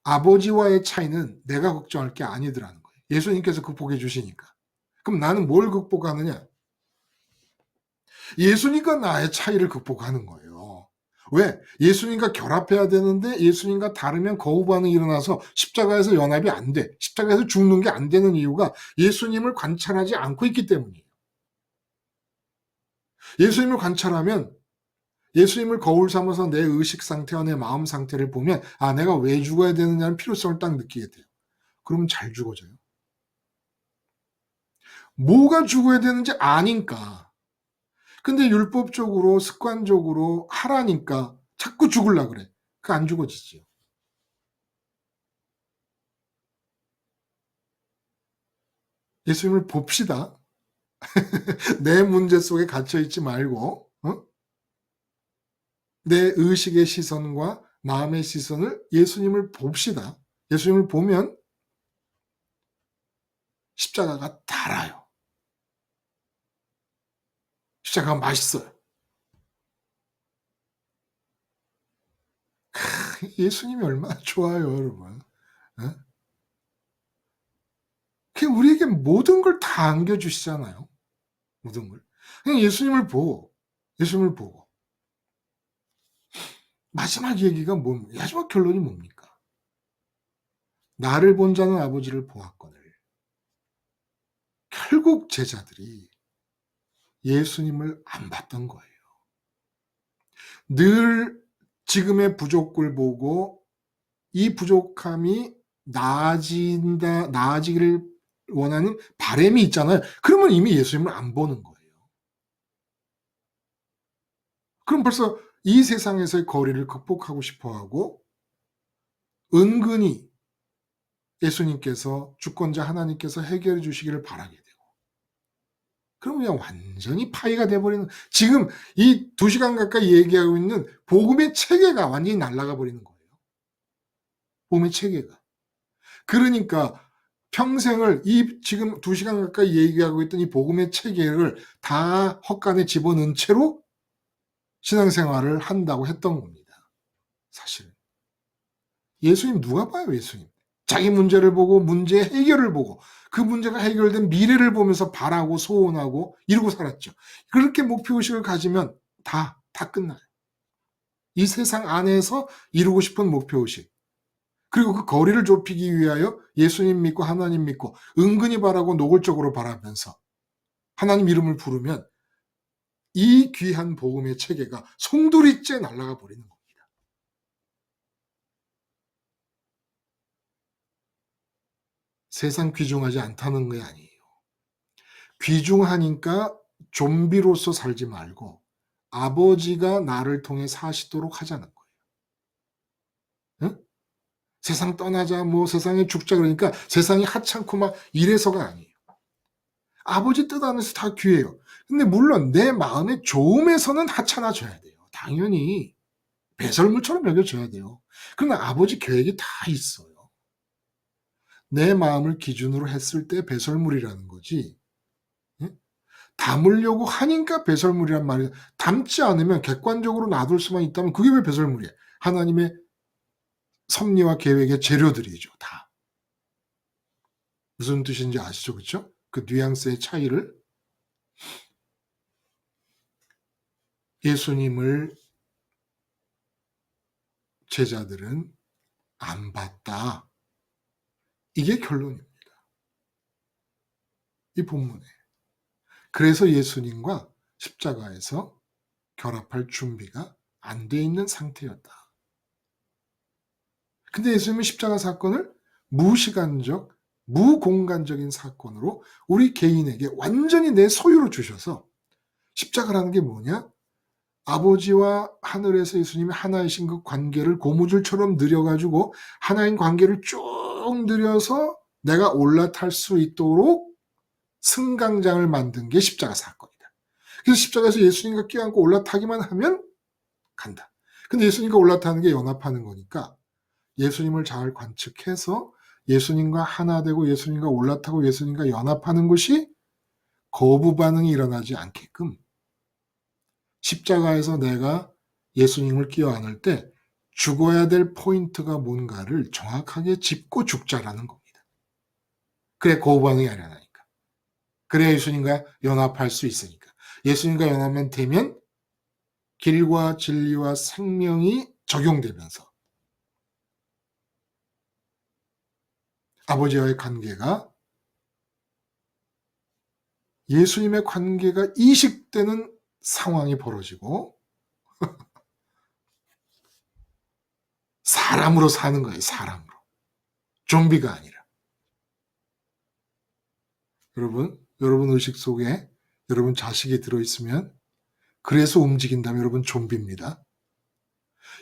아버지와의 차이는 내가 걱정할 게 아니더라는 거예요. 예수님께서 극복해 주시니까. 그럼 나는 뭘 극복하느냐? 예수님과 나의 차이를 극복하는 거예요. 왜? 예수님과 결합해야 되는데 예수님과 다르면 거부 반응이 일어나서 십자가에서 연합이 안 돼. 십자가에서 죽는 게 안 되는 이유가 예수님을 관찰하지 않고 있기 때문이에요. 예수님을 관찰하면 예수님을 거울 삼아서 내 의식 상태와 내 마음 상태를 보면 아, 내가 왜 죽어야 되느냐는 필요성을 딱 느끼게 돼요. 그러면 잘 죽어져요. 뭐가 죽어야 되는지 아니까. 근데 율법적으로 습관적으로 하라니까 자꾸 죽으려고 그래. 그 안 죽어지지요. 예수님을 봅시다. 내 문제 속에 갇혀있지 말고 내 의식의 시선과 마음의 시선을 예수님을 봅시다. 예수님을 보면 십자가가 달아요. 십자가가 맛있어요. 예수님이 얼마나 좋아요, 여러분. 우리에게 모든 걸 다 안겨주시잖아요. 모든 걸. 그냥 예수님을 보고 마지막 얘기가 마지막 결론이 뭡니까? 나를 본 자는 아버지를 보았거늘. 결국 제자들이 예수님을 안 봤던 거예요. 늘 지금의 부족을 보고 이 부족함이 나아지기를 원하는 바람이 있잖아요. 그러면 이미 예수님을 안 보는 거예요. 그럼 벌써 이 세상에서의 거리를 극복하고 싶어하고 은근히 예수님께서 주권자 하나님께서 해결해 주시기를 바라게 되고 그럼 그냥 완전히 파이가 돼버리는 지금 이 2시간 가까이 얘기하고 있는 복음의 체계가 완전히 날아가 버리는 거예요. 복음의 체계가. 그러니까 평생을 이 지금 2시간 가까이 얘기하고 있던 이 복음의 체계를 다 헛간에 집어넣은 채로 신앙생활을 한다고 했던 겁니다. 사실은. 예수님 누가 봐요, 예수님? 자기 문제를 보고 문제 해결을 보고 그 문제가 해결된 미래를 보면서 바라고 소원하고 이루고 살았죠. 그렇게 목표의식을 가지면 다 끝나요. 이 세상 안에서 이루고 싶은 목표의식. 그리고 그 거리를 좁히기 위하여 예수님 믿고 하나님 믿고 은근히 바라고 노골적으로 바라면서 하나님 이름을 부르면 이 귀한 복음의 체계가 송두리째 날아가 버리는 겁니다. 세상 귀중하지 않다는 게 아니에요. 귀중하니까 좀비로서 살지 말고 아버지가 나를 통해 사시도록 하자는 거예요. 응? 세상 떠나자, 세상에 죽자 그러니까 세상이 하찮고 막 이래서가 아니에요. 아버지 뜻 안에서 다 귀해요. 근데 물론 내 마음의 좋음에서는 하찮아져야 돼요. 당연히 배설물처럼 여겨져야 돼요. 그러나 아버지 계획이 다 있어요. 내 마음을 기준으로 했을 때 배설물이라는 거지. 담으려고 하니까 배설물이란 말이야. 담지 않으면 객관적으로 놔둘 수만 있다면 그게 왜 배설물이야? 하나님의 섭리와 계획의 재료들이죠. 다. 무슨 뜻인지 아시죠? 그렇죠? 그 뉘앙스의 차이를 예수님을 제자들은 안 봤다. 이게 결론입니다. 이 본문에. 그래서 예수님과 십자가에서 결합할 준비가 안 돼 있는 상태였다. 근데 예수님은 십자가 사건을 무시간적, 무공간적인 사건으로 우리 개인에게 완전히 내 소유로 주셔서 십자가라는 게 뭐냐? 아버지와 하늘에서 예수님이 하나이신 그 관계를 고무줄처럼 늘여가지고 하나인 관계를 쭉 늘여서 내가 올라탈 수 있도록 승강장을 만든 게 십자가 사건이다. 그래서 십자가에서 예수님과 껴안고 올라타기만 하면 간다. 근데 예수님과 올라타는 게 연합하는 거니까 예수님을 잘 관측해서 예수님과 하나 되고 예수님과 올라타고 예수님과 연합하는 것이 거부 반응이 일어나지 않게끔 십자가에서 내가 예수님을 끼어안을 때 죽어야 될 포인트가 뭔가를 정확하게 짚고 죽자라는 겁니다. 그래, 거부 반응이 안 일어나니까. 그래야 예수님과 연합할 수 있으니까. 예수님과 연합만 되면 길과 진리와 생명이 적용되면서 아버지와의 관계가, 예수님의 관계가 이식되는 상황이 벌어지고 사람으로 사는 거예요. 사람으로. 좀비가 아니라. 여러분 의식 속에 여러분 자식이 들어있으면, 그래서 움직인다면 여러분 좀비입니다.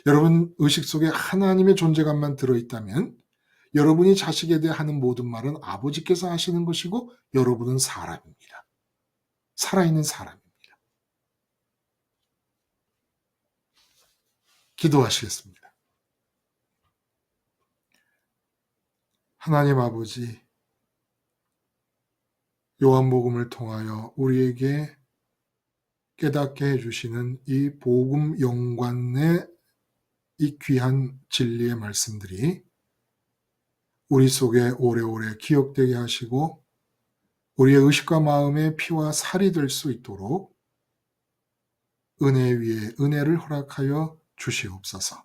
여러분 의식 속에 하나님의 존재감만 들어있다면 여러분이 자식에 대해 하는 모든 말은 아버지께서 하시는 것이고 여러분은 사람입니다. 살아있는 사람입니다. 기도하시겠습니다. 하나님 아버지, 요한복음을 통하여 우리에게 깨닫게 해주시는 이 복음 연관의 이 귀한 진리의 말씀들이 우리 속에 오래오래 기억되게 하시고 우리의 의식과 마음의 피와 살이 될 수 있도록 은혜 위에 은혜를 허락하여 주시옵소서.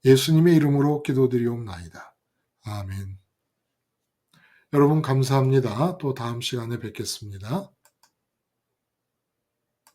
예수님의 이름으로 기도드리옵나이다. 아멘. 여러분 감사합니다. 또 다음 시간에 뵙겠습니다.